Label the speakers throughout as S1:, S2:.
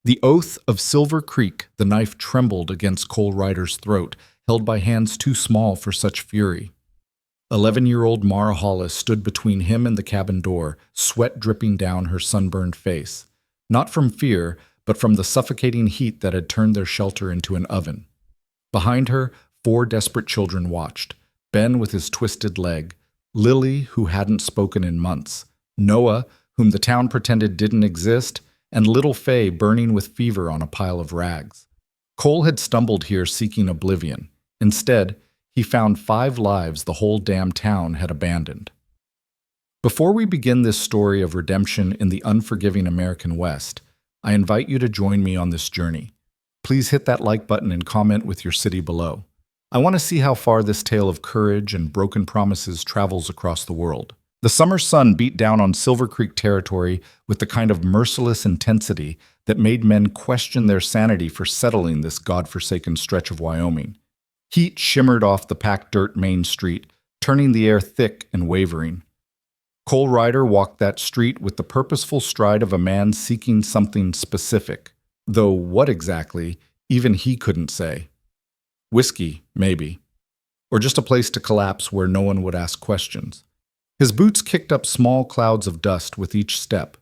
S1: The oath of Silver Creek, the knife trembled against Cole Ryder's throat, held by hands too small for such fury. 11-year-old Mara Hollis stood between him and the cabin door, sweat dripping down her sunburned face. Not from fear, but from the suffocating heat that had turned their shelter into an oven. Behind her, 4 desperate children watched. Ben with his twisted leg, Lily, who hadn't spoken in months, Noah, whom the town pretended didn't exist, and little Faye burning with fever on a pile of rags. Cole had stumbled here seeking oblivion. Instead, he found 5 lives the whole damn town had abandoned. Before we begin this story of redemption in the unforgiving American West, I invite you to join me on this journey. Please hit that like button and comment with your city below. I want to see how far this tale of courage and broken promises travels across the world. The summer sun beat down on Silver Creek territory with the kind of merciless intensity that made men question their sanity for settling this godforsaken stretch of Wyoming. Heat shimmered off the packed dirt main street, turning the air thick and wavering. Cole Ryder walked that street with the purposeful stride of a man seeking something specific, though what exactly, even he couldn't say. Whiskey, maybe. Or just a place to collapse where no one would ask questions. His boots kicked up small clouds of dust with each step.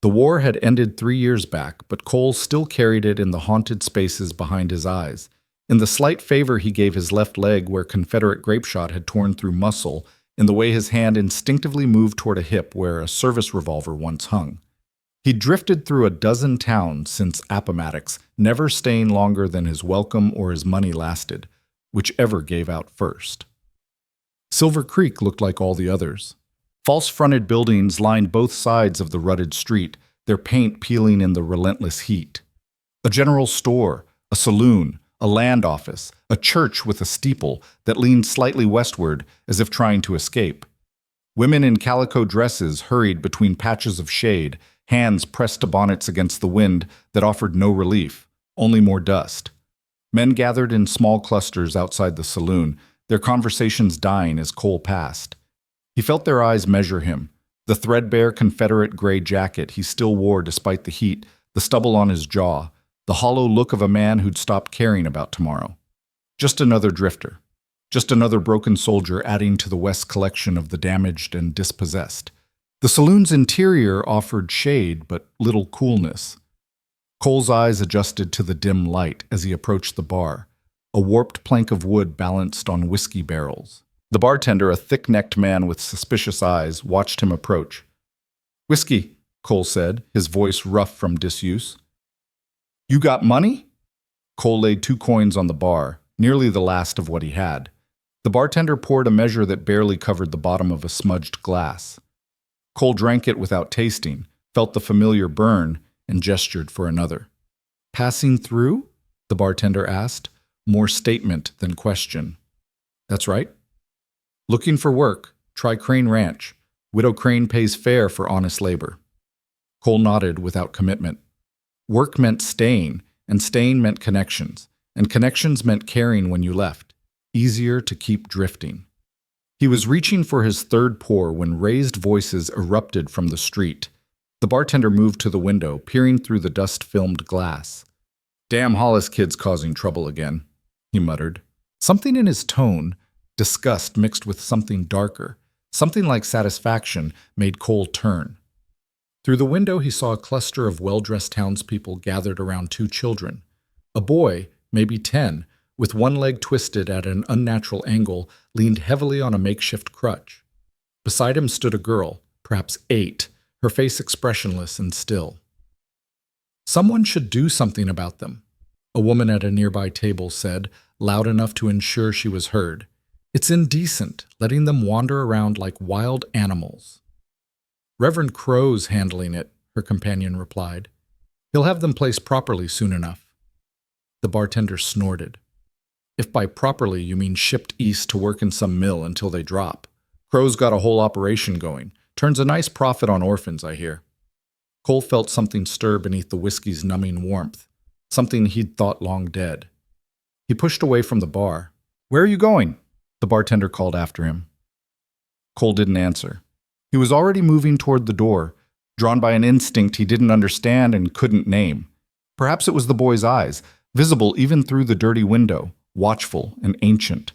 S1: The war had ended 3 years back, but Cole still carried it in the haunted spaces behind his eyes, in the slight favor he gave his left leg where Confederate grapeshot had torn through muscle, in the way his hand instinctively moved toward a hip where a service revolver once hung. He'd drifted through a dozen towns since Appomattox, never staying longer than his welcome or his money lasted, whichever gave out first. Silver Creek looked like all the others. False-fronted buildings lined both sides of the rutted street, their paint peeling in the relentless heat. A general store, a saloon, a land office, a church with a steeple that leaned slightly westward as if trying to escape. Women in calico dresses hurried between patches of shade, hands pressed to bonnets against the wind that offered no relief, only more dust. Men gathered in small clusters outside the saloon, their conversations dying as Cole passed. He felt their eyes measure him, the threadbare Confederate gray jacket he still wore despite the heat, the stubble on his jaw, the hollow look of a man who'd stopped caring about tomorrow. Just another drifter. Just another broken soldier adding to the West's collection of the damaged and dispossessed. The saloon's interior offered shade, but little coolness. Cole's eyes adjusted to the dim light as he approached the bar, a warped plank of wood balanced on whiskey barrels. The bartender, a thick-necked man with suspicious eyes, watched him approach. "Whiskey," Cole said, his voice rough from disuse. "You got money?" Cole laid 2 coins on the bar, nearly the last of what he had. The bartender poured a measure that barely covered the bottom of a smudged glass. Cole drank it without tasting, felt the familiar burn, and gestured for another. "Passing through?" the bartender asked, more statement than question. "That's right." "Looking for work. Try Crane Ranch. Widow Crane pays fair for honest labor." Cole nodded without commitment. Work meant staying, and staying meant connections, and connections meant caring when you left. Easier to keep drifting. He was reaching for his third pour when raised voices erupted from the street. The bartender moved to the window, peering through the dust-filmed glass. "Damn Hollis kids causing trouble again," he muttered. Something in his tone, disgust mixed with something darker, something like satisfaction, made Cole turn. Through the window he saw a cluster of well-dressed townspeople gathered around 2 children. A boy, maybe 10, with one leg twisted at an unnatural angle, leaned heavily on a makeshift crutch. Beside him stood a girl, perhaps 8, her face expressionless and still. "Someone should do something about them," a woman at a nearby table said, loud enough to ensure she was heard. "It's indecent, letting them wander around like wild animals." "Reverend Crow's handling it," her companion replied. "He'll have them placed properly soon enough." The bartender snorted. "If by properly you mean shipped east to work in some mill until they drop. Crow's got a whole operation going. Turns a nice profit on orphans, I hear." Cole felt something stir beneath the whiskey's numbing warmth, something he'd thought long dead. He pushed away from the bar. "Where are you going?" the bartender called after him. Cole didn't answer. He was already moving toward the door, drawn by an instinct he didn't understand and couldn't name. Perhaps it was the boy's eyes, visible even through the dirty window, watchful and ancient.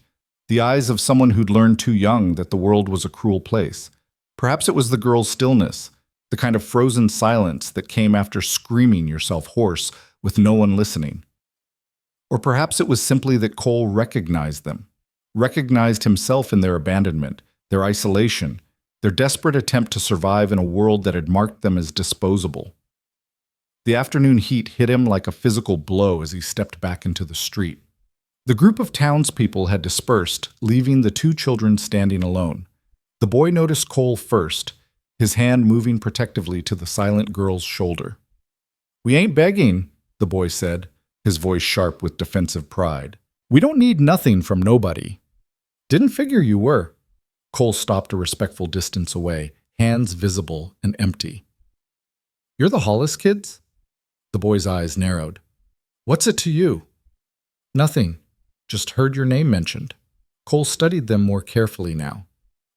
S1: The eyes of someone who'd learned too young that the world was a cruel place. Perhaps it was the girl's stillness, the kind of frozen silence that came after screaming yourself hoarse with no one listening. Or perhaps it was simply that Cole recognized them, recognized himself in their abandonment, their isolation, their desperate attempt to survive in a world that had marked them as disposable. The afternoon heat hit him like a physical blow as he stepped back into the street. The group of townspeople had dispersed, leaving the two children standing alone. The boy noticed Cole first, his hand moving protectively to the silent girl's shoulder. "We ain't begging," the boy said, his voice sharp with defensive pride. "We don't need nothing from nobody." "Didn't figure you were." Cole stopped a respectful distance away, hands visible and empty. "You're the Hollis kids?" The boy's eyes narrowed. "What's it to you?" "Nothing. Just heard your name mentioned." Cole studied them more carefully now.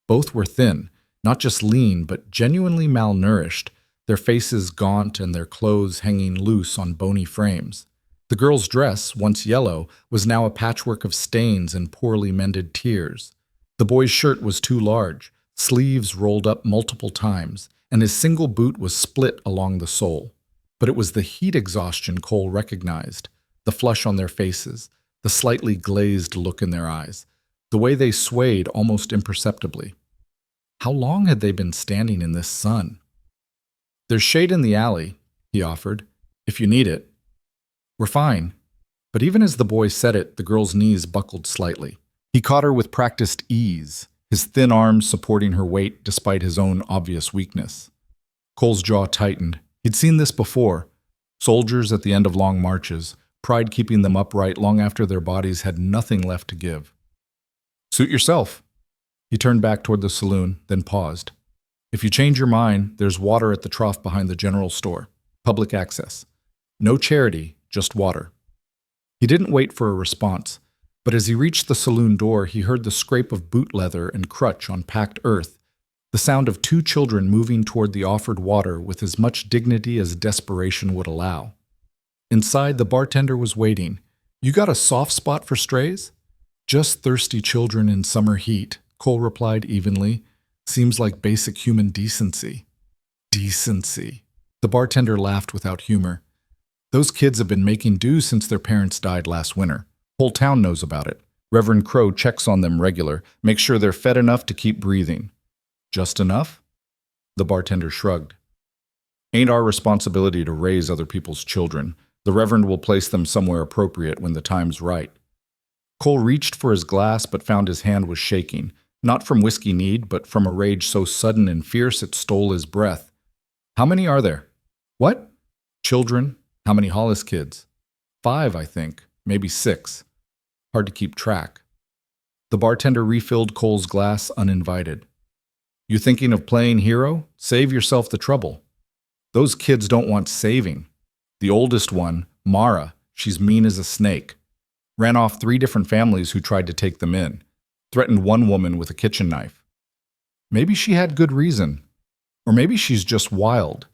S1: Both were thin, not just lean, but genuinely malnourished, their faces gaunt and their clothes hanging loose on bony frames. The girl's dress, once yellow, was now a patchwork of stains and poorly mended tears. The boy's shirt was too large, sleeves rolled up multiple times, and his single boot was split along the sole. But it was the heat exhaustion Cole recognized, the flush on their faces, the slightly glazed look in their eyes, the way they swayed almost imperceptibly. How long had they been standing in this sun? "There's shade in the alley," he offered, "if you need it." "We're fine." But even as the boy said it, the girl's knees buckled slightly. He caught her with practiced ease, his thin arms supporting her weight despite his own obvious weakness. Cole's jaw tightened. He'd seen this before. Soldiers at the end of long marches, pride keeping them upright long after their bodies had nothing left to give. "Suit yourself." He turned back toward the saloon, then paused. "If you change your mind, there's water at the trough behind the general store. Public access. No charity, just water." He didn't wait for a response, but as he reached the saloon door, he heard the scrape of boot leather and crutch on packed earth, the sound of two children moving toward the offered water with as much dignity as desperation would allow. Inside, the bartender was waiting. "You got a soft spot for strays?" "Just thirsty children in summer heat," Cole replied evenly. "Seems like basic human decency." Decency. The bartender laughed without humor. "Those kids have been making do since their parents died last winter. Whole town knows about it. Reverend Crow checks on them regular, makes sure they're fed enough to keep breathing." "Just enough?" The bartender shrugged. "Ain't our responsibility to raise other people's children. The Reverend will place them somewhere appropriate when the time's right." Cole reached for his glass but found his hand was shaking, not from whiskey need, but from a rage so sudden and fierce it stole his breath. "How many are there?" "What?" "Children. How many Hollis kids?" "5, I think. Maybe 6. Hard to keep track." The bartender refilled Cole's glass uninvited. "You thinking of playing hero? Save yourself the trouble. Those kids don't want saving. The oldest one, Mara, she's mean as a snake. Ran off 3 different families who tried to take them in. Threatened one woman with a kitchen knife. Maybe she had good reason. Or maybe she's just wild.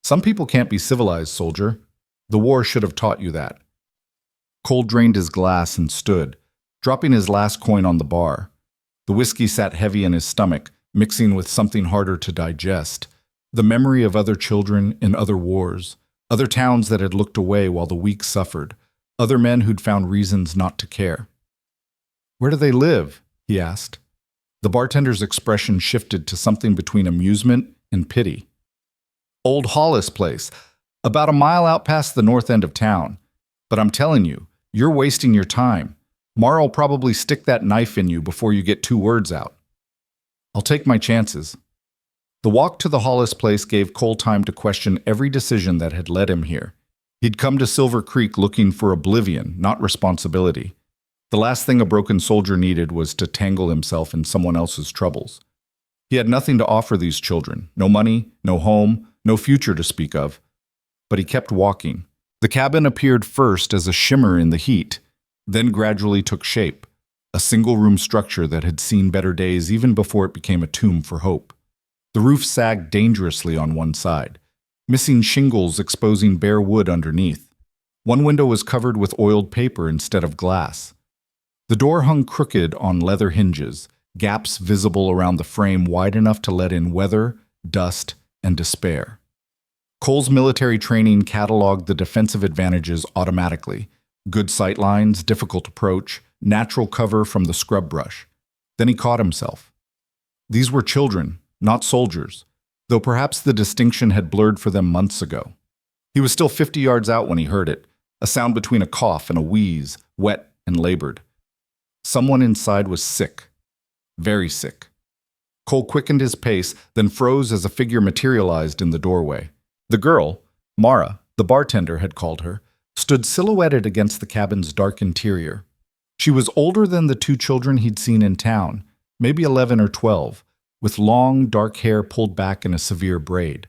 S1: Some people can't be civilized, soldier. The war should have taught you that." Cole drained his glass and stood, dropping his last coin on the bar. The whiskey sat heavy in his stomach, mixing with something harder to digest. The memory of other children in other wars, other towns that had looked away while the weak suffered, other men who'd found reasons not to care. "Where do they live?" he asked. The bartender's expression shifted to something between amusement and pity. "Old Hollis place, about a mile out past the north end of town. But I'm telling you, you're wasting your time. Mara'll probably stick that knife in you before you get 2 words out." "I'll take my chances." The walk to the Hollis place gave Cole time to question every decision that had led him here. He'd come to Silver Creek looking for oblivion, not responsibility. The last thing a broken soldier needed was to tangle himself in someone else's troubles. He had nothing to offer these children, no money, no home, no future to speak of. But he kept walking. The cabin appeared first as a shimmer in the heat, then gradually took shape, a single-room structure that had seen better days even before it became a tomb for hope. The roof sagged dangerously on one side, missing shingles exposing bare wood underneath. One window was covered with oiled paper instead of glass. The door hung crooked on leather hinges, gaps visible around the frame wide enough to let in weather, dust, and despair. Cole's military training cataloged the defensive advantages automatically. Good sight lines, difficult approach, natural cover from the scrub brush. Then he caught himself. These were children, not soldiers, though perhaps the distinction had blurred for them months ago. He was still 50 yards out when he heard it, a sound between a cough and a wheeze, wet and labored. Someone inside was sick. Very sick. Cole quickened his pace, then froze as a figure materialized in the doorway. The girl, Mara, the bartender had called her, stood silhouetted against the cabin's dark interior. She was older than the two children he'd seen in town, maybe 11 or 12, with long, dark hair pulled back in a severe braid.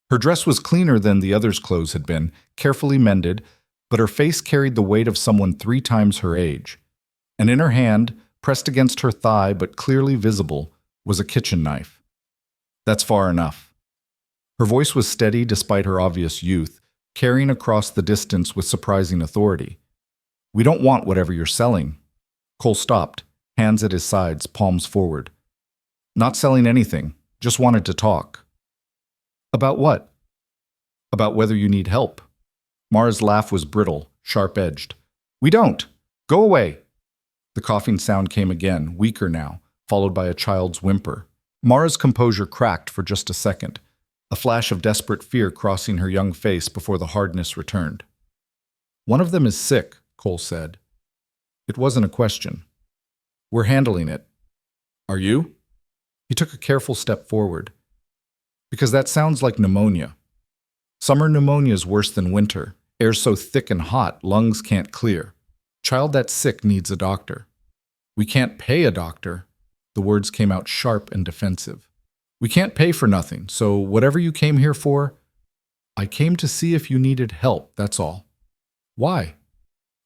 S1: Her dress was cleaner than the others' clothes had been, carefully mended, but her face carried the weight of someone 3 times her age. And in her hand, pressed against her thigh but clearly visible, was a kitchen knife. That's far enough. Her voice was steady despite her obvious youth, carrying across the distance with surprising authority. "We don't want whatever you're selling." Cole stopped, hands at his sides, palms forward. "Not selling anything, just wanted to talk." "About what?" "About whether you need help." Mara's laugh was brittle, sharp-edged. "We don't! Go away!" The coughing sound came again, weaker now, followed by a child's whimper. Mara's composure cracked for just a second, a flash of desperate fear crossing her young face before the hardness returned. "One of them is sick," Cole said. It wasn't a question. "We're handling it." "Are you?" He took a careful step forward. "Because that sounds like pneumonia. Summer pneumonia is worse than winter. Air's so thick and hot, lungs can't clear. Child that's sick needs a doctor." "We can't pay a doctor." The words came out sharp and defensive. "We can't pay for nothing, so whatever you came here for..." "I came to see if you needed help, that's all." "Why?"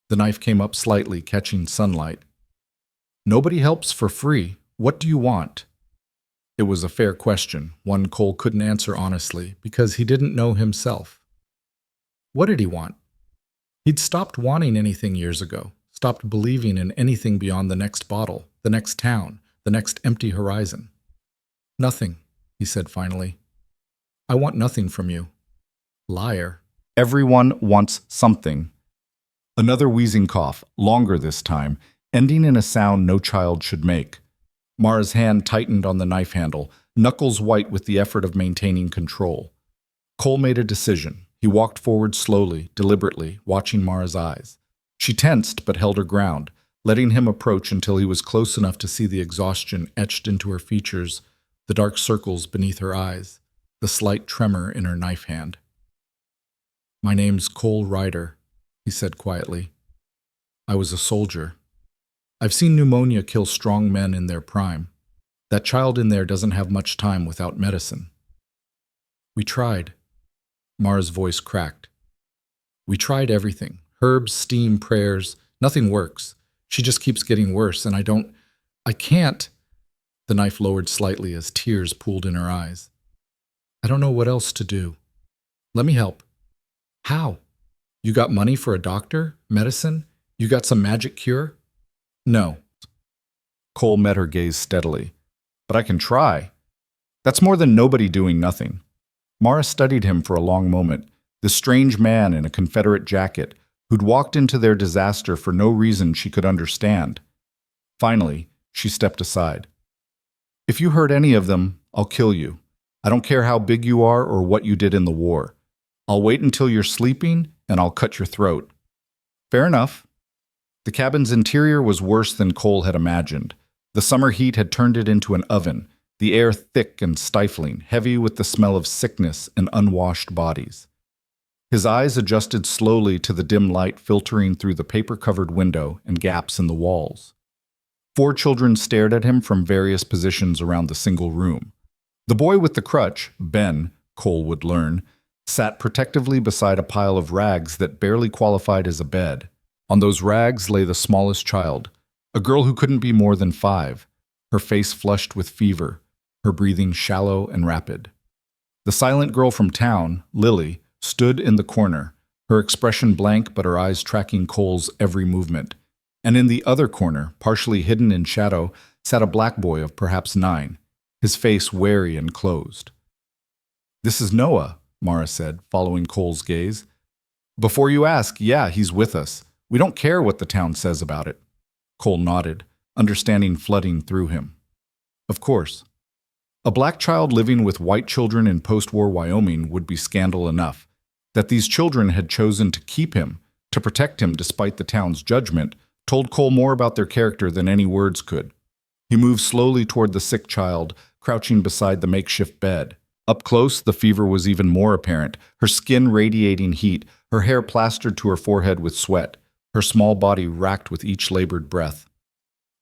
S1: The knife came up slightly, catching sunlight. "Nobody helps for free. What do you want?" It was a fair question, one Cole couldn't answer honestly, because he didn't know himself. What did he want? He'd stopped wanting anything years ago, stopped believing in anything beyond the next bottle, the next town, the next empty horizon. "Nothing," he said finally. "I want nothing from you." Liar. Everyone wants something. Another wheezing cough, longer this time, ending in a sound no child should make. Mara's hand tightened on the knife handle, knuckles white with the effort of maintaining control. Cole made a decision. He walked forward slowly, deliberately, watching Mara's eyes. She tensed but held her ground, letting him approach until he was close enough to see the exhaustion etched into her features, the dark circles beneath her eyes, the slight tremor in her knife hand. "My name's Cole Ryder," he said quietly. "I was a soldier. I've seen pneumonia kill strong men in their prime. That child in there doesn't have much time without medicine." "We tried." Mara's voice cracked. "We tried everything. Herbs, steam, prayers. Nothing works. She just keeps getting worse, and I can't." The knife lowered slightly as tears pooled in her eyes. "I don't know what else to do. Let me help." "How? You got money for a doctor? Medicine? You got some magic cure?" "No." Cole met her gaze steadily. "But I can try. That's more than nobody doing nothing." Mara studied him for a long moment, this strange man in a Confederate jacket who'd walked into their disaster for no reason she could understand. Finally, she stepped aside. "If you hurt any of them, I'll kill you. I don't care how big you are or what you did in the war. I'll wait until you're sleeping, and I'll cut your throat." "Fair enough." The cabin's interior was worse than Cole had imagined. The summer heat had turned it into an oven, the air thick and stifling, heavy with the smell of sickness and unwashed bodies. His eyes adjusted slowly to the dim light filtering through the paper-covered window and gaps in the walls. 4 children stared at him from various positions around the single room. The boy with the crutch, Ben, Cole would learn, sat protectively beside a pile of rags that barely qualified as a bed. On those rags lay the smallest child, a girl who couldn't be more than 5, her face flushed with fever, her breathing shallow and rapid. The silent girl from town, Lily, stood in the corner, her expression blank but her eyes tracking Cole's every movement. And in the other corner, partially hidden in shadow, sat a black boy of perhaps 9, his face wary and closed. "This is Noah," Mara said, following Cole's gaze. "Before you ask, yeah, he's with us. We don't care what the town says about it." Cole nodded, understanding flooding through him. Of course. A black child living with white children in post-war Wyoming would be scandal enough. That these children had chosen to keep him, to protect him despite the town's judgment, told Cole more about their character than any words could. He moved slowly toward the sick child, crouching beside the makeshift bed. Up close, the fever was even more apparent, her skin radiating heat, her hair plastered to her forehead with sweat, her small body racked with each labored breath.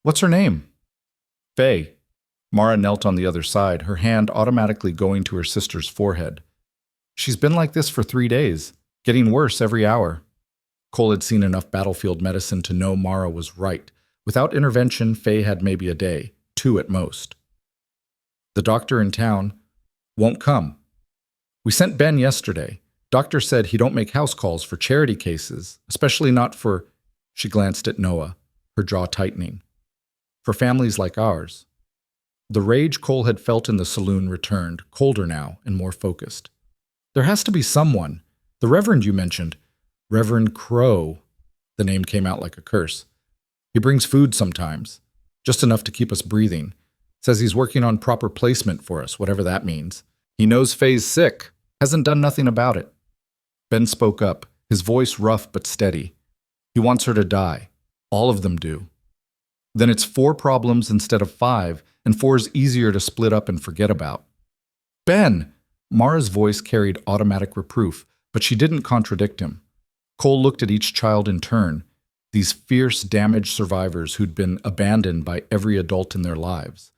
S1: "What's her name?" "Faye." Mara knelt on the other side, her hand automatically going to her sister's forehead. "She's been like this for 3 days, getting worse every hour." Cole had seen enough battlefield medicine to know Mara was right. Without intervention, Faye had maybe a day, 2 at most. "The doctor in town won't come. We sent Ben yesterday. Doctor said he don't make house calls for charity cases, especially not for," she glanced at Noah, her jaw tightening, "for families like ours." The rage Cole had felt in the saloon returned, colder now and more focused. "There has to be someone. The Reverend you mentioned." "Reverend Crow." The name came out like a curse. "He brings food sometimes, just enough to keep us breathing. Says he's working on proper placement for us, whatever that means. He knows Faye's sick, hasn't done nothing about it." Ben spoke up, his voice rough but steady. "He wants her to die. All of them do. Then it's 4 problems instead of 5, and 4 is easier to split up and forget about." "Ben!" Mara's voice carried automatic reproof, but she didn't contradict him. Cole looked at each child in turn, these fierce, damaged survivors who'd been abandoned by every adult in their lives.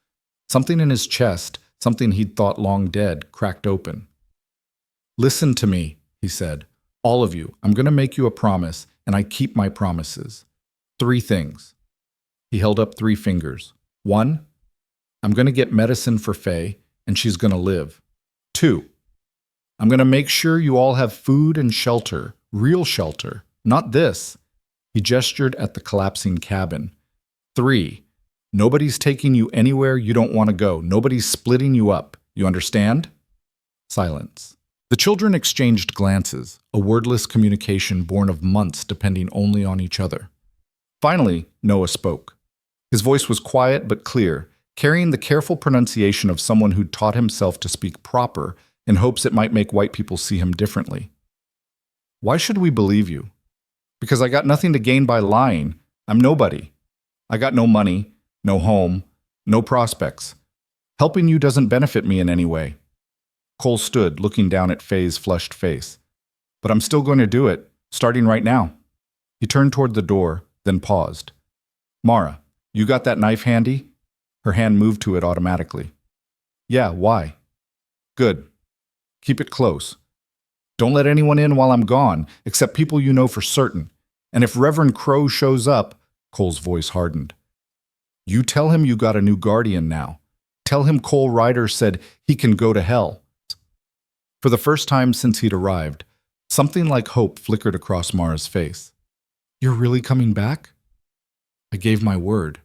S1: Something in his chest, something he'd thought long dead, cracked open. "Listen to me," he said. "All of you, I'm going to make you a promise, and I keep my promises. 3 things. He held up 3 fingers. 1, I'm going to get medicine for Faye, and she's going to live. 2, I'm going to make sure you all have food and shelter, real shelter, not this." He gestured at the collapsing cabin. 3, nobody's taking you anywhere you don't want to go. Nobody's splitting you up. You understand? Silence. The children exchanged glances, a wordless communication born of months depending only on each other. Finally, Noah spoke. His voice was quiet but clear, carrying the careful pronunciation of someone who'd taught himself to speak proper in hopes it might make white people see him differently. "Why should we believe you?" "Because I got nothing to gain by lying. I'm nobody. I got no money, no home, no prospects. Helping you doesn't benefit me in any way." Cole stood, looking down at Faye's flushed face. "But I'm still going to do it, starting right now." He turned toward the door, then paused. "Mara, you got that knife handy?" Her hand moved to it automatically. "Yeah, why?" "Good. Keep it close. Don't let anyone in while I'm gone, except people you know for certain. And if Reverend Crow shows up," Cole's voice hardened, "you tell him you got a new guardian now. Tell him Cole Ryder said he can go to hell." For the first time since he'd arrived, something like hope flickered across Mara's face. "You're really coming back?" "I gave my word."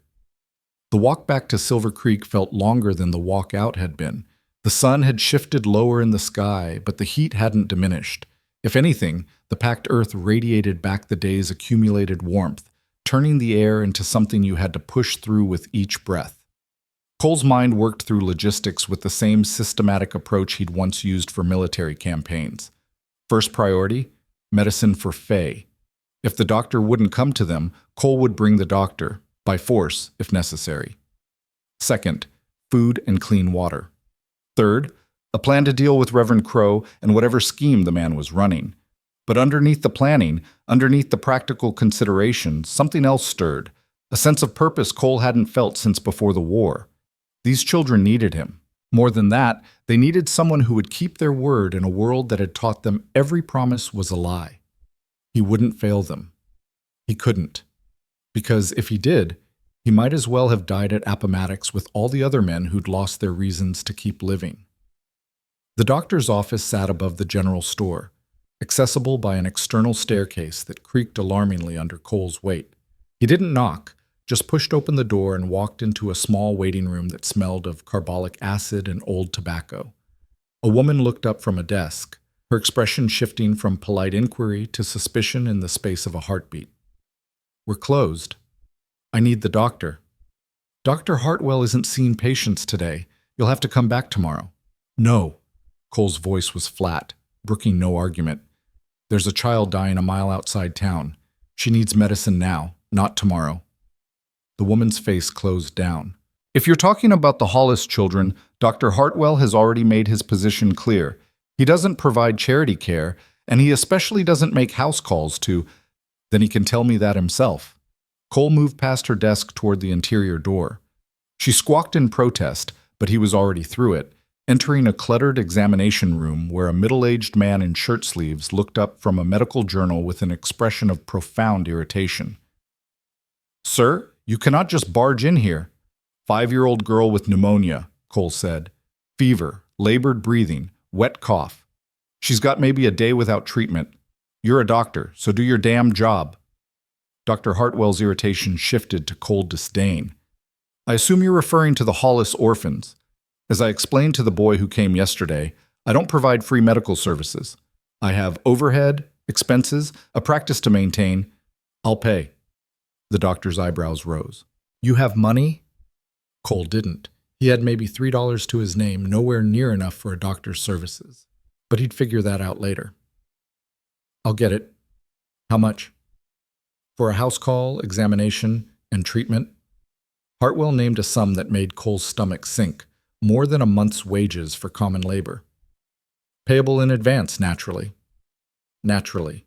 S1: The walk back to Silver Creek felt longer than the walk out had been. The sun had shifted lower in the sky, but the heat hadn't diminished. If anything, the packed earth radiated back the day's accumulated warmth, turning the air into something you had to push through with each breath. Cole's mind worked through logistics with the same systematic approach he'd once used for military campaigns. First priority, medicine for Faye. If the doctor wouldn't come to them, Cole would bring the doctor, by force if necessary. Second, food and clean water. Third, a plan to deal with Reverend Crow and whatever scheme the man was running. But underneath the planning, underneath the practical considerations, something else stirred, a sense of purpose Cole hadn't felt since before the war. These children needed him. More than that, they needed someone who would keep their word in a world that had taught them every promise was a lie. He wouldn't fail them. He couldn't. Because if he did, he might as well have died at Appomattox with all the other men who'd lost their reasons to keep living. The doctor's office sat above the general store. accessible by an external staircase that creaked alarmingly under Cole's weight. He didn't knock, just pushed open the door and walked into a small waiting room that smelled of carbolic acid and old tobacco. A woman looked up from a desk, her expression shifting from polite inquiry to suspicion in the space of a heartbeat. "We're closed. I need the doctor." "Dr. Hartwell isn't seeing patients today. You'll have to come back tomorrow." "No." Cole's voice was flat, brooking no argument. "There's a child dying a mile outside town. She needs medicine now, not tomorrow." The woman's face closed down. "If you're talking about the Hollis children, Dr. Hartwell has already made his position clear. He doesn't provide charity care, and he especially doesn't make house calls to—" "Then he can tell me that himself." Cole moved past her desk toward the interior door. She squawked in protest, but he was already through it, entering a cluttered examination room where a middle-aged man in shirt sleeves looked up from a medical journal with an expression of profound irritation. "Sir, you cannot just barge in here." "5-year-old girl with pneumonia," Cole said. "Fever, labored breathing, wet cough. She's got maybe a day without treatment. You're a doctor, so do your damn job." Dr. Hartwell's irritation shifted to cold disdain. "I assume you're referring to the Hollis orphans. As I explained to the boy who came yesterday, I don't provide free medical services. I have overhead, expenses, a practice to maintain. I'll pay." The doctor's eyebrows rose. "You have money?" Cole didn't. He had maybe $3 to his name, nowhere near enough for a doctor's services. But he'd figure that out later. "I'll get it." "How much?" "For a house call, examination, and treatment?" Hartwell named a sum that made Cole's stomach sink, more than a month's wages for common labor. "Payable in advance, naturally." "Naturally."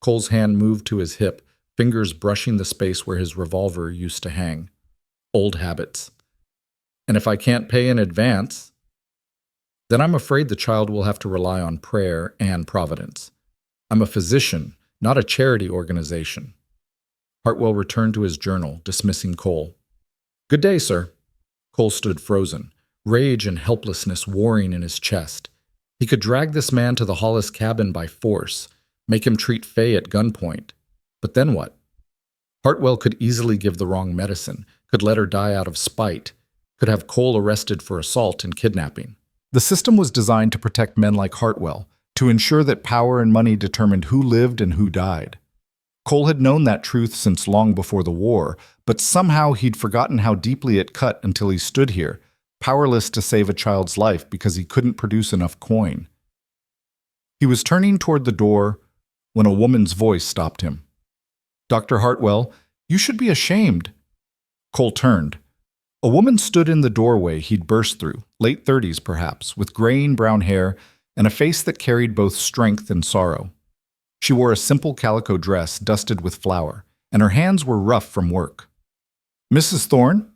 S1: Cole's hand moved to his hip, fingers brushing the space where his revolver used to hang. Old habits. "And if I can't pay in advance, then I'm afraid the child will have to rely on prayer and providence. I'm a physician, not a charity organization." Hartwell returned to his journal, dismissing Cole. "Good day, sir." Cole stood frozen, rage and helplessness warring in his chest. He could drag this man to the Hollis cabin by force, make him treat Faye at gunpoint. But then what? Hartwell could easily give the wrong medicine, could let her die out of spite, could have Cole arrested for assault and kidnapping. The system was designed to protect men like Hartwell, to ensure that power and money determined who lived and who died. Cole had known that truth since long before the war, but somehow he'd forgotten how deeply it cut until he stood here, powerless to save a child's life because he couldn't produce enough coin. He was turning toward the door when a woman's voice stopped him. "Dr. Hartwell, you should be ashamed." Cole turned. A woman stood in the doorway he'd burst through, late 30s perhaps, with graying brown hair and a face that carried both strength and sorrow. She wore a simple calico dress dusted with flour, and her hands were rough from work. "Mrs. Thorne?"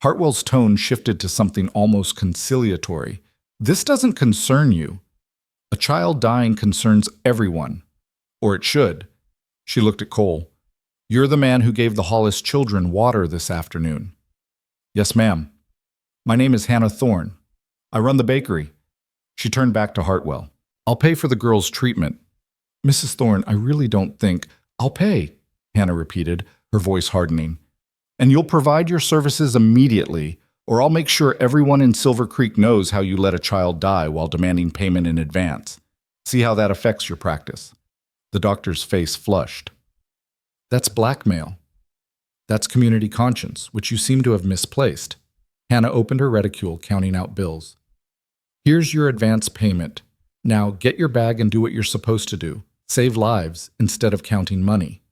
S1: Hartwell's tone shifted to something almost conciliatory. "This doesn't concern you. A child dying concerns everyone. Or it should." She looked at Cole. "You're the man who gave the Hollis children water this afternoon." "Yes, ma'am." "My name is Hannah Thorne. I run the bakery." She turned back to Hartwell. "I'll pay for the girl's treatment." "Mrs. Thorne, I really don't think—" "I'll pay," Hannah repeated, her voice hardening. "And you'll provide your services immediately, or I'll make sure everyone in Silver Creek knows how you let a child die while demanding payment in advance. See how that affects your practice." The doctor's face flushed. "That's blackmail. That's community conscience, which you seem to have misplaced." Hannah opened her reticule, counting out bills. "Here's your advance payment. Now get your bag and do what you're supposed to do. Save lives instead of counting money."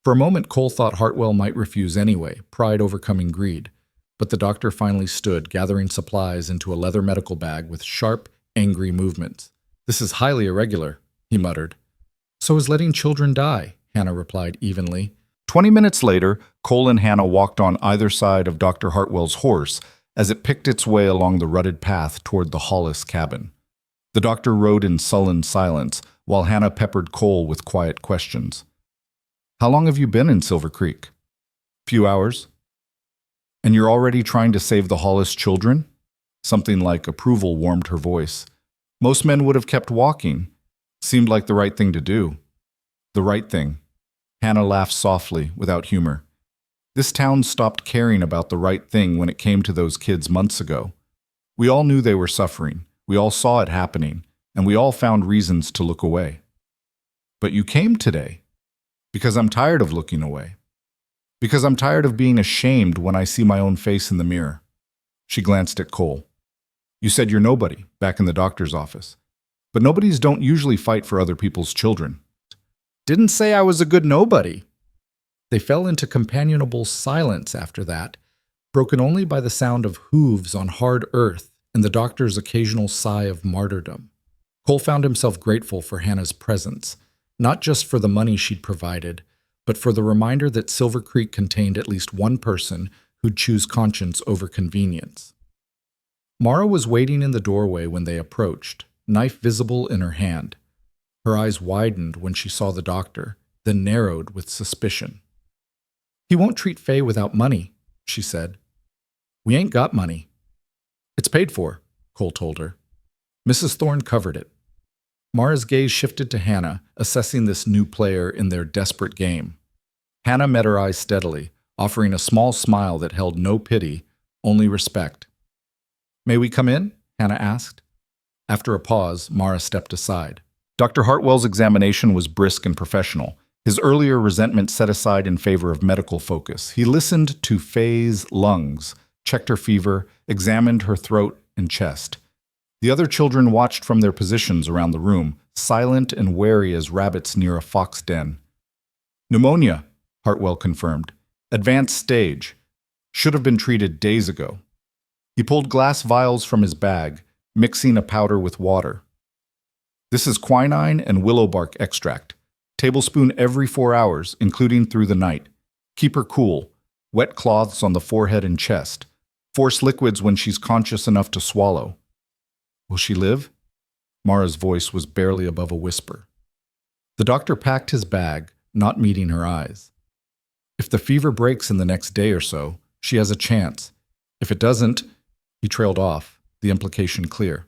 S1: For a moment, Cole thought Hartwell might refuse anyway, pride overcoming greed. But the doctor finally stood, gathering supplies into a leather medical bag with sharp, angry movements. "This is highly irregular," he muttered. "So is letting children die," Hannah replied evenly. 20 minutes later, Cole and Hannah walked on either side of Dr. Hartwell's horse as it picked its way along the rutted path toward the Hollis cabin. The doctor rode in sullen silence, while Hannah peppered Cole with quiet questions. "How long have you been in Silver Creek?" "Few hours." "And you're already trying to save the Hollis children?" Something like approval warmed her voice. "Most men would have kept walking. Seemed like the right thing to do. The right thing. Hannah laughed softly, without humor. This town stopped caring about the right thing when it came to those kids months ago. We all knew they were suffering. We all saw it happening, and we all found reasons to look away. But you came today. Because I'm tired of looking away. Because I'm tired of being ashamed when I see my own face in the mirror. She glanced at Cole. You said you're nobody, back in the doctor's office. But nobodies don't usually fight for other people's children. Didn't say I was a good nobody. They fell into companionable silence after that, broken only by the sound of hooves on hard earth and the doctor's occasional sigh of martyrdom. Cole found himself grateful for Hannah's presence, not just for the money she'd provided, but for the reminder that Silver Creek contained at least one person who'd choose conscience over convenience. Mara was waiting in the doorway when they approached, knife visible in her hand. Her eyes widened when she saw the doctor, then narrowed with suspicion. He won't treat Faye without money, she said. We ain't got money. It's paid for, Cole told her. Mrs. Thorne covered it. Mara's gaze shifted to Hannah, assessing this new player in their desperate game. Hannah met her eyes steadily, offering a small smile that held no pity, only respect. May we come in? Hannah asked. After a pause, Mara stepped aside. Dr. Hartwell's examination was brisk and professional, his earlier resentment set aside in favor of medical focus. He listened to Faye's lungs, checked her fever, examined her throat and chest. The other children watched from their positions around the room, silent and wary as rabbits near a fox den. Pneumonia, Hartwell confirmed. Advanced stage. Should have been treated days ago. He pulled glass vials from his bag, mixing a powder with water. This is quinine and willow bark extract. Tablespoon every 4 hours, including through the night. Keep her cool. Wet cloths on the forehead and chest. Force liquids when she's conscious enough to swallow. Will she live? Mara's voice was barely above a whisper. The doctor packed his bag, not meeting her eyes. If the fever breaks in the next day or so, she has a chance. If it doesn't, he trailed off, the implication clear.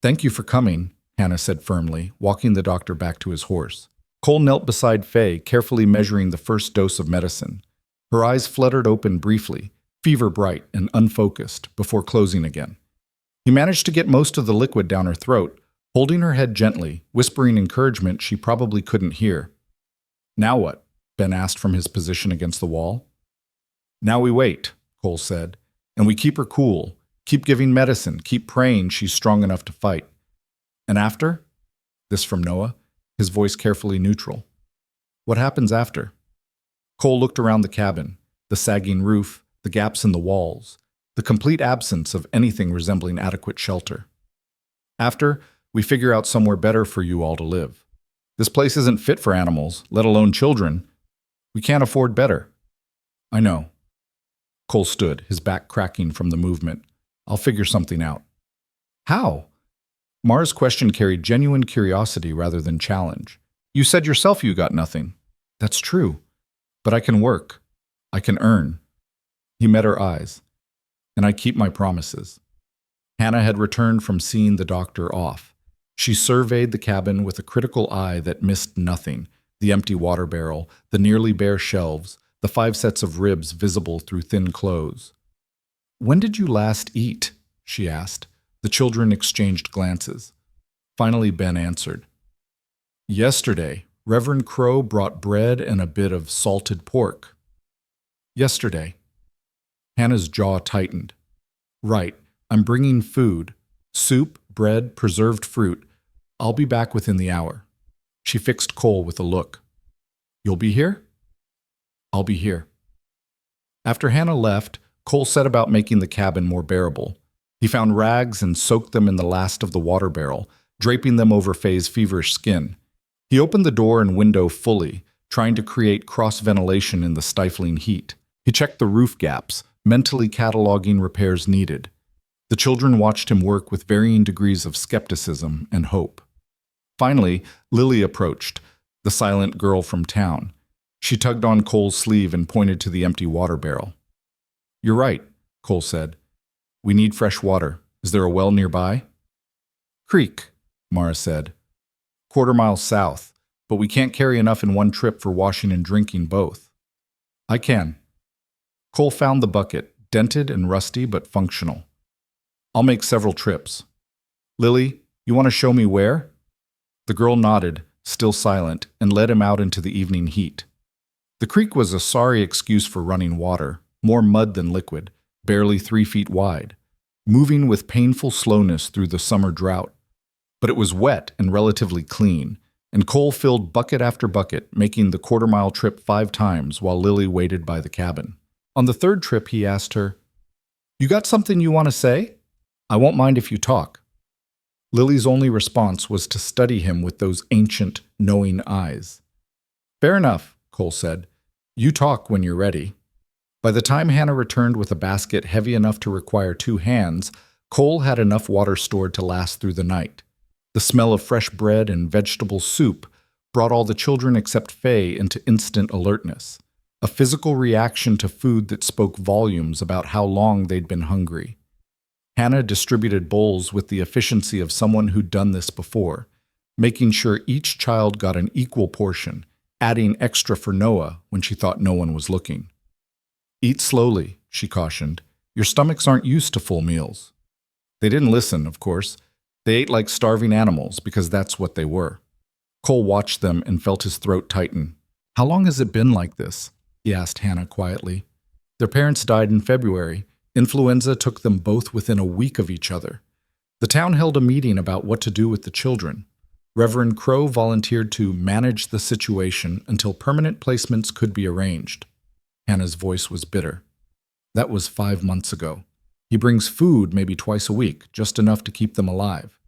S1: Thank you for coming, Hannah said firmly, walking the doctor back to his horse. Cole knelt beside Faye, carefully measuring the first dose of medicine. Her eyes fluttered open briefly, fever bright and unfocused, before closing again. He managed to get most of the liquid down her throat, holding her head gently, whispering encouragement she probably couldn't hear. Now what? Ben asked from his position against the wall. Now we wait, Cole said, and we keep her cool, keep giving medicine, keep praying she's strong enough to fight. And after? This from Noah, his voice carefully neutral. What happens after? Cole looked around the cabin, the sagging roof, the gaps in the walls, the complete absence of anything resembling adequate shelter. After, we figure out somewhere better for you all to live. This place isn't fit for animals, let alone children. We can't afford better. I know. Cole stood, his back cracking from the movement. I'll figure something out. How? Mara's question carried genuine curiosity rather than challenge. You said yourself you got nothing. That's true. But I can work. I can earn. He met her eyes. And I keep my promises. Hannah had returned from seeing the doctor off. She surveyed the cabin with a critical eye that missed nothing: the empty water barrel, the nearly bare shelves, the 5 sets of ribs visible through thin clothes. When did you last eat? She asked. The children exchanged glances. Finally, Ben answered. Yesterday, Reverend Crow brought bread and a bit of salted pork. Yesterday. Hannah's jaw tightened. Right, I'm bringing food. Soup, bread, preserved fruit. I'll be back within the hour. She fixed Cole with a look. You'll be here? I'll be here. After Hannah left, Cole set about making the cabin more bearable. He found rags and soaked them in the last of the water barrel, draping them over Faye's feverish skin. He opened the door and window fully, trying to create cross-ventilation in the stifling heat. He checked the roof gaps, mentally cataloging repairs needed. The children watched him work with varying degrees of skepticism and hope. Finally, Lily approached, the silent girl from town. She tugged on Cole's sleeve and pointed to the empty water barrel. You're right, Cole said. We need fresh water. Is there a well nearby? Creek, Mara said. quarter-mile south, but we can't carry enough in one trip for washing and drinking both. I can. Cole found the bucket, dented and rusty but functional. I'll make several trips. Lily, you want to show me where? The girl nodded, still silent, and led him out into the evening heat. The creek was a sorry excuse for running water, more mud than liquid, barely 3 feet wide, moving with painful slowness through the summer drought. But it was wet and relatively clean, and Cole filled bucket after bucket, making the quarter-mile trip 5 times while Lily waited by the cabin. On the 3rd trip, he asked her, "You got something you want to say? I won't mind if you talk." Lily's only response was to study him with those ancient, knowing eyes. "Fair enough," Cole said. "You talk when you're ready." By the time Hannah returned with a basket heavy enough to require 2 hands, Cole had enough water stored to last through the night. The smell of fresh bread and vegetable soup brought all the children except Faye into instant alertness, a physical reaction to food that spoke volumes about how long they'd been hungry. Hannah distributed bowls with the efficiency of someone who'd done this before, making sure each child got an equal portion, adding extra for Noah when she thought no one was looking. "Eat slowly," she cautioned. "Your stomachs aren't used to full meals." They didn't listen, of course. They ate like starving animals because that's what they were. Cole watched them and felt his throat tighten. "How long has it been like this?" he asked Hannah quietly. Their parents died in February. Influenza took them both within a week of each other. The town held a meeting about what to do with the children. Reverend Crow volunteered to manage the situation until permanent placements could be arranged. Hannah's voice was bitter. That was 5 months ago. He brings food maybe twice a week, just enough to keep them alive.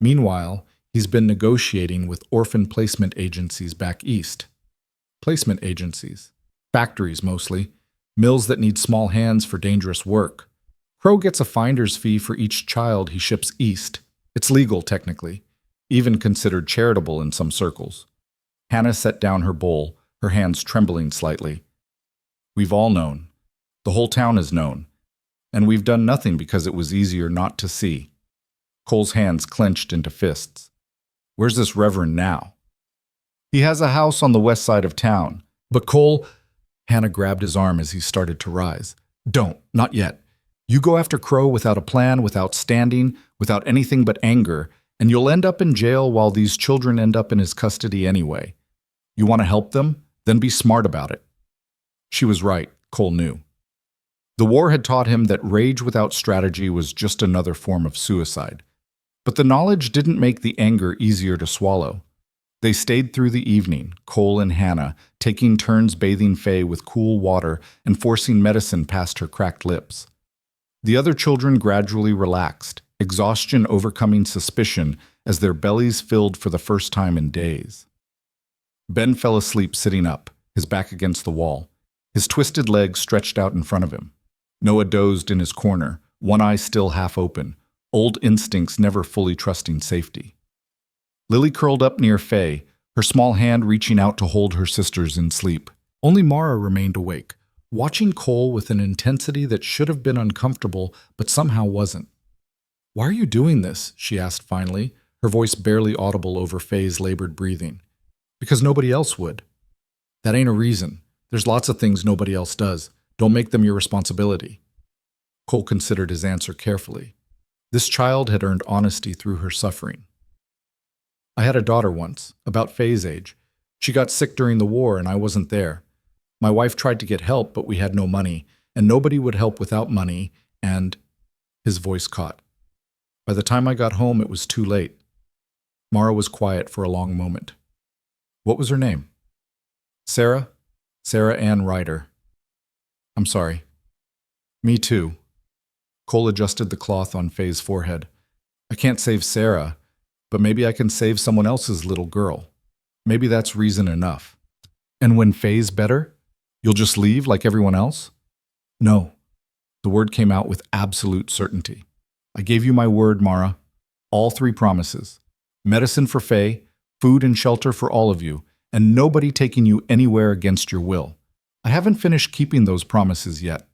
S1: Meanwhile, he's been negotiating with orphan placement agencies back east. Placement agencies. Factories, mostly. Mills that need small hands for dangerous work. Crow gets a finder's fee for each child he ships east. It's legal, technically, even considered charitable in some circles. Hannah set down her bowl, her hands trembling slightly. "We've all known. The whole town has known. And we've done nothing because it was easier not to see." Cole's hands clenched into fists. "Where's this reverend now?" "He has a house on the west side of town. But Cole—" Hannah grabbed his arm as he started to rise. "Don't, not yet. You go after Crow without a plan, without standing, without anything but anger, and you'll end up in jail while these children end up in his custody anyway. You want to help them? Then be smart about it." She was right, Cole knew. The war had taught him that rage without strategy was just another form of suicide. But the knowledge didn't make the anger easier to swallow. They stayed through the evening, Cole and Hannah, taking turns bathing Faye with cool water and forcing medicine past her cracked lips. The other children gradually relaxed, exhaustion overcoming suspicion as their bellies filled for the first time in days. Ben fell asleep sitting up, his back against the wall, his twisted legs stretched out in front of him. Noah dozed in his corner, one eye still half open, old instincts never fully trusting safety. Lily curled up near Faye, her small hand reaching out to hold her sisters in sleep. Only Mara remained awake, watching Cole with an intensity that should have been uncomfortable but somehow wasn't. "Why are you doing this?" she asked finally, her voice barely audible over Faye's labored breathing. "Because nobody else would." "That ain't a reason. There's lots of things nobody else does. Don't make them your responsibility." Cole considered his answer carefully. This child had earned honesty through her suffering. "I had a daughter once, about Faye's age. She got sick during the war and I wasn't there. My wife tried to get help, but we had no money, and nobody would help without money, and—" His voice caught. "By the time I got home, it was too late." Mara was quiet for a long moment. "What was her name?" "Sarah. Sarah Ann Ryder." "I'm sorry." "Me too." Cole adjusted the cloth on Faye's forehead. "I can't save Sarah, but maybe I can save someone else's little girl. Maybe that's reason enough." "And when Faye's better, you'll just leave like everyone else?" "No." The word came out with absolute certainty. "I gave you my word, Mara. All 3 promises. Medicine for Faye, food and shelter for all of you, and nobody taking you anywhere against your will. I haven't finished keeping those promises yet."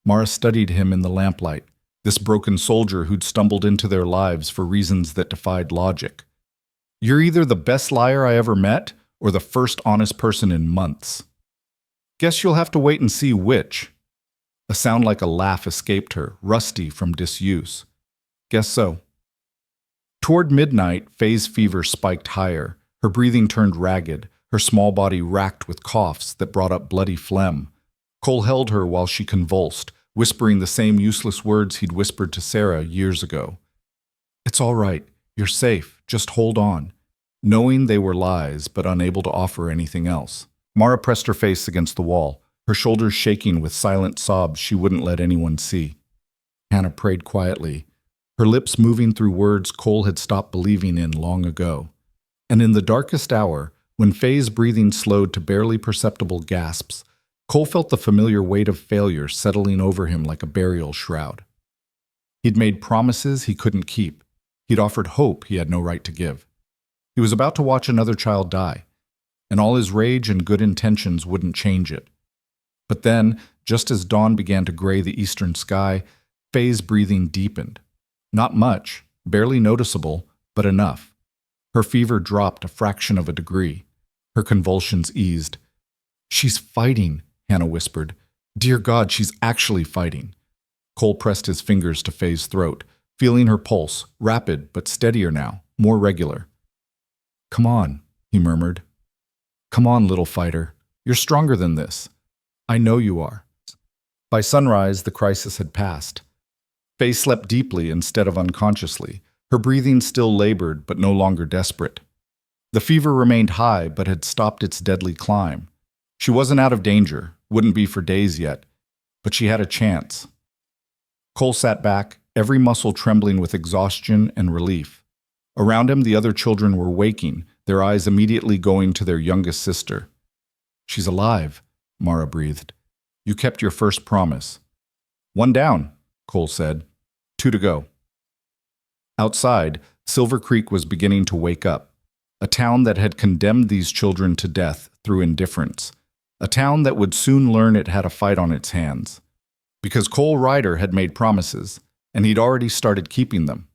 S1: Mara studied him in the lamplight, this broken soldier who'd stumbled into their lives for reasons that defied logic. You're either the best liar I ever met or the first honest person in months. Guess you'll have to wait and see which. A sound like a laugh escaped her, rusty from disuse. Guess so. Toward midnight, Faye's fever spiked higher. Her breathing turned ragged, her small body racked with coughs that brought up bloody phlegm. Cole held her while she convulsed, whispering the same useless words he'd whispered to Sarah years ago. It's all right. You're safe. Just hold on. Knowing they were lies, but unable to offer anything else. Mara pressed her face against the wall, her shoulders shaking with silent sobs she wouldn't let anyone see. Hannah prayed quietly, her lips moving through words Cole had stopped believing in long ago. And in the darkest hour, when Faye's breathing slowed to barely perceptible gasps, Cole felt the familiar weight of failure settling over him like a burial shroud. He'd made promises he couldn't keep. He'd offered hope he had no right to give. He was about to watch another child die, and all his rage and good intentions wouldn't change it. But then, just as dawn began to gray the eastern sky, Faye's breathing deepened. Not much, barely noticeable, but enough. Her fever dropped a fraction of a degree. Her convulsions eased. She's fighting, Hannah whispered. Dear God, she's actually fighting. Cole pressed his fingers to Faye's throat, feeling her pulse, rapid but steadier now, more regular. Come on, he murmured. Come on, little fighter. You're stronger than this. I know you are. By sunrise, the crisis had passed. Faye slept deeply instead of unconsciously, her breathing still labored but no longer desperate. The fever remained high but had stopped its deadly climb. She wasn't out of danger, wouldn't be for days yet, but she had a chance. Cole sat back, every muscle trembling with exhaustion and relief. Around him, the other children were waking, their eyes immediately going to their youngest sister. She's alive, Mara breathed. You kept your first promise. One down, Cole said. 2 to go. Outside, Silver Creek was beginning to wake up. A town that had condemned these children to death through indifference. A town that would soon learn it had a fight on its hands. Because Cole Ryder had made promises, and he'd already started keeping them.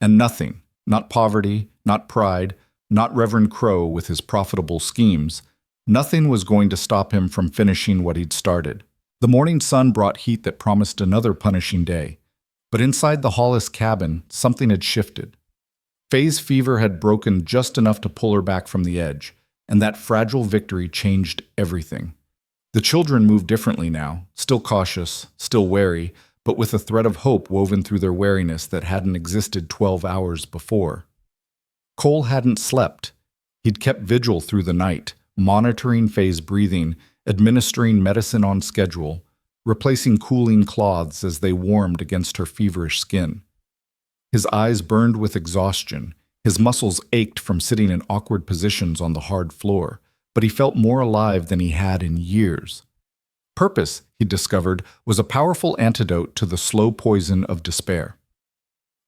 S1: And nothing, not poverty, not pride, not Reverend Crow with his profitable schemes, nothing was going to stop him from finishing what he'd started. The morning sun brought heat that promised another punishing day. But inside the Hollis cabin, something had shifted. Faye's fever had broken just enough to pull her back from the edge, and that fragile victory changed everything. The children moved differently now, still cautious, still wary, but with a thread of hope woven through their wariness that hadn't existed 12 hours before. Cole hadn't slept. He'd kept vigil through the night, monitoring Faye's breathing, administering medicine on schedule, replacing cooling cloths as they warmed against her feverish skin. His eyes burned with exhaustion, his muscles ached from sitting in awkward positions on the hard floor, but he felt more alive than he had in years. Purpose, he discovered, was a powerful antidote to the slow poison of despair.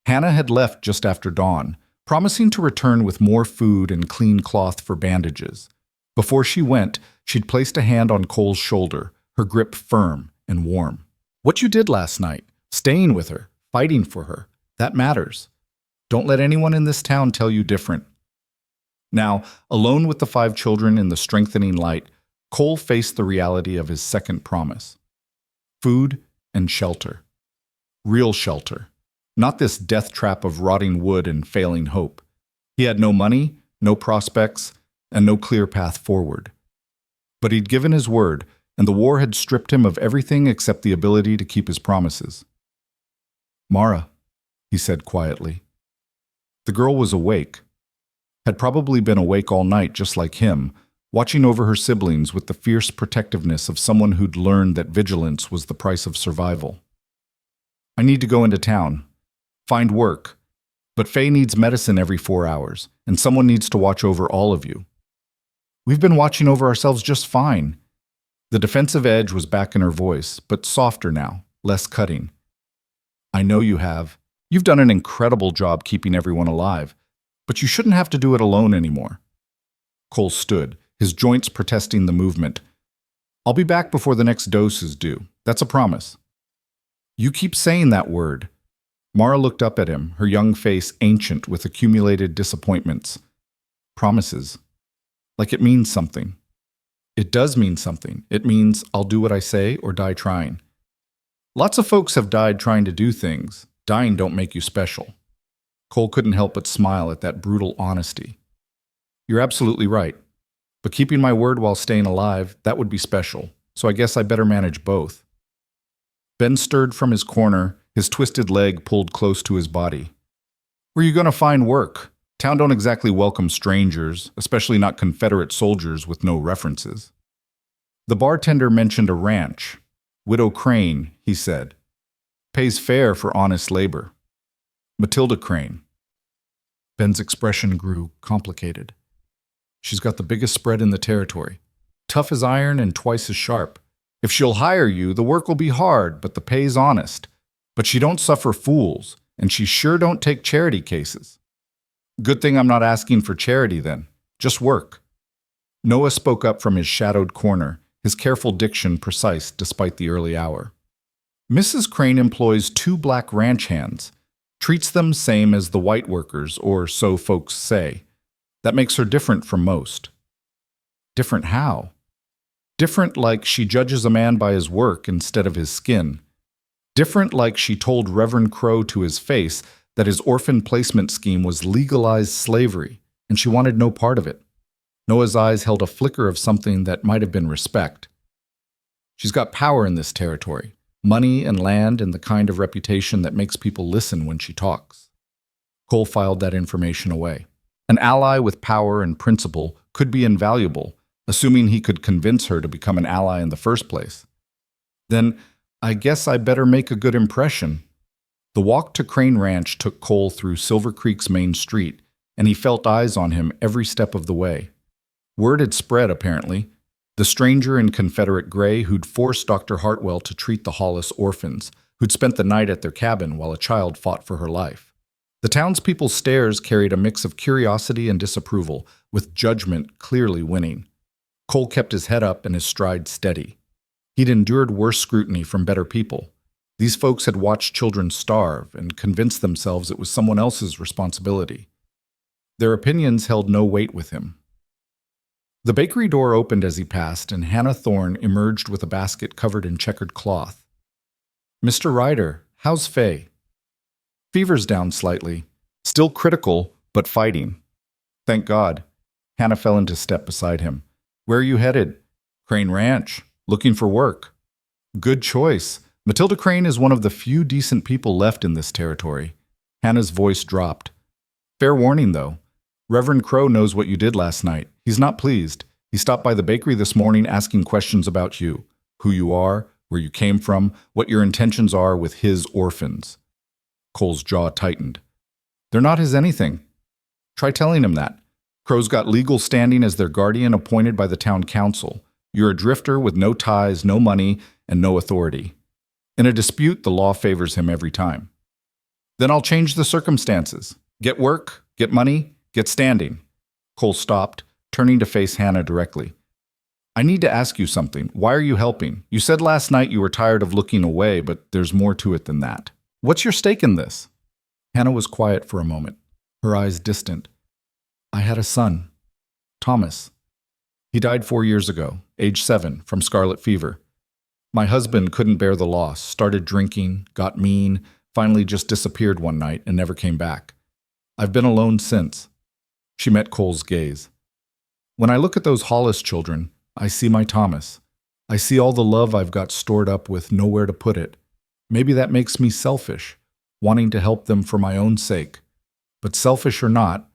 S1: Hannah had left just after dawn, promising to return with more food and clean cloth for bandages. Before she went, she'd placed a hand on Cole's shoulder, her grip firm and warm. What you did last night, staying with her, fighting for her, that matters. Don't let anyone in this town tell you different. Now, alone with the 5 children in the strengthening light, Cole faced the reality of his second promise. Food and shelter. Real shelter. Not this death trap of rotting wood and failing hope. He had no money, no prospects, and no clear path forward. But he'd given his word, and the war had stripped him of everything except the ability to keep his promises. Mara, he said quietly. The girl was awake. Had probably been awake all night just like him, watching over her siblings with the fierce protectiveness of someone who'd learned that vigilance was the price of survival. I need to go into town. Find work. But Faye needs medicine every 4 hours, and someone needs to watch over all of you. We've been watching over ourselves just fine. The defensive edge was back in her voice, but softer now, less cutting. I know you have. You've done an incredible job keeping everyone alive, but you shouldn't have to do it alone anymore. Cole stood, his joints protesting the movement. I'll be back before the next dose is due. That's a promise. You keep saying that word. Mara looked up at him, her young face ancient with accumulated disappointments. Promises. Like it means something. It does mean something. It means I'll do what I say or die trying. Lots of folks have died trying to do things. Dying don't make you special. Cole couldn't help but smile at that brutal honesty. You're absolutely right. But keeping my word while staying alive, that would be special. So I guess I better manage both. Ben stirred from his corner, his twisted leg pulled close to his body. Where you going to find work? Town don't exactly welcome strangers, especially not Confederate soldiers with no references. The bartender mentioned a ranch. Widow Crane, he said. Pays fair for honest labor. Matilda Crane. Ben's expression grew complicated. She's got the biggest spread in the territory. Tough as iron and twice as sharp. If she'll hire you, the work will be hard, but the pay's honest. But she don't suffer fools, and she sure don't take charity cases. Good thing I'm not asking for charity then. Just work. Noah spoke up from his shadowed corner, his careful diction precise despite the early hour. Mrs. Crane employs 2 black ranch hands, treats them same as the white workers, or so folks say. That makes her different from most. Different how? Different like she judges a man by his work instead of his skin. Different like she told Reverend Crow to his face that his orphan placement scheme was legalized slavery, and she wanted no part of it. Noah's eyes held a flicker of something that might have been respect. She's got power in this territory, money and land and the kind of reputation that makes people listen when she talks. Cole filed that information away. An ally with power and principle could be invaluable, assuming he could convince her to become an ally in the first place. Then, I guess I better make a good impression. The walk to Crane Ranch took Cole through Silver Creek's main street, and he felt eyes on him every step of the way. Word had spread, apparently. The stranger in Confederate gray who'd forced Dr. Hartwell to treat the Hollis orphans, who'd spent the night at their cabin while a child fought for her life. The townspeople's stares carried a mix of curiosity and disapproval, with judgment clearly winning. Cole kept his head up and his stride steady. He'd endured worse scrutiny from better people. These folks had watched children starve and convinced themselves it was someone else's responsibility. Their opinions held no weight with him. The bakery door opened as he passed, and Hannah Thorne emerged with a basket covered in checkered cloth. "Mr. Ryder, how's Faye?" "Fever's down slightly. Still critical, but fighting." "Thank God." Hannah fell into step beside him. "Where are you headed?" "Crane Ranch. Looking for work." "Good choice. Matilda Crane is one of the few decent people left in this territory." Hannah's voice dropped. "Fair warning, though. Reverend Crow knows what you did last night. He's not pleased. He stopped by the bakery this morning asking questions about you. Who you are, where you came from, what your intentions are with his orphans." Cole's jaw tightened. "They're not his anything." "Try telling him that. Crow's got legal standing as their guardian appointed by the town council. You're a drifter with no ties, no money, and no authority. In a dispute, the law favors him every time." "Then I'll change the circumstances. Get work, get money, get standing." Cole stopped, turning to face Hannah directly. "I need to ask you something. Why are you helping? You said last night you were tired of looking away, but there's more to it than that. What's your stake in this?" Hannah was quiet for a moment, her eyes distant. "I had a son, Thomas. He died 4 years ago, age 7, from scarlet fever. My husband couldn't bear the loss, started drinking, got mean, finally just disappeared one night and never came back. I've been alone since." She met Cole's gaze. "When I look at those Hollis children, I see my Thomas. I see all the love I've got stored up with nowhere to put it. Maybe that makes me selfish, wanting to help them for my own sake. But selfish or not,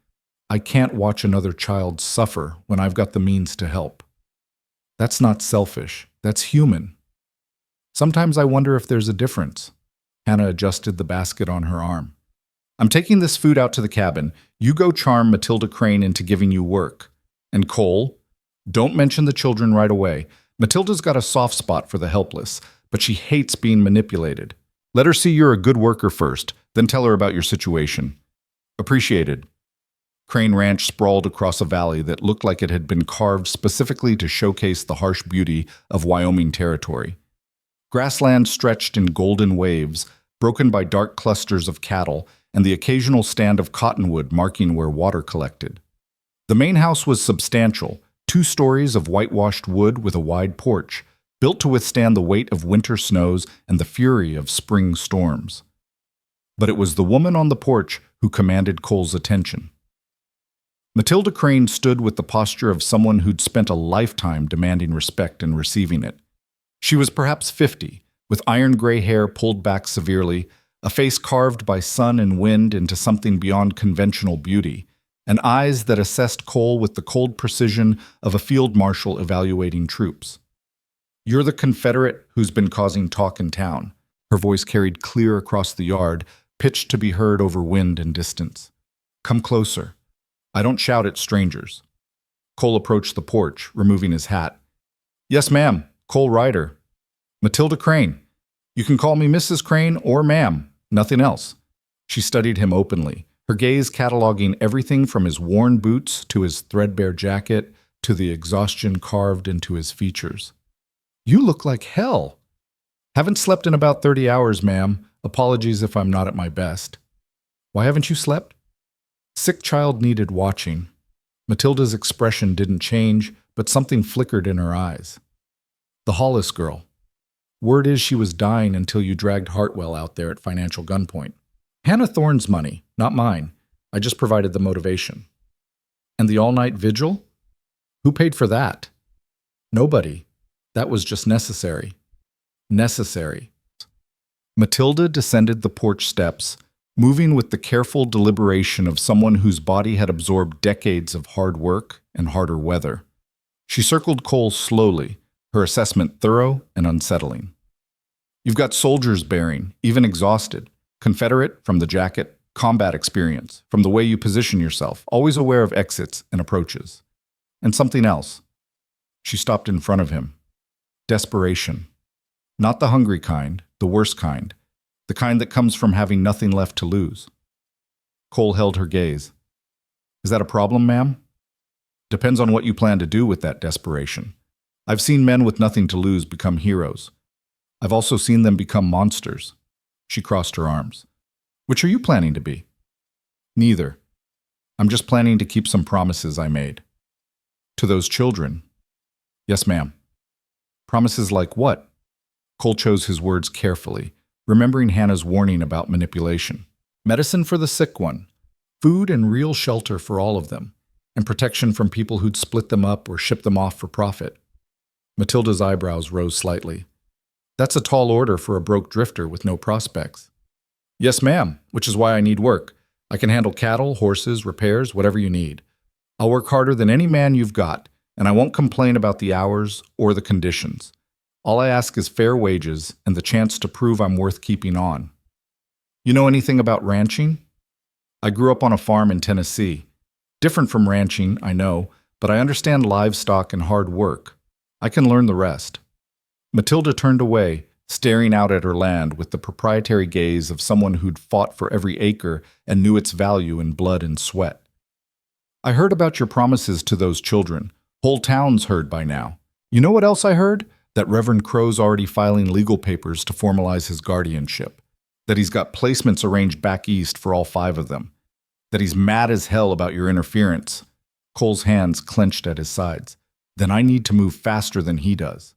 S1: I can't watch another child suffer when I've got the means to help. That's not selfish, that's human. Sometimes I wonder if there's a difference." Hannah adjusted the basket on her arm. "I'm taking this food out to the cabin. You go charm Matilda Crane into giving you work. And Cole, don't mention the children right away. Matilda's got a soft spot for the helpless, but she hates being manipulated. Let her see you're a good worker first, then tell her about your situation. Appreciated." Crane Ranch sprawled across a valley that looked like it had been carved specifically to showcase the harsh beauty of Wyoming territory. Grassland stretched in golden waves, broken by dark clusters of cattle and the occasional stand of cottonwood marking where water collected. The main house was substantial, 2 stories of whitewashed wood with a wide porch, built to withstand the weight of winter snows and the fury of spring storms. But it was the woman on the porch who commanded Cole's attention. Matilda Crane stood with the posture of someone who'd spent a lifetime demanding respect and receiving it. She was perhaps 50, with iron gray hair pulled back severely, a face carved by sun and wind into something beyond conventional beauty, and eyes that assessed Cole with the cold precision of a field marshal evaluating troops. "You're the Confederate who's been causing talk in town." Her voice carried clear across the yard, pitched to be heard over wind and distance. "Come closer. I don't shout at strangers." Cole approached the porch, removing his hat. "Yes, ma'am. Cole Ryder. Matilda Crane. You can call me Mrs. Crane or ma'am. Nothing else." She studied him openly, her gaze cataloging everything from his worn boots to his threadbare jacket to the exhaustion carved into his features. "You look like hell." "Haven't slept in about 30 hours, ma'am. Apologies if I'm not at my best." "Why haven't you slept?" Sick child needed watching. Matilda's expression didn't change, but something flickered in her eyes. "The Hollis girl. Word is she was dying until you dragged Hartwell out there at financial gunpoint. Hannah Thorne's money, not mine. I just provided the motivation." "And the all-night vigil? Who paid for that?" "Nobody. That was just necessary." Necessary. Matilda descended the porch steps, moving with the careful deliberation of someone whose body had absorbed decades of hard work and harder weather. She circled Cole slowly, her assessment thorough and unsettling. "You've got soldiers bearing, even exhausted. Confederate from the jacket, combat experience, from the way you position yourself, always aware of exits and approaches. And something else." She stopped in front of him. "Desperation. Not the hungry kind, the worst kind. The kind that comes from having nothing left to lose." Cole held her gaze. "Is that a problem, ma'am?" "Depends on what you plan to do with that desperation. I've seen men with nothing to lose become heroes. I've also seen them become monsters." She crossed her arms. "Which are you planning to be?" "Neither. I'm just planning to keep some promises I made." "To those children?" "Yes, ma'am." "Promises like what?" Cole chose his words carefully, remembering Hannah's warning about manipulation. "Medicine for the sick one, food and real shelter for all of them, and protection from people who'd split them up or ship them off for profit." Matilda's eyebrows rose slightly. "That's a tall order for a broke drifter with no prospects." "Yes, ma'am, which is why I need work. I can handle cattle, horses, repairs, whatever you need. I'll work harder than any man you've got, and I won't complain about the hours or the conditions. All I ask is fair wages and the chance to prove I'm worth keeping on." "You know anything about ranching?" "I grew up on a farm in Tennessee. Different from ranching, I know, but I understand livestock and hard work. I can learn the rest." Matilda turned away, staring out at her land with the proprietary gaze of someone who'd fought for every acre and knew its value in blood and sweat. "I heard about your promises to those children. Whole town's heard by now. You know what else I heard? That Reverend Crow's already filing legal papers to formalize his guardianship. That he's got placements arranged back east for all 5 of them. That he's mad as hell about your interference." Cole's hands clenched at his sides. "Then I need to move faster than he does."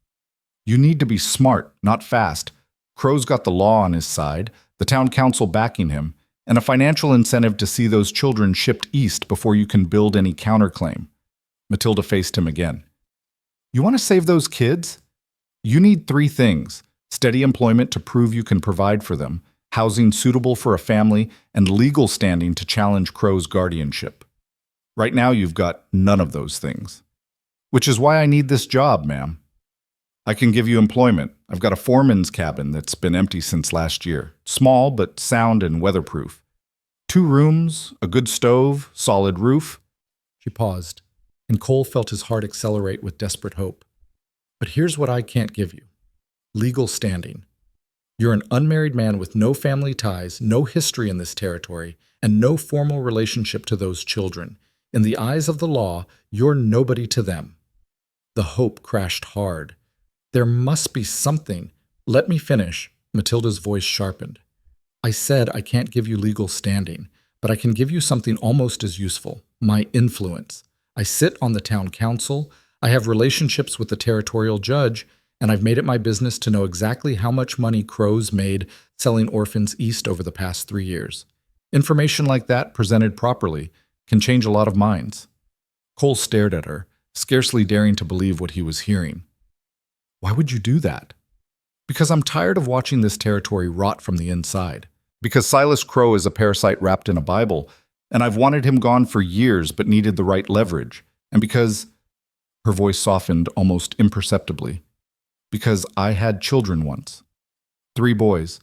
S1: "You need to be smart, not fast. Crow's got the law on his side, the town council backing him, and a financial incentive to see those children shipped east before you can build any counterclaim." Matilda faced him again. "You want to save those kids? You need 3 things: steady employment to prove you can provide for them, housing suitable for a family, and legal standing to challenge Crow's guardianship. Right now you've got none of those things. Which is why I need this job, ma'am. I can give you employment. I've got a foreman's cabin that's been empty since last year. Small, but sound and weatherproof. 2 rooms, a good stove, solid roof." She paused, and Cole felt his heart accelerate with desperate hope. "But here's what I can't give you. Legal standing. You're an unmarried man with no family ties, no history in this territory, and no formal relationship to those children. In the eyes of the law, you're nobody to them." The hope crashed hard. "There must be something." "Let me finish." Matilda's voice sharpened. "I said I can't give you legal standing, but I can give you something almost as useful: my influence. I sit on the town council, I have relationships with the territorial judge, and I've made it my business to know exactly how much money Crows made selling orphans east over the past 3 years. Information like that, presented properly, can change a lot of minds. Cole stared at her, scarcely daring to believe what he was hearing. Why would you do that? Because I'm tired of watching this territory rot from the inside. Because Silas Crow is a parasite wrapped in a Bible, and I've wanted him gone for years but needed the right leverage. And because, her voice softened almost imperceptibly, because I had children once. 3 boys.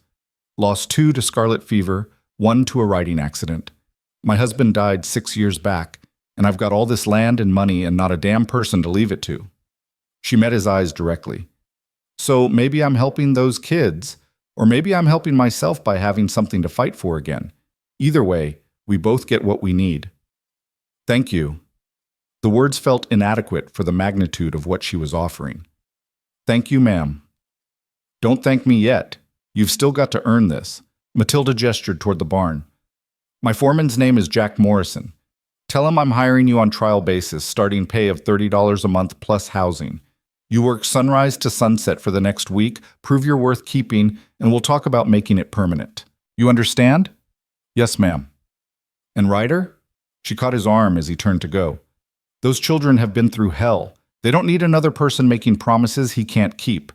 S1: Lost 2 to scarlet fever, 1 to a riding accident. My husband died 6 years back, and I've got all this land and money and not a damn person to leave it to. She met his eyes directly. So maybe I'm helping those kids, or maybe I'm helping myself by having something to fight for again. Either way, we both get what we need. Thank you. The words felt inadequate for the magnitude of what she was offering. Thank you, ma'am. Don't thank me yet. You've still got to earn this. Matilda gestured toward the barn. My foreman's name is Jack Morrison. Tell him I'm hiring you on trial basis, starting pay of $30 a month plus housing. You work sunrise to sunset for the next week, prove you're worth keeping, and we'll talk about making it permanent. You understand? Yes, ma'am. And Ryder? She caught his arm as he turned to go. Those children have been through hell. They don't need another person making promises he can't keep.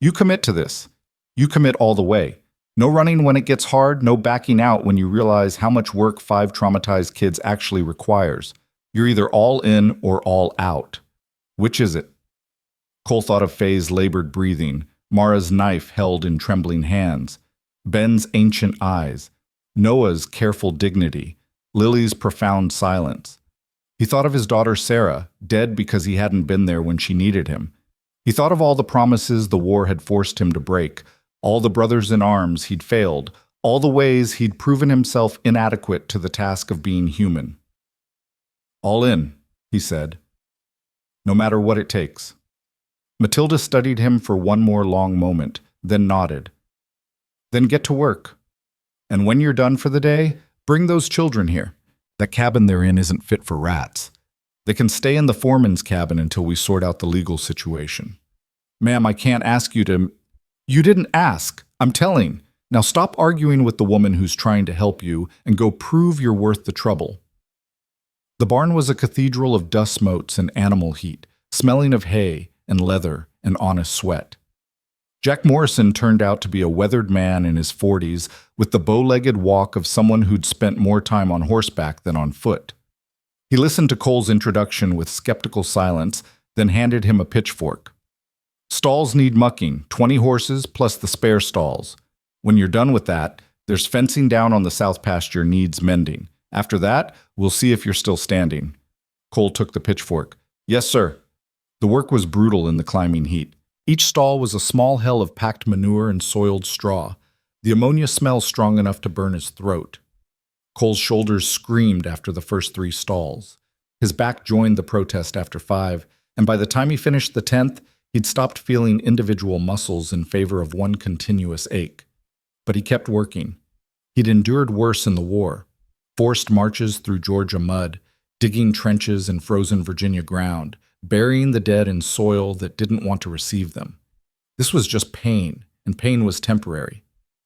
S1: You commit to this. You commit all the way. No running when it gets hard, no backing out when you realize how much work 5 traumatized kids actually requires. You're either all in or all out. Which is it? Cole thought of Faye's labored breathing, Mara's knife held in trembling hands, Ben's ancient eyes, Noah's careful dignity, Lily's profound silence. He thought of his daughter Sarah, dead because he hadn't been there when she needed him. He thought of all the promises the war had forced him to break, all the brothers in arms he'd failed, all the ways he'd proven himself inadequate to the task of being human. All in, he said. No matter what it takes. Matilda studied him for one more long moment, then nodded. Then get to work. And when you're done for the day, bring those children here. That cabin they're in isn't fit for rats. They can stay in the foreman's cabin until we sort out the legal situation. Ma'am, I can't ask you to... You didn't ask. I'm telling. Now stop arguing with the woman who's trying to help you and go prove you're worth the trouble. The barn was a cathedral of dust motes and animal heat, smelling of hay and leather and honest sweat. Jack Morrison turned out to be a weathered man in his 40s with the bow-legged walk of someone who'd spent more time on horseback than on foot. He listened to Cole's introduction with skeptical silence, then handed him a pitchfork. Stalls need mucking, 20 horses plus the spare stalls. When you're done with that, there's fencing down on the south pasture needs mending. After that, we'll see if you're still standing. Cole took the pitchfork. Yes, sir. The work was brutal in the climbing heat. Each stall was a small hell of packed manure and soiled straw, the ammonia smell strong enough to burn his throat. Cole's shoulders screamed after the first 3 stalls. His back joined the protest after 5, and by the time he finished the 10th, he'd stopped feeling individual muscles in favor of one continuous ache. But he kept working. He'd endured worse in the war. Forced marches through Georgia mud, digging trenches in frozen Virginia ground, burying the dead in soil that didn't want to receive them. This was just pain, and pain was temporary.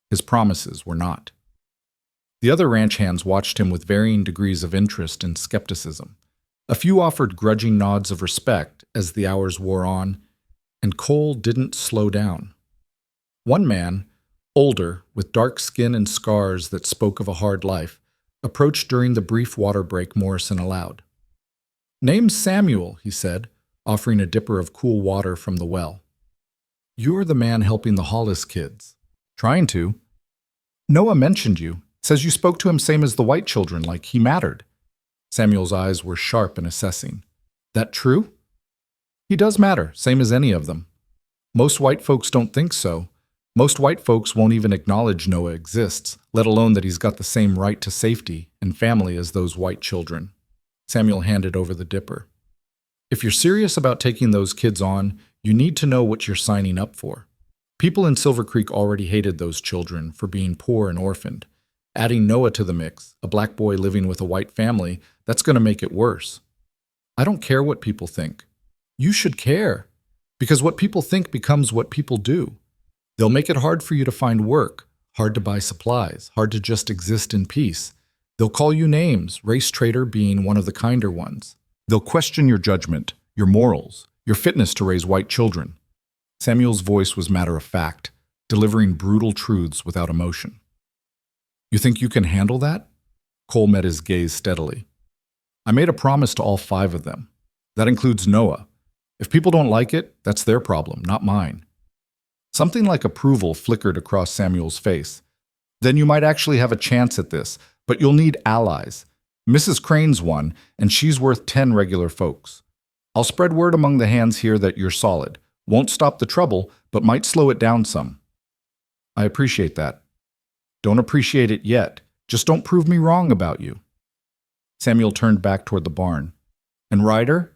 S1: His promises were not. The other ranch hands watched him with varying degrees of interest and skepticism. A few offered grudging nods of respect as the hours wore on, and Cole didn't slow down. One man, older, with dark skin and scars that spoke of a hard life, approached during the brief water break Morrison allowed. Name's Samuel, he said, offering a dipper of cool water from the well. You're the man helping the Hollis kids. Trying to. Noah mentioned you. Says you spoke to him same as the white children, like he mattered. Samuel's eyes were sharp and assessing. That true? He does matter, same as any of them. Most white folks don't think so. Most white folks won't even acknowledge Noah exists, let alone that he's got the same right to safety and family as those white children. Samuel handed over the dipper. If you're serious about taking those kids on, you need to know what you're signing up for. People in Silver Creek already hated those children for being poor and orphaned. Adding Noah to the mix, a black boy living with a white family, that's going to make it worse. I don't care what people think. You should care, because what people think becomes what people do. They'll make it hard for you to find work, hard to buy supplies, hard to just exist in peace. They'll call you names, race traitor being one of the kinder ones. They'll question your judgment, your morals, your fitness to raise white children. Samuel's voice was matter of fact, delivering brutal truths without emotion. You think you can handle that? Cole met his gaze steadily. I made a promise to all 5 of them. That includes Noah. If people don't like it, that's their problem, not mine. Something like approval flickered across Samuel's face. Then you might actually have a chance at this, but you'll need allies. Mrs. Crane's one, and she's worth 10 regular folks. I'll spread word among the hands here that you're solid. Won't stop the trouble, but might slow it down some. I appreciate that. Don't appreciate it yet. Just don't prove me wrong about you. Samuel turned back toward the barn. And Ryder?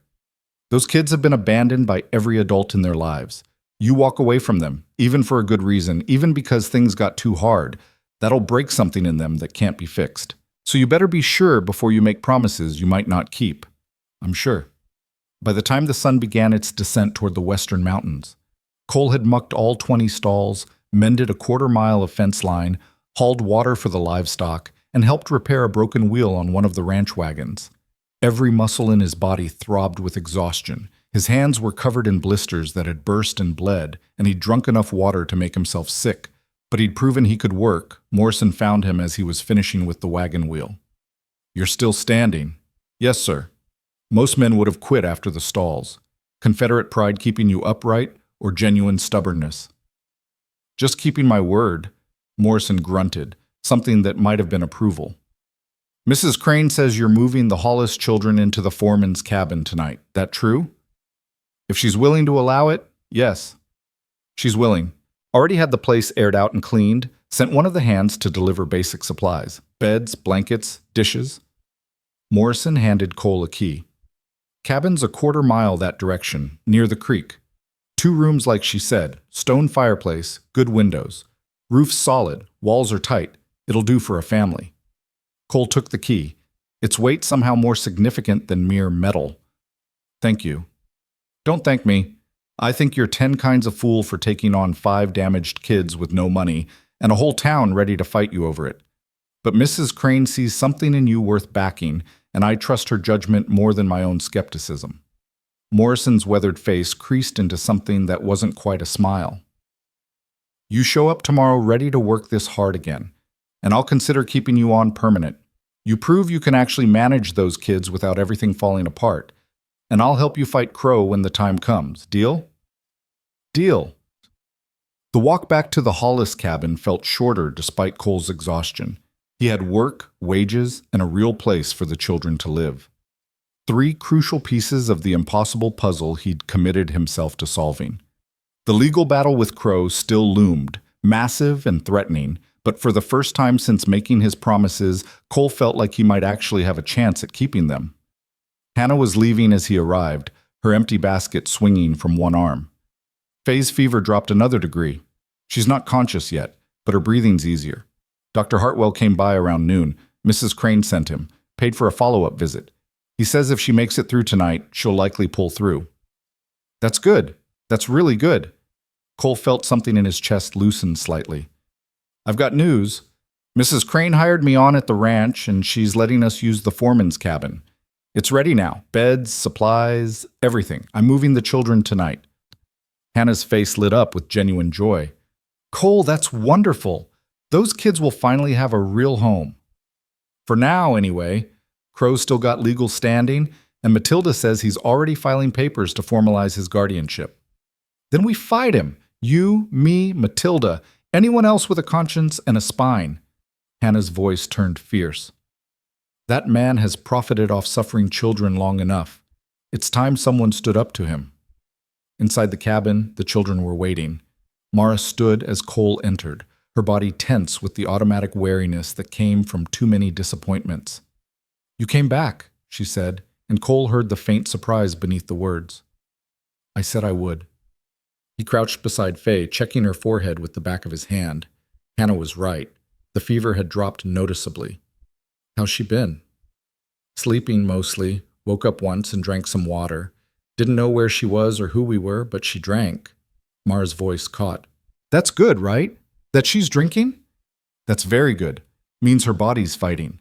S1: Those kids have been abandoned by every adult in their lives. You walk away from them, even for a good reason, even because things got too hard. That'll break something in them that can't be fixed. So you better be sure before you make promises you might not keep. I'm sure. By the time the sun began its descent toward the western mountains, Cole had mucked all 20 stalls, mended a quarter-mile of fence line, hauled water for the livestock, and helped repair a broken wheel on one of the ranch wagons. Every muscle in his body throbbed with exhaustion. His hands were covered in blisters that had burst and bled, and he'd drunk enough water to make himself sick. But he'd proven he could work. Morrison found him as he was finishing with the wagon wheel. You're still standing? Yes, sir. Most men would have quit after the stalls. Confederate pride keeping you upright, or genuine stubbornness? Just keeping my word, Morrison grunted, something that might have been approval. Mrs. Crane says you're moving the Hollis children into the foreman's cabin tonight. That true? If she's willing to allow it, yes. She's willing. Already had the place aired out and cleaned, sent one of the hands to deliver basic supplies. Beds, blankets, dishes. Morrison handed Cole a key. Cabin's a quarter-mile that direction, near the creek. 2 rooms like she said, stone fireplace, good windows. Roof's solid, walls are tight. It'll do for a family. Cole took the key. Its weight somehow more significant than mere metal. Thank you. Don't thank me. I think you're 10 kinds of fool for taking on 5 damaged kids with no money and a whole town ready to fight you over it. But Mrs. Crane sees something in you worth backing, and I trust her judgment more than my own skepticism. Morrison's weathered face creased into something that wasn't quite a smile. You show up tomorrow ready to work this hard again, and I'll consider keeping you on permanent. You prove you can actually manage those kids without everything falling apart, and I'll help you fight Crow when the time comes. Deal? Deal. The walk back to the Hollis cabin felt shorter despite Cole's exhaustion. He had work, wages, and a real place for the children to live. 3 crucial pieces of the impossible puzzle he'd committed himself to solving. The legal battle with Crow still loomed, massive and threatening, but for the first time since making his promises, Cole felt like he might actually have a chance at keeping them. Hannah was leaving as he arrived, her empty basket swinging from one arm. Faye's fever dropped another degree. She's not conscious yet, but her breathing's easier. Dr. Hartwell came by around noon. Mrs. Crane sent him, paid for a follow-up visit. He says if she makes it through tonight, she'll likely pull through. That's good. That's really good. Cole felt something in his chest loosen slightly. I've got news. Mrs. Crane hired me on at the ranch, and she's letting us use the foreman's cabin. It's ready now. Beds, supplies, everything. I'm moving the children tonight. Hannah's face lit up with genuine joy. Cole, that's wonderful. Those kids will finally have a real home. For now, anyway. Crow's still got legal standing, and Matilda says he's already filing papers to formalize his guardianship. Then we fight him. You, me, Matilda, anyone else with a conscience and a spine. Hannah's voice turned fierce. That man has profited off suffering children long enough. It's time someone stood up to him. Inside the cabin, the children were waiting. Mara stood as Cole entered, her body tense with the automatic wariness that came from too many disappointments. You came back, she said, and Cole heard the faint surprise beneath the words. I said I would. He crouched beside Faye, checking her forehead with the back of his hand. Hannah was right. The fever had dropped noticeably. How's she been? Sleeping mostly, Woke up once and drank some water. Didn't know where she was or who we were, but she drank. Mara's voice caught. That's good, right? That she's drinking? That's very good. Means her body's fighting.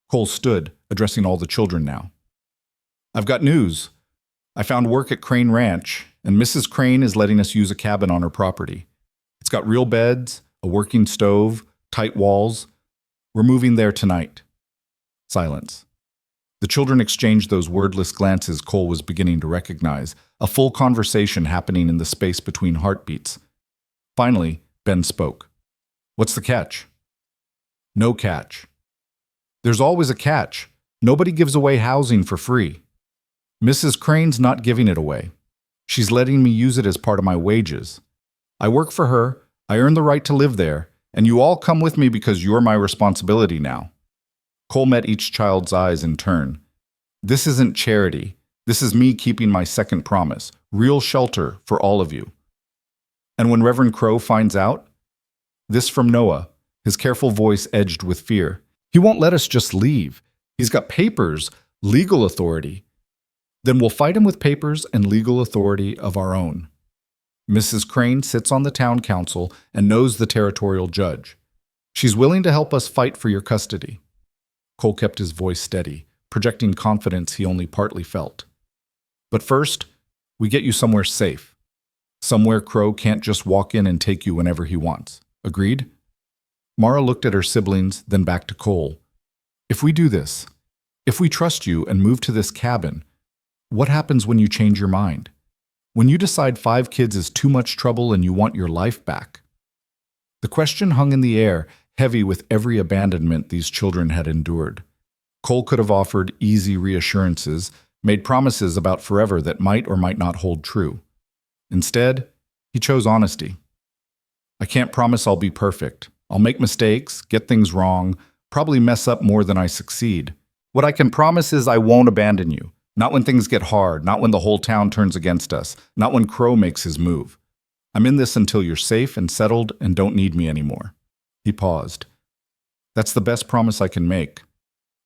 S1: Cole stood, addressing all the children now. I've got news. I found work at Crane Ranch, and Mrs. Crane is letting us use a cabin on her property. It's got real beds, a working stove, tight walls. We're moving there tonight. Silence. The children exchanged those wordless glances Cole was beginning to recognize, a full conversation happening in the space between heartbeats. Finally, Ben spoke. What's the catch? No catch. There's always a catch. Nobody gives away housing for free. Mrs. Crane's not giving it away. She's letting me use it as part of my wages. I work for her, I earn the right to live there, and you all come with me because you're my responsibility now. Cole met each child's eyes in turn. This isn't charity. This is me keeping my second promise. Real shelter for all of you. And when Reverend Crow finds out? This from Noah, his careful voice edged with fear. He won't let us just leave. He's got papers, legal authority. Then we'll fight him with papers and legal authority of our own. Mrs. Crane sits on the town council and knows the territorial judge. She's willing to help us fight for your custody. Cole kept his voice steady, projecting confidence he only partly felt. But first, we get you somewhere safe. Somewhere Crow can't just walk in and take you whenever he wants. Agreed? Mara looked at her siblings, then back to Cole. If we do this, if we trust you and move to this cabin, what happens when you change your mind? When you decide 5 kids is too much trouble and you want your life back? The question hung in the air, heavy with every abandonment these children had endured. Cole could have offered easy reassurances, made promises about forever that might or might not hold true. Instead, he chose honesty. I can't promise I'll be perfect. I'll make mistakes, get things wrong, probably mess up more than I succeed. What I can promise is I won't abandon you. Not when things get hard, not when the whole town turns against us, not when Crow makes his move. I'm in this until you're safe and settled and don't need me anymore. He paused. That's the best promise I can make.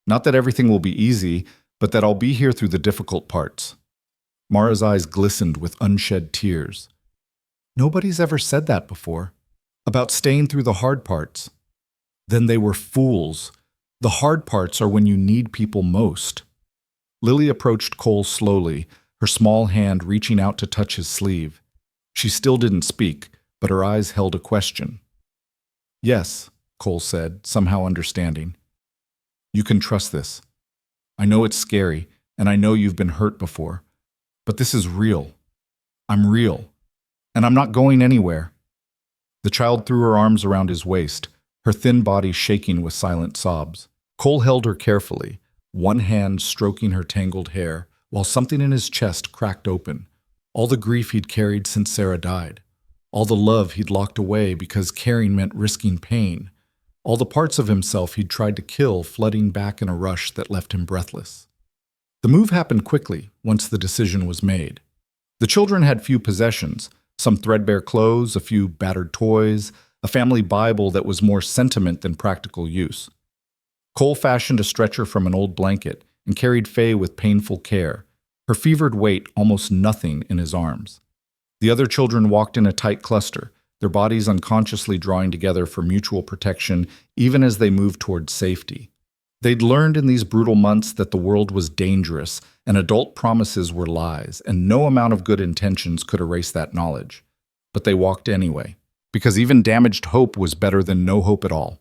S1: Not that everything will be easy, but that I'll be here through the difficult parts. Mara's eyes glistened with unshed tears. Nobody's ever said that before. About staying through the hard parts. Then they were fools. The hard parts are when you need people most. Lily approached Cole slowly, her small hand reaching out to touch his sleeve. She still didn't speak, but her eyes held a question. Yes, Cole said, somehow understanding. You can trust this. I know it's scary, and I know you've been hurt before, but this is real. I'm real, and I'm not going anywhere. The child threw her arms around his waist, her thin body shaking with silent sobs. Cole held her carefully, one hand stroking her tangled hair, while something in his chest cracked open. All the grief he'd carried since Sarah died. All the love he'd locked away because caring meant risking pain. All the parts of himself he'd tried to kill flooding back in a rush that left him breathless. The move happened quickly once the decision was made. The children had few possessions, some threadbare clothes, a few battered toys, a family Bible that was more sentiment than practical use. Cole fashioned a stretcher from an old blanket and carried Faye with painful care, her fevered weight almost nothing in his arms. The other children walked in a tight cluster, their bodies unconsciously drawing together for mutual protection even as they moved toward safety. They'd learned in these brutal months that the world was dangerous and adult promises were lies, and no amount of good intentions could erase that knowledge. But they walked anyway, because even damaged hope was better than no hope at all.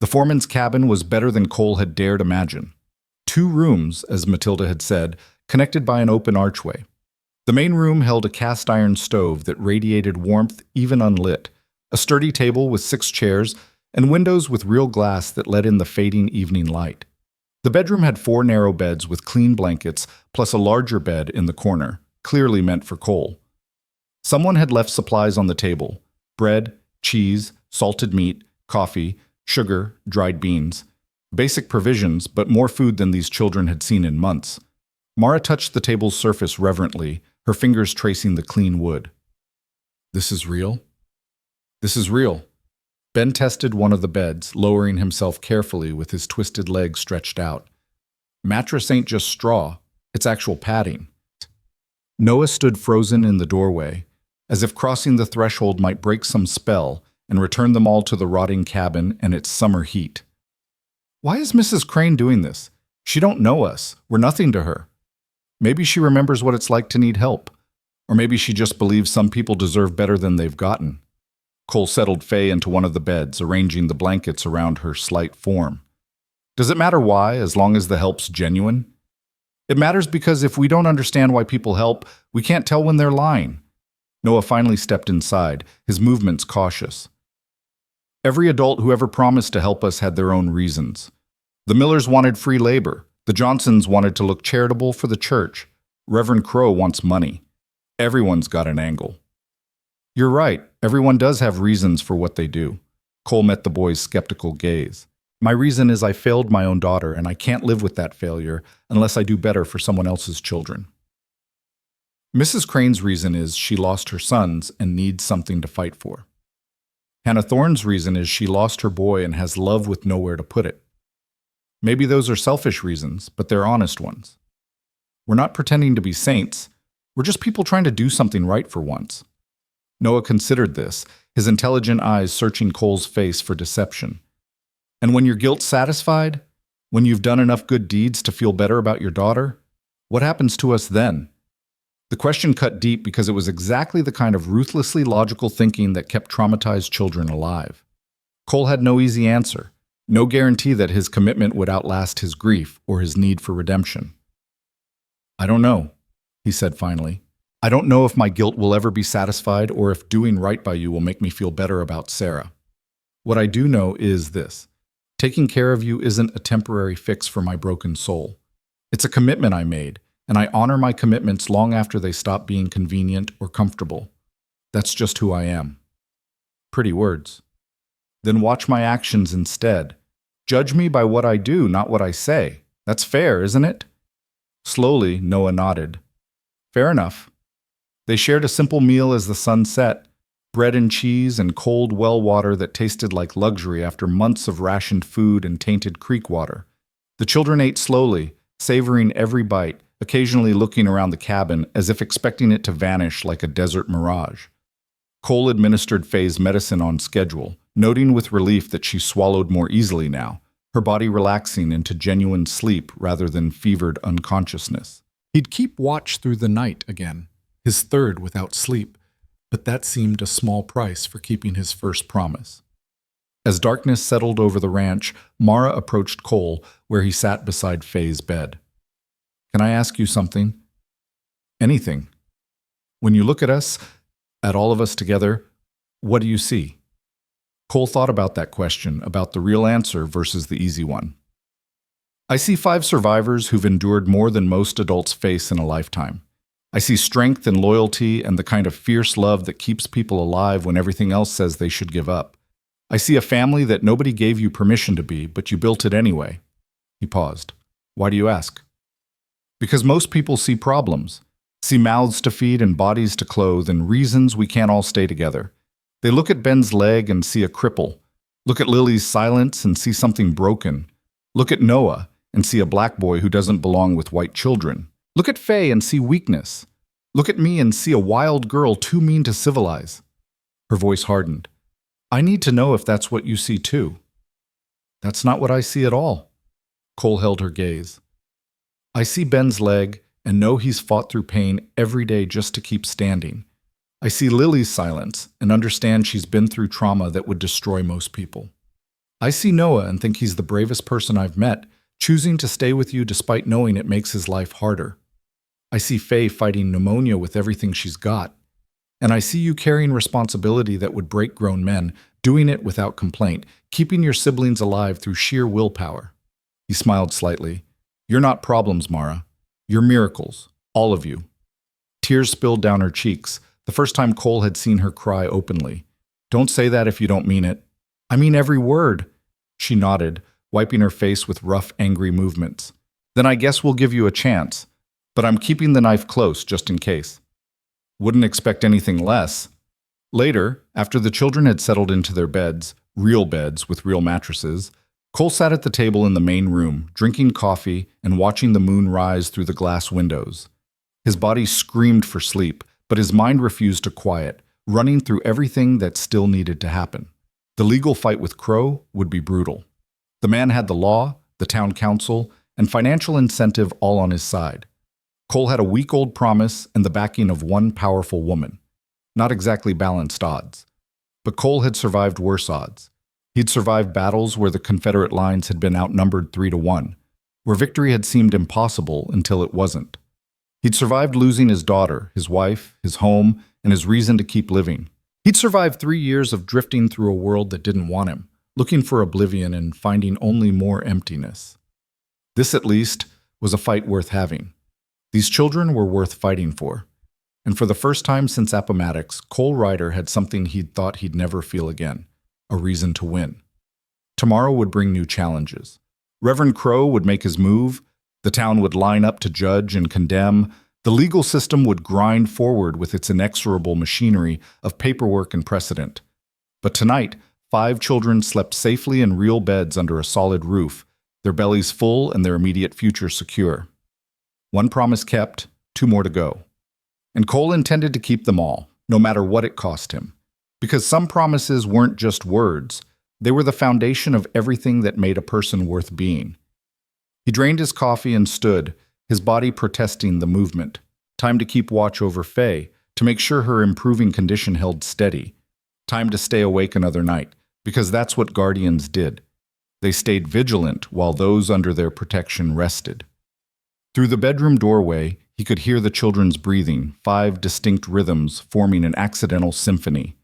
S1: The foreman's cabin was better than Cole had dared imagine. 2 rooms, as Matilda had said, connected by an open archway. The main room held a cast-iron stove that radiated warmth even unlit, a sturdy table with 6 chairs, and windows with real glass that let in the fading evening light. The bedroom had 4 narrow beds with clean blankets, plus a larger bed in the corner, clearly meant for Cole. Someone had left supplies on the table: bread, cheese, salted meat, coffee, sugar, dried beans. Basic provisions, but more food than these children had seen in months. Mara touched the table's surface reverently, her fingers tracing the clean wood. This is real? This is real. Ben tested one of the beds, lowering himself carefully with his twisted legs stretched out. Mattress ain't just straw. It's actual padding. Noah stood frozen in the doorway, as if crossing the threshold might break some spell and return them all to the rotting cabin and its summer heat. Why is Mrs. Crane doing this? She don't know us. We're nothing to her. Maybe she remembers what it's like to need help. Or maybe she just believes some people deserve better than they've gotten. Cole settled Faye into one of the beds, arranging the blankets around her slight form. Does it matter why, as long as the help's genuine? It matters because if we don't understand why people help, we can't tell when they're lying. Noah finally stepped inside, his movements cautious. Every adult who ever promised to help us had their own reasons. The Millers wanted free labor. The Johnsons wanted to look charitable for the church. Reverend Crow wants money. Everyone's got an angle. You're right, everyone does have reasons for what they do. Cole met the boy's skeptical gaze. My reason is I failed my own daughter, and I can't live with that failure unless I do better for someone else's children. Mrs. Crane's reason is she lost her sons and needs something to fight for. Hannah Thorne's reason is she lost her boy and has love with nowhere to put it. Maybe those are selfish reasons, but they're honest ones. We're not pretending to be saints. We're just people trying to do something right for once. Noah considered this, his intelligent eyes searching Cole's face for deception. And when your guilt's satisfied, when you've done enough good deeds to feel better about your daughter, what happens to us then? The question cut deep because it was exactly the kind of ruthlessly logical thinking that kept traumatized children alive. Cole had no easy answer, no guarantee that his commitment would outlast his grief or his need for redemption. I don't know, he said finally. I don't know if my guilt will ever be satisfied or if doing right by you will make me feel better about Sarah. What I do know is this. Taking care of you isn't a temporary fix for my broken soul. It's a commitment I made, and I honor my commitments long after they stop being convenient or comfortable. That's just who I am. Pretty words. Then watch my actions instead. Judge me by what I do, not what I say. That's fair, isn't it? Slowly, Noah nodded. Fair enough. They shared a simple meal as the sun set, bread and cheese and cold well water that tasted like luxury after months of rationed food and tainted creek water. The children ate slowly, savoring every bite, occasionally looking around the cabin as if expecting it to vanish like a desert mirage. Cole administered Faye's medicine on schedule, noting with relief that she swallowed more easily now, her body relaxing into genuine sleep rather than fevered unconsciousness. He'd keep watch through the night again, his third without sleep, but that seemed a small price for keeping his first promise. As darkness settled over the ranch, Mara approached Cole, where he sat beside Faye's bed. Can I ask you something? Anything. When you look at us, at all of us together, what do you see? Cole thought about that question, about the real answer versus the easy one. I see 5 survivors who've endured more than most adults face in a lifetime. I see strength and loyalty and the kind of fierce love that keeps people alive when everything else says they should give up. I see a family that nobody gave you permission to be, but you built it anyway. He paused. Why do you ask? Because most people see problems, see mouths to feed and bodies to clothe and reasons we can't all stay together. They look at Ben's leg and see a cripple. Look at Lily's silence and see something broken. Look at Noah and see a black boy who doesn't belong with white children. Look at Faye and see weakness. Look at me and see a wild girl too mean to civilize. Her voice hardened. I need to know if that's what you see too. That's not what I see at all. Cole held her gaze. I see Ben's leg and know he's fought through pain every day just to keep standing. I see Lily's silence and understand she's been through trauma that would destroy most people. I see Noah and think he's the bravest person I've met, choosing to stay with you despite knowing it makes his life harder. I see Faye fighting pneumonia with everything she's got. And I see you carrying responsibility that would break grown men, doing it without complaint, keeping your siblings alive through sheer willpower. He smiled slightly. You're not problems, Mara. You're miracles. All of you. Tears spilled down her cheeks, the first time Cole had seen her cry openly. Don't say that if you don't mean it. I mean every word. She nodded, wiping her face with rough, angry movements. Then I guess we'll give you a chance. But I'm keeping the knife close, just in case. Wouldn't expect anything less. Later, after the children had settled into their beds, real beds with real mattresses, Cole sat at the table in the main room, drinking coffee and watching the moon rise through the glass windows. His body screamed for sleep, but his mind refused to quiet, running through everything that still needed to happen. The legal fight with Crow would be brutal. The man had the law, the town council, and financial incentive all on his side. Cole had a week-old promise and the backing of one powerful woman. Not exactly balanced odds. But Cole had survived worse odds. He'd survived battles where the Confederate lines had been outnumbered 3-1, where victory had seemed impossible until it wasn't. He'd survived losing his daughter, his wife, his home, and his reason to keep living. He'd survived 3 years of drifting through a world that didn't want him, looking for oblivion and finding only more emptiness. This, at least, was a fight worth having. These children were worth fighting for. And for the first time since Appomattox, Cole Ryder had something he'd thought he'd never feel again, a reason to win. Tomorrow would bring new challenges. Reverend Crow would make his move, the town would line up to judge and condemn, the legal system would grind forward with its inexorable machinery of paperwork and precedent. But tonight, 5 children slept safely in real beds under a solid roof, their bellies full and their immediate future secure. One promise kept, 2 more to go. And Cole intended to keep them all, no matter what it cost him. Because some promises weren't just words, they were the foundation of everything that made a person worth being. He drained his coffee and stood, his body protesting the movement. Time to keep watch over Faye, to make sure her improving condition held steady. Time to stay awake another night, because that's what guardians did. They stayed vigilant while those under their protection rested. Through the bedroom doorway, he could hear the children's breathing, 5 distinct rhythms forming an accidental symphony.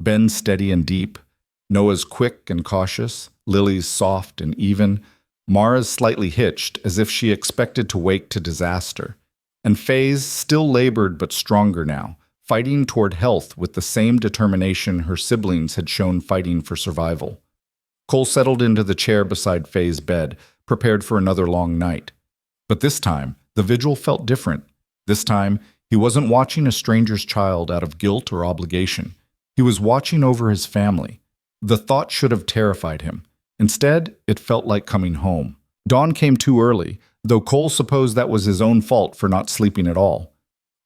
S1: Ben's steady and deep, Noah's quick and cautious, Lily's soft and even, Mara's slightly hitched as if she expected to wake to disaster, and Faye's still labored but stronger now, fighting toward health with the same determination her siblings had shown fighting for survival. Cole settled into the chair beside Faye's bed, prepared for another long night. But this time, the vigil felt different. This time, he wasn't watching a stranger's child out of guilt or obligation. He was watching over his family. The thought should have terrified him. Instead, it felt like coming home. Dawn came too early, though Cole supposed that was his own fault for not sleeping at all.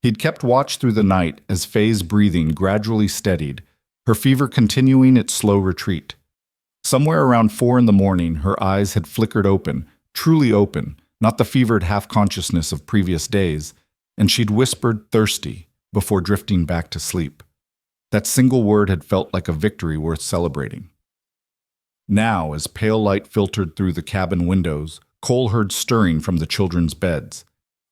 S1: He'd kept watch through the night as Faye's breathing gradually steadied, her fever continuing its slow retreat. Somewhere around 4 in the morning, her eyes had flickered open, truly open, not the fevered half-consciousness of previous days, and she'd whispered thirsty before drifting back to sleep. That single word had felt like a victory worth celebrating. Now, as pale light filtered through the cabin windows, Cole heard stirring from the children's beds.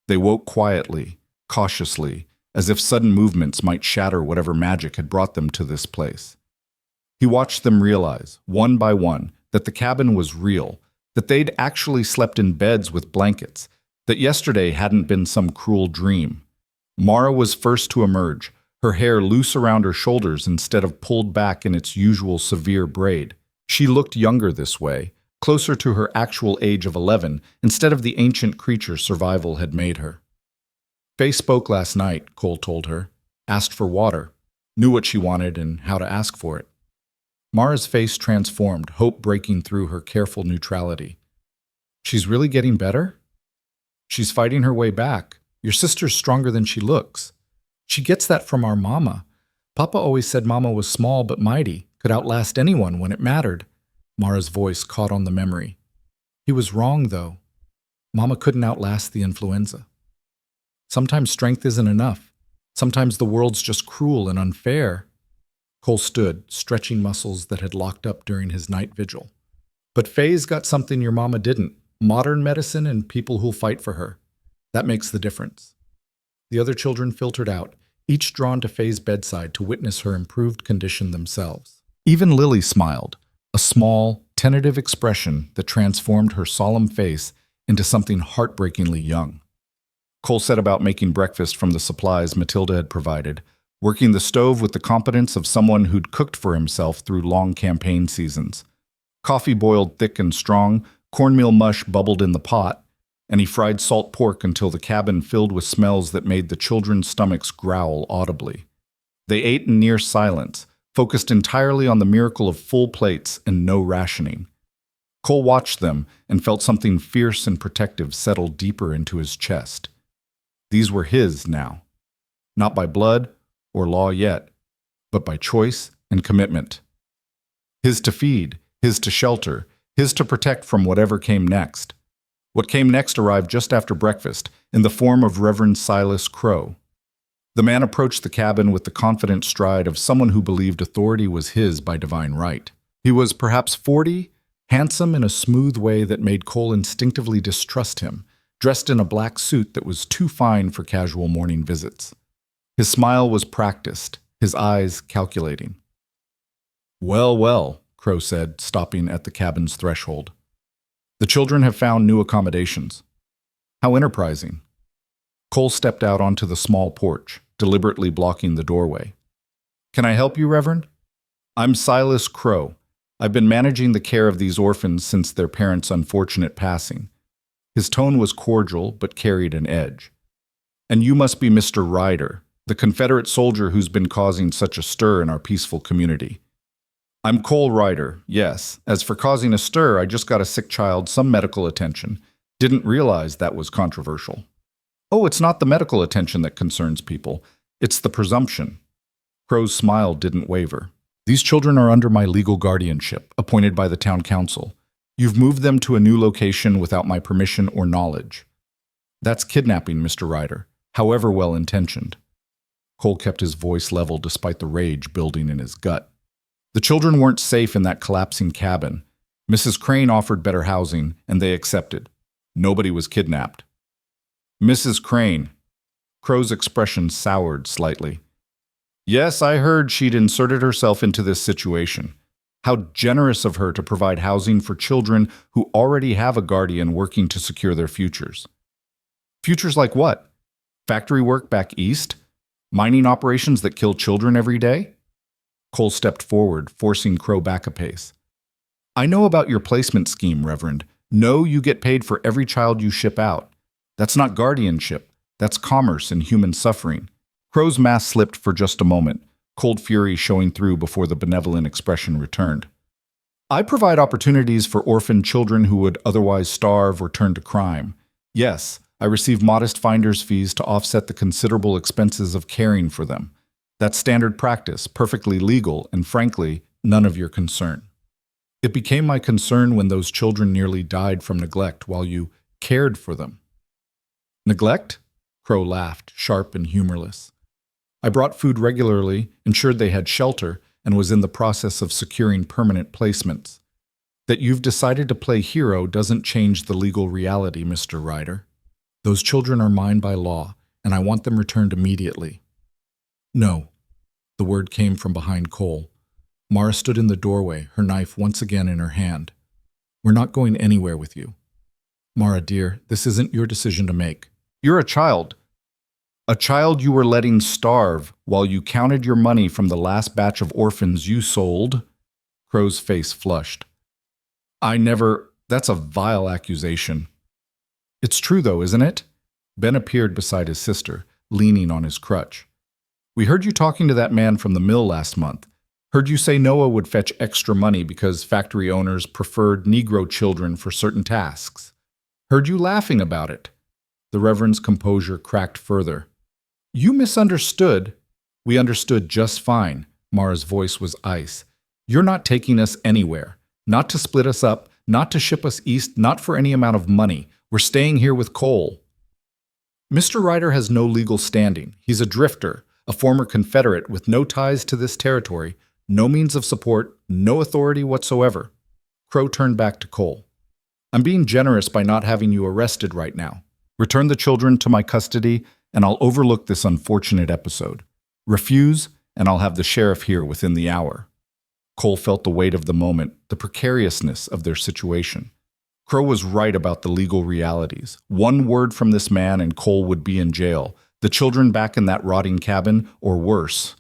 S1: They woke quietly, cautiously, as if sudden movements might shatter whatever magic had brought them to this place. He watched them realize, one by one, that the cabin was real, that they'd actually slept in beds with blankets, that yesterday hadn't been some cruel dream. Mara was first to emerge, her hair loose around her shoulders instead of pulled back in its usual severe braid. She looked younger this way, closer to her actual age of 11, instead of the ancient creature survival had made her. Faye spoke last night, Cole told her, asked for water, knew what she wanted and how to ask for it. Mara's face transformed, hope breaking through her careful neutrality. She's really getting better? She's fighting her way back. Your sister's stronger than she looks. She gets that from our mama. Papa always said Mama was small but mighty, could outlast anyone when it mattered. Mara's voice caught on the memory. He was wrong, though. Mama couldn't outlast the influenza. Sometimes strength isn't enough. Sometimes the world's just cruel and unfair. Cole stood, stretching muscles that had locked up during his night vigil. But Faye's got something your mama didn't. Modern medicine and people who'll fight for her. That makes the difference. The other children filtered out, each drawn to Faye's bedside to witness her improved condition themselves. Even Lily smiled, a small, tentative expression that transformed her solemn face into something heartbreakingly young. Cole set about making breakfast from the supplies Matilda had provided, working the stove with the competence of someone who'd cooked for himself through long campaign seasons. Coffee boiled thick and strong, cornmeal mush bubbled in the pot, and he fried salt pork until the cabin filled with smells that made the children's stomachs growl audibly. They ate in near silence, focused entirely on the miracle of full plates and no rationing. Cole watched them and felt something fierce and protective settle deeper into his chest. These were his now, not by blood or law yet, but by choice and commitment. His to feed, his to shelter, his to protect from whatever came next. What came next arrived just after breakfast, in the form of Reverend Silas Crow. The man approached the cabin with the confident stride of someone who believed authority was his by divine right. He was perhaps 40, handsome in a smooth way that made Cole instinctively distrust him, dressed in a black suit that was too fine for casual morning visits. His smile was practiced, his eyes calculating. "Well, well," Crow said, stopping at the cabin's threshold. "The children have found new accommodations. How enterprising." Cole stepped out onto the small porch, deliberately blocking the doorway. "Can I help you, Reverend?" "I'm Silas Crow. I've been managing the care of these orphans since their parents' unfortunate passing." His tone was cordial, but carried an edge. "And you must be Mr. Ryder, the Confederate soldier who's been causing such a stir in our peaceful community." "I'm Cole Ryder, yes. As for causing a stir, I just got a sick child some medical attention. Didn't realize that was controversial." "Oh, it's not the medical attention that concerns people. It's the presumption." Crow's smile didn't waver. "These children are under my legal guardianship, appointed by the town council. You've moved them to a new location without my permission or knowledge. That's kidnapping, Mr. Ryder, however well-intentioned." Cole kept his voice level despite the rage building in his gut. "The children weren't safe in that collapsing cabin. Mrs. Crane offered better housing, and they accepted. Nobody was kidnapped." "Mrs. Crane." Crow's expression soured slightly. "Yes, I heard she'd inserted herself into this situation. How generous of her to provide housing for children who already have a guardian working to secure their futures." "Futures like what? Factory work back east? Mining operations that kill children every day?" Cole stepped forward, forcing Crow back a pace. "I know about your placement scheme, Reverend. Know you get paid for every child you ship out. That's not guardianship. That's commerce and human suffering." Crow's mask slipped for just a moment, cold fury showing through before the benevolent expression returned. "I provide opportunities for orphaned children who would otherwise starve or turn to crime. Yes, I receive modest finder's fees to offset the considerable expenses of caring for them. That's standard practice, perfectly legal, and frankly, none of your concern. It became my concern when those children nearly died from neglect while you cared for them." "Neglect?" Crow laughed, sharp and humorless. "I brought food regularly, ensured they had shelter, and was in the process of securing permanent placements. That you've decided to play hero doesn't change the legal reality, Mr. Ryder. Those children are mine by law, and I want them returned immediately." "No." The word came from behind Cole. Mara stood in the doorway, her knife once again in her hand. "We're not going anywhere with you. Mara, dear, this isn't your decision to make. You're a child. A child you were letting starve while you counted your money from the last batch of orphans you sold." Crow's face flushed. That's a vile accusation." "It's true though, isn't it?" Ben appeared beside his sister, leaning on his crutch. "We heard you talking to that man from the mill last month. Heard you say Noah would fetch extra money because factory owners preferred Negro children for certain tasks. Heard you laughing about it." The Reverend's composure cracked further. "You misunderstood." "We understood just fine." Mara's voice was ice. "You're not taking us anywhere. Not to split us up, not to ship us east, not for any amount of money. We're staying here with Cole." "Mr. Ryder has no legal standing. He's a drifter, a former Confederate with no ties to this territory, no means of support, no authority whatsoever." Crow turned back to Cole. "I'm being generous by not having you arrested right now. Return the children to my custody, and I'll overlook this unfortunate episode. Refuse, and I'll have the sheriff here within the hour." Cole felt the weight of the moment, the precariousness of their situation. Crow was right about the legal realities. One word from this man and Cole would be in jail, the children back in that rotting cabin, or worse.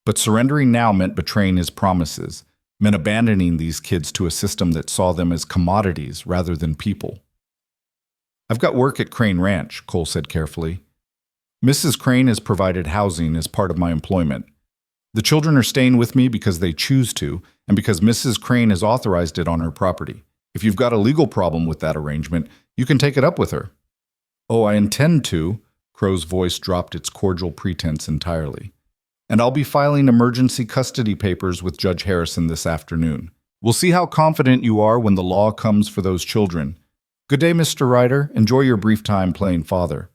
S1: But surrendering now meant betraying his promises, meant abandoning these kids to a system that saw them as commodities rather than people. "I've got work at Crane Ranch," Cole said carefully. "Mrs. Crane has provided housing as part of my employment. The children are staying with me because they choose to, and because Mrs. Crane has authorized it on her property. If you've got a legal problem with that arrangement, you can take it up with her." "Oh, I intend to." Crow's voice dropped its cordial pretense entirely. "And I'll be filing emergency custody papers with Judge Harrison this afternoon. We'll see how confident you are when the law comes for those children. Good day, Mr. Ryder. Enjoy your brief time playing father."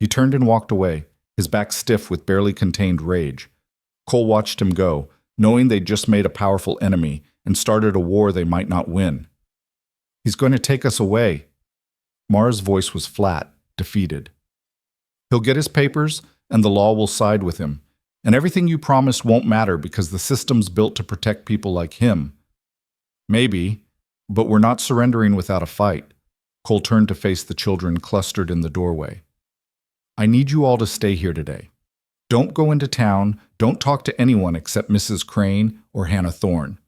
S1: He turned and walked away, his back stiff with barely contained rage. Cole watched him go, knowing they'd just made a powerful enemy and started a war they might not win. "He's going to take us away." Mara's voice was flat, defeated. "He'll get his papers, and the law will side with him. And everything you promised won't matter because the system's built to protect people like him." "Maybe, but we're not surrendering without a fight." Cole turned to face the children clustered in the doorway. "I need you all to stay here today. Don't go into town, don't talk to anyone except Mrs. Crane or Hannah Thorne.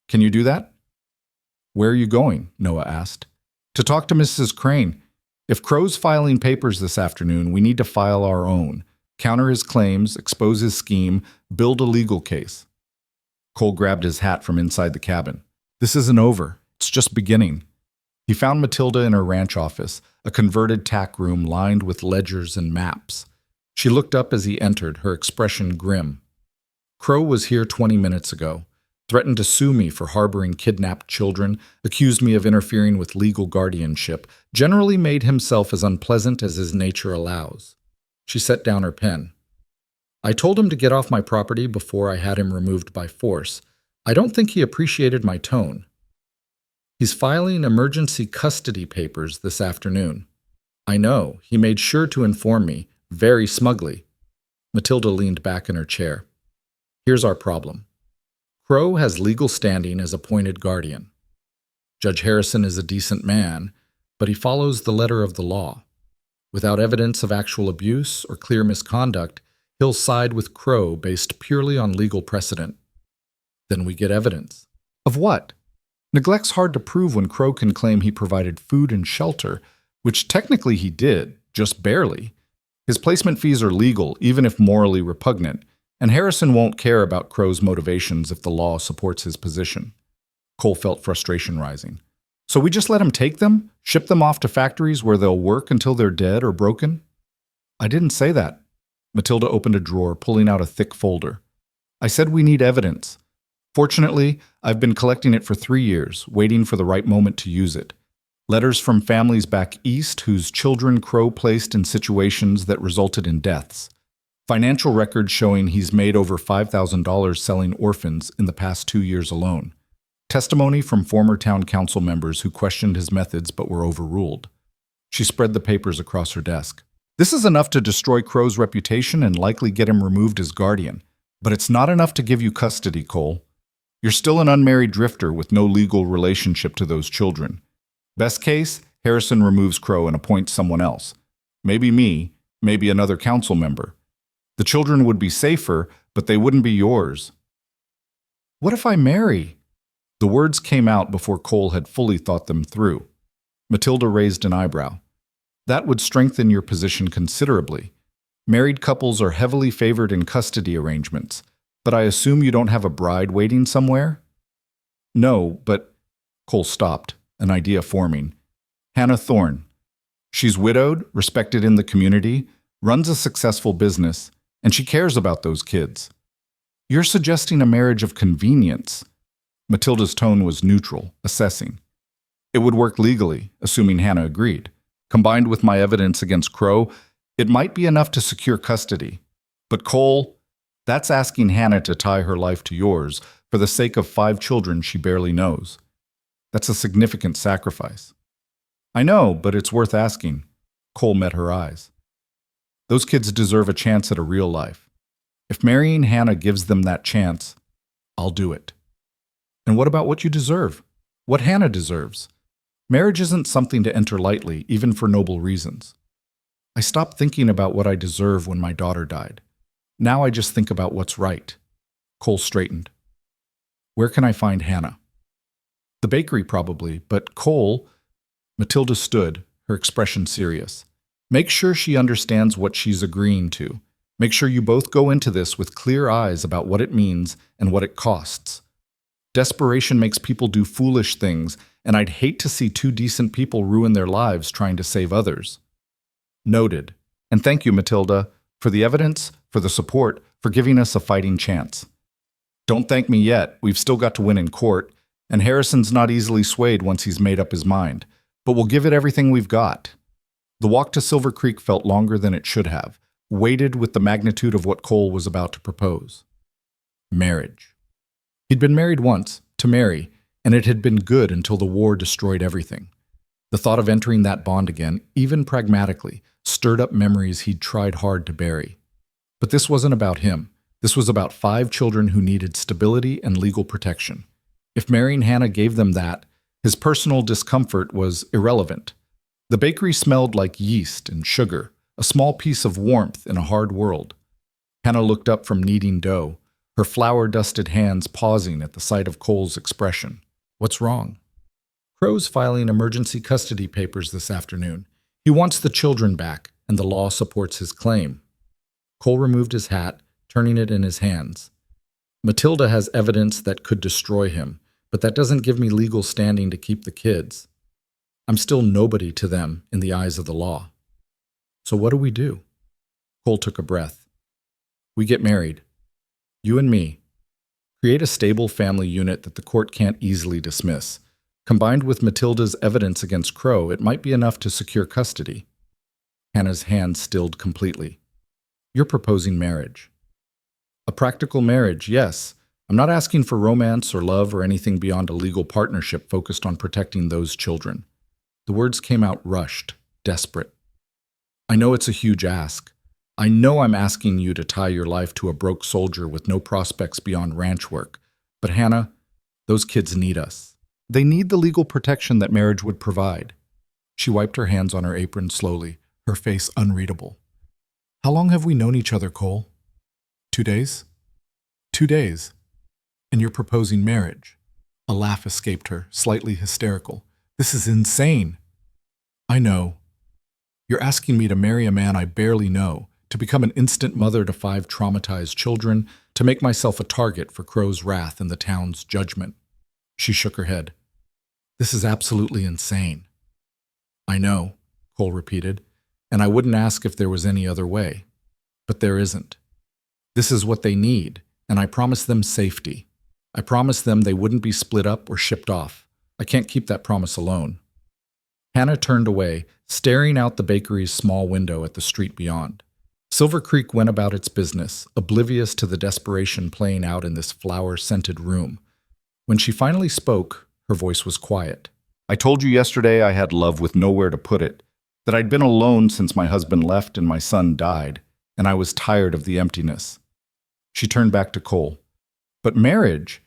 S1: Can you do that?" "Where are you going?" Noah asked. "To talk to Mrs. Crane. If Crow's filing papers this afternoon, we need to file our own. Counter his claims, expose his scheme, build a legal case." Cole grabbed his hat from inside the cabin. "This isn't over. It's just beginning." He found Matilda in her ranch office, a converted tack room lined with ledgers and maps. She looked up as he entered, her expression grim. "Crow was here 20 minutes ago. Threatened to sue me for harboring kidnapped children, accused me of interfering with legal guardianship, generally made himself as unpleasant as his nature allows." She set down her pen. "I told him to get off my property before I had him removed by force. I don't think he appreciated my tone. He's filing emergency custody papers this afternoon. I know, he made sure to inform me, very smugly." Matilda leaned back in her chair. "Here's our problem. Crow has legal standing as appointed guardian. Judge Harrison is a decent man, but he follows the letter of the law. Without evidence of actual abuse or clear misconduct, he'll side with Crow based purely on legal precedent. Then we get evidence. Of what? Neglect's hard to prove when Crow can claim he provided food and shelter, which technically he did, just barely. His placement fees are legal, even if morally repugnant, and Harrison won't care about Crow's motivations if the law supports his position." Cole felt frustration rising. "So we just let him take them? Ship them off to factories where they'll work until they're dead or broken?" "I didn't say that." Matilda opened a drawer, pulling out a thick folder. "I said we need evidence. Fortunately, I've been collecting it for 3 years, waiting for the right moment to use it. Letters from families back east whose children Crow placed in situations that resulted in deaths. Financial records showing he's made over $5,000 selling orphans in the past 2 years alone. Testimony from former town council members who questioned his methods but were overruled." She spread the papers across her desk. "This is enough to destroy Crow's reputation and likely get him removed as guardian. But it's not enough to give you custody, Cole. You're still an unmarried drifter with no legal relationship to those children. Best case, Harrison removes Crow and appoints someone else. Maybe me, maybe another council member. The children would be safer, but they wouldn't be yours." "What if I marry?" The words came out before Cole had fully thought them through. Matilda raised an eyebrow. "That would strengthen your position considerably. Married couples are heavily favored in custody arrangements, but I assume you don't have a bride waiting somewhere?" "No, but—" Cole stopped, an idea forming. "Hannah Thorne. She's widowed, respected in the community, runs a successful business, and she cares about those kids. You're suggesting a marriage of convenience." Matilda's tone was neutral, assessing. "It would work legally, assuming Hannah agreed. Combined with my evidence against Crow, it might be enough to secure custody. But Cole, that's asking Hannah to tie her life to yours for the sake of 5 children she barely knows. That's a significant sacrifice." "I know, but it's worth asking." Cole met her eyes. "Those kids deserve a chance at a real life. If marrying Hannah gives them that chance, I'll do it." "And what about what you deserve? What Hannah deserves? Marriage isn't something to enter lightly, even for noble reasons. I stopped thinking about what I deserve when my daughter died. Now I just think about what's right." Cole straightened. "Where can I find Hannah?" "The bakery, probably, but Cole—" Matilda stood, her expression serious. "Make sure she understands what she's agreeing to. Make sure you both go into this with clear eyes about what it means and what it costs. Desperation makes people do foolish things, and I'd hate to see two decent people ruin their lives trying to save others. Noted. And thank you, Matilda, for the evidence, for the support, for giving us a fighting chance. Don't thank me yet. We've still got to win in court, and Harrison's not easily swayed once he's made up his mind. But we'll give it everything we've got. The walk to Silver Creek felt longer than it should have, weighted with the magnitude of what Cole was about to propose. Marriage. He'd been married once, to Mary, and it had been good until the war destroyed everything. The thought of entering that bond again, even pragmatically, stirred up memories he'd tried hard to bury. But this wasn't about him. This was about 5 children who needed stability and legal protection. If marrying Hannah gave them that, his personal discomfort was irrelevant. The bakery smelled like yeast and sugar, a small piece of warmth in a hard world. Hannah looked up from kneading dough, her flour-dusted hands pausing at the sight of Cole's expression. What's wrong? Crow's filing emergency custody papers this afternoon. He wants the children back, and the law supports his claim. Cole removed his hat, turning it in his hands. Matilda has evidence that could destroy him, but that doesn't give me legal standing to keep the kids. I'm still nobody to them in the eyes of the law. So what do we do? Cole took a breath. We get married. You and me. Create a stable family unit that the court can't easily dismiss. Combined with Matilda's evidence against Crow, it might be enough to secure custody. Hannah's hand stilled completely. You're proposing marriage. A practical marriage, yes. I'm not asking for romance or love or anything beyond a legal partnership focused on protecting those children. The words came out rushed, desperate. I know it's a huge ask. I know I'm asking you to tie your life to a broke soldier with no prospects beyond ranch work. But Hannah, those kids need us. They need the legal protection that marriage would provide. She wiped her hands on her apron slowly, her face unreadable. How long have we known each other, Cole? 2 days? 2 days. And you're proposing marriage. A laugh escaped her, slightly hysterical. This is insane. I know. You're asking me to marry a man I barely know, to become an instant mother to 5 traumatized children, to make myself a target for Crow's wrath and the town's judgment. She shook her head. This is absolutely insane. I know, Cole repeated, and I wouldn't ask if there was any other way. But there isn't. This is what they need, and I promised them safety. I promised them they wouldn't be split up or shipped off. I can't keep that promise alone. Hannah turned away, staring out the bakery's small window at the street beyond. Silver Creek went about its business, oblivious to the desperation playing out in this flower-scented room. When she finally spoke, her voice was quiet. I told you yesterday I had love with nowhere to put it, that I'd been alone since my husband left and my son died, and I was tired of the emptiness. She turned back to Cole. But marriage?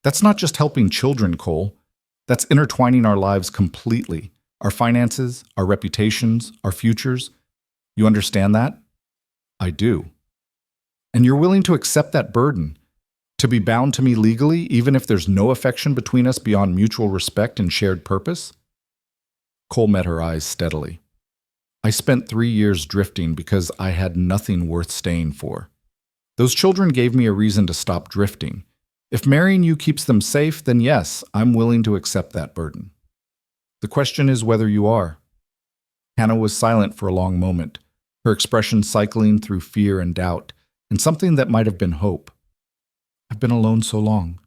S1: That's not just helping children, Cole. That's intertwining our lives completely. Our finances, our reputations, our futures. You understand that? I do. And you're willing to accept that burden, to be bound to me legally, even if there's no affection between us beyond mutual respect and shared purpose? Cole met her eyes steadily. I spent 3 years drifting because I had nothing worth staying for. Those children gave me a reason to stop drifting. If marrying you keeps them safe, then yes, I'm willing to accept that burden. The question is whether you are. Hannah was silent for a long moment, her expression cycling through fear and doubt, and something that might have been hope. I've been alone so long,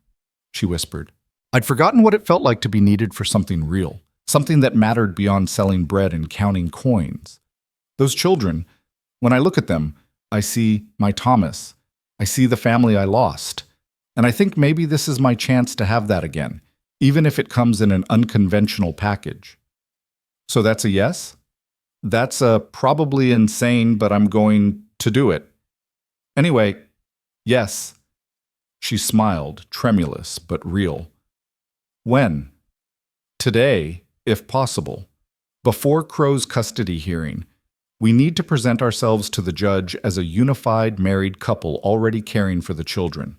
S1: she whispered. I'd forgotten what it felt like to be needed for something real, something that mattered beyond selling bread and counting coins. Those children, when I look at them, I see my Thomas. I see the family I lost. And I think maybe this is my chance to have that again, even if it comes in an unconventional package. So that's a yes? That's a probably insane, but I'm going to do it. Anyway, yes. She smiled, tremulous but real. When? Today, if possible. Before Crow's custody hearing, we need to present ourselves to the judge as a unified married couple already caring for the children.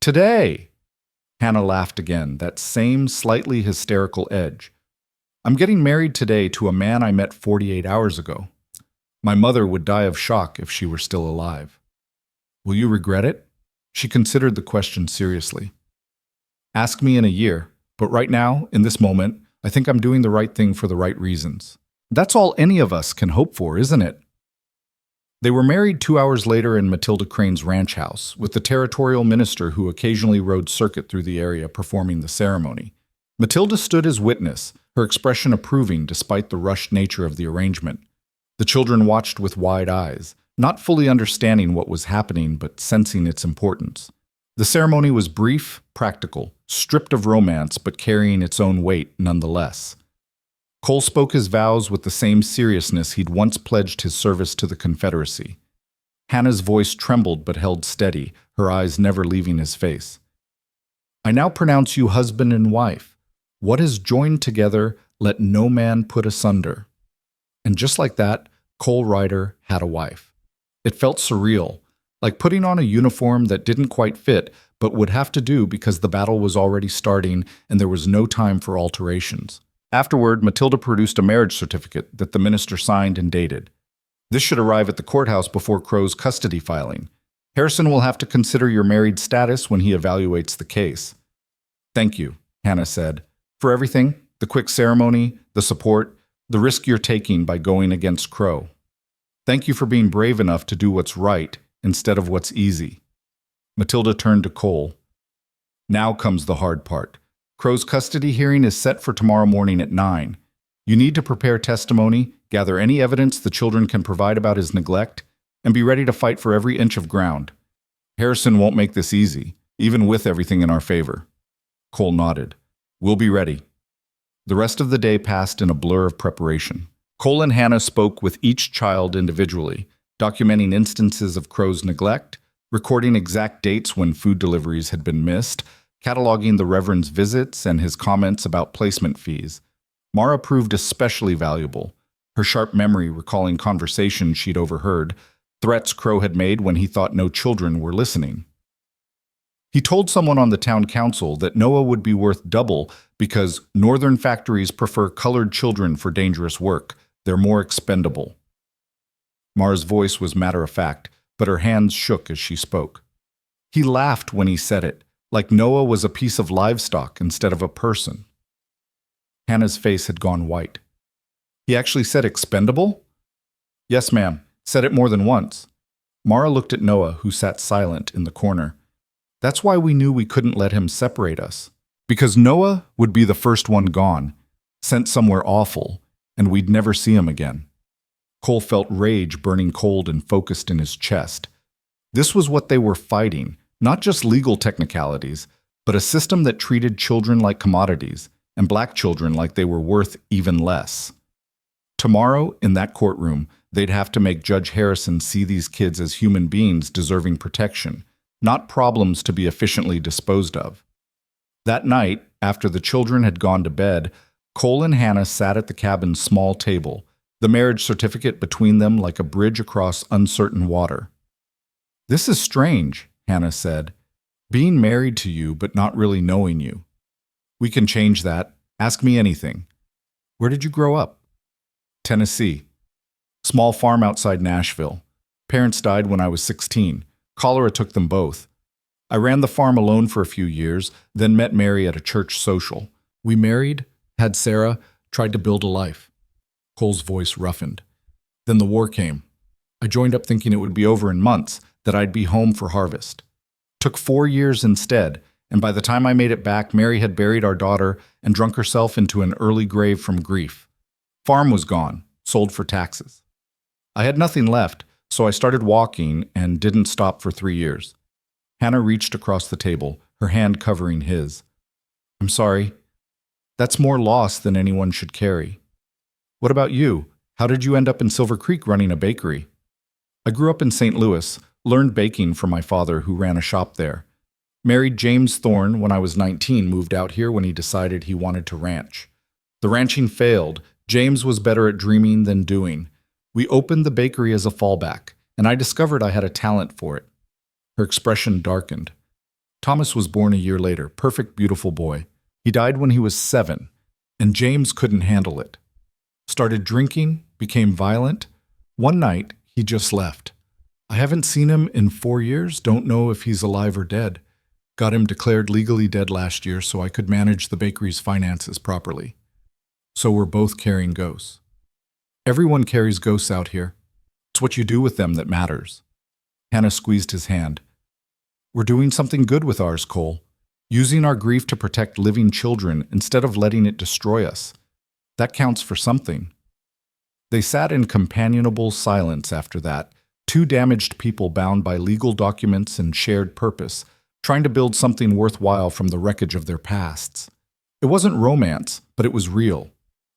S1: Today! Hannah laughed again, that same slightly hysterical edge. I'm getting married today to a man I met 48 hours ago. My mother would die of shock if she were still alive. Will you regret it? She considered the question seriously. Ask me in a year, but right now, in this moment, I think I'm doing the right thing for the right reasons. That's all any of us can hope for, isn't it? They were married 2 hours later in Matilda Crane's ranch house, with the territorial minister who occasionally rode circuit through the area performing the ceremony. Matilda stood as witness, her expression approving despite the rushed nature of the arrangement. The children watched with wide eyes, not fully understanding what was happening but sensing its importance. The ceremony was brief, practical, stripped of romance but carrying its own weight nonetheless. Cole spoke his vows with the same seriousness he'd once pledged his service to the Confederacy. Hannah's voice trembled but held steady, her eyes never leaving his face. I now pronounce you husband and wife. What is joined together, let no man put asunder. And just like that, Cole Ryder had a wife. It felt surreal, like putting on a uniform that didn't quite fit but would have to do because the battle was already starting and there was no time for alterations. Afterward, Matilda produced a marriage certificate that the minister signed and dated. This should arrive at the courthouse before Crow's custody filing. Harrison will have to consider your married status when he evaluates the case. Thank you, Hannah said, for everything, the quick ceremony, the support, the risk you're taking by going against Crow. Thank you for being brave enough to do what's right instead of what's easy. Matilda turned to Cole. Now comes the hard part. Crow's custody hearing is set for tomorrow morning at 9. You need to prepare testimony, gather any evidence the children can provide about his neglect, and be ready to fight for every inch of ground. Harrison won't make this easy, even with everything in our favor. Cole nodded. We'll be ready. The rest of the day passed in a blur of preparation. Cole and Hannah spoke with each child individually, documenting instances of Crow's neglect, recording exact dates when food deliveries had been missed, cataloging the Reverend's visits and his comments about placement fees. Mara proved especially valuable, her sharp memory recalling conversations she'd overheard, threats Crow had made when he thought no children were listening. He told someone on the town council that Noah would be worth double because northern factories prefer colored children for dangerous work. They're more expendable. Mara's voice was matter-of-fact, but her hands shook as she spoke. He laughed when he said it, like Noah was a piece of livestock instead of a person. Hannah's face had gone white. He actually said expendable? Yes, ma'am. Said it more than once. Mara looked at Noah, who sat silent in the corner. That's why we knew we couldn't let him separate us. Because Noah would be the first one gone, sent somewhere awful, and we'd never see him again. Cole felt rage burning cold and focused in his chest. This was what they were fighting, not just legal technicalities, but a system that treated children like commodities and black children like they were worth even less. Tomorrow, in that courtroom, they'd have to make Judge Harrison see these kids as human beings deserving protection, not problems to be efficiently disposed of. That night, after the children had gone to bed, Cole and Hannah sat at the cabin's small table, the marriage certificate between them like a bridge across uncertain water. This is strange, Hannah said, being married to you but not really knowing you. We can change that. Ask me anything. Where did you grow up? Tennessee. Small farm outside Nashville. Parents died when I was 16. Cholera took them both. I ran the farm alone for a few years, then met Mary at a church social. We married, had Sarah, tried to build a life. Cole's voice roughened. Then the war came. I joined up thinking it would be over in months, that I'd be home for harvest. Took 4 years instead, and by the time I made it back, Mary had buried our daughter and drunk herself into an early grave from grief. Farm was gone, sold for taxes. I had nothing left, so I started walking and didn't stop for 3 years. Hannah reached across the table, her hand covering his. I'm sorry. That's more loss than anyone should carry. What about you? How did you end up in Silver Creek running a bakery? I grew up in St. Louis, learned baking from my father who ran a shop there. Married James Thorne when I was 19, moved out here when he decided he wanted to ranch. The ranching failed. James was better at dreaming than doing. We opened the bakery as a fallback, and I discovered I had a talent for it. Her expression darkened. Thomas was born a year later, perfect, beautiful boy. He died when he was 7, and James couldn't handle it. Started drinking, became violent. One night, he just left. I haven't seen him in 4 years, don't know if he's alive or dead. Got him declared legally dead last year so I could manage the bakery's finances properly. So we're both carrying ghosts. Everyone carries ghosts out here. It's what you do with them that matters. Hannah squeezed his hand. We're doing something good with ours, Cole. Using our grief to protect living children instead of letting it destroy us. That counts for something. They sat in companionable silence after that, two damaged people bound by legal documents and shared purpose, trying to build something worthwhile from the wreckage of their pasts. It wasn't romance, but it was real.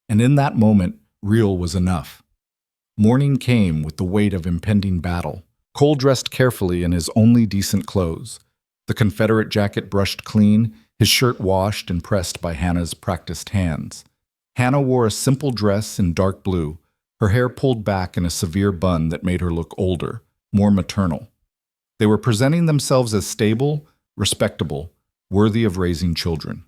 S1: And in that moment, real was enough. Morning came with the weight of impending battle. Cole dressed carefully in his only decent clothes. The Confederate jacket brushed clean, his shirt washed and pressed by Hannah's practiced hands. Hannah wore a simple dress in dark blue, her hair pulled back in a severe bun that made her look older, more maternal. They were presenting themselves as stable, respectable, worthy of raising children.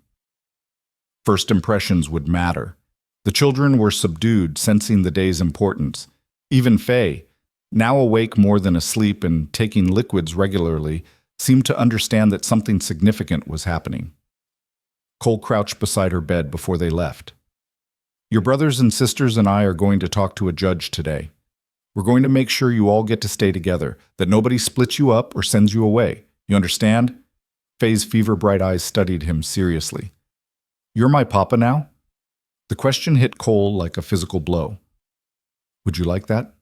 S1: First impressions would matter. The children were subdued, sensing the day's importance. Even Faye, now awake more than asleep and taking liquids regularly, seemed to understand that something significant was happening. Cole crouched beside her bed before they left. Your brothers and sisters and I are going to talk to a judge today. We're going to make sure you all get to stay together, that nobody splits you up or sends you away. You understand? Faye's fever-bright eyes studied him seriously. You're my papa now? The question hit Cole like a physical blow. Would you like that?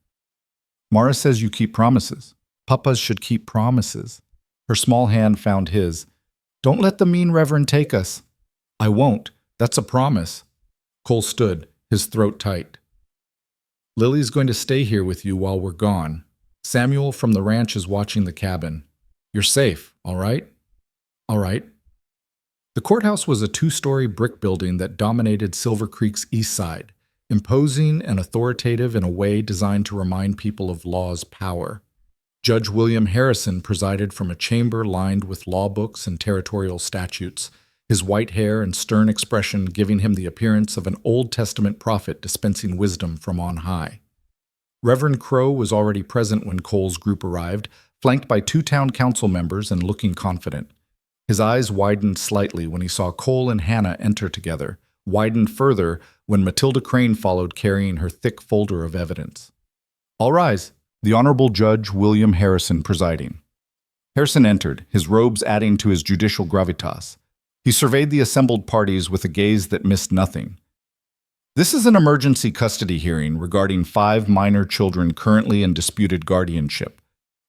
S1: Mara says you keep promises. Papas should keep promises. Her small hand found his. Don't let the mean reverend take us. I won't. That's a promise. Cole stood, his throat tight. Lily's going to stay here with you while we're gone. Samuel from the ranch is watching the cabin. You're safe, all right? All right. The courthouse was a two-story brick building that dominated Silver Creek's east side, imposing and authoritative in a way designed to remind people of law's power. Judge William Harrison presided from a chamber lined with law books and territorial statutes, his white hair and stern expression giving him the appearance of an Old Testament prophet dispensing wisdom from on high. Reverend Crow was already present when Cole's group arrived, flanked by two town council members and looking confident. His eyes widened slightly when he saw Cole and Hannah enter together, widened further when Matilda Crane followed carrying her thick folder of evidence. All rise. The Honorable Judge William Harrison presiding. Harrison entered, his robes adding to his judicial gravitas. He surveyed the assembled parties with a gaze that missed nothing. This is an emergency custody hearing regarding 5 minor children currently in disputed guardianship.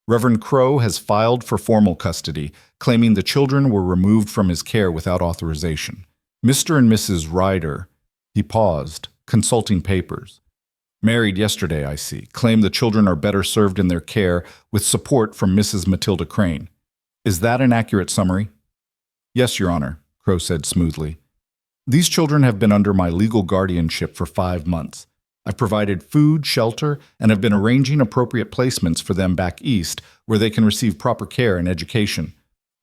S1: Reverend Crow has filed for formal custody, claiming the children were removed from his care without authorization. Mr. and Mrs. Ryder, he paused, consulting papers. Married yesterday, I see. Claim the children are better served in their care with support from Mrs. Matilda Crane. Is that an accurate summary? Yes, Your Honor, Crow said smoothly. These children have been under my legal guardianship for 5 months. I've provided food, shelter, and have been arranging appropriate placements for them back east, where they can receive proper care and education.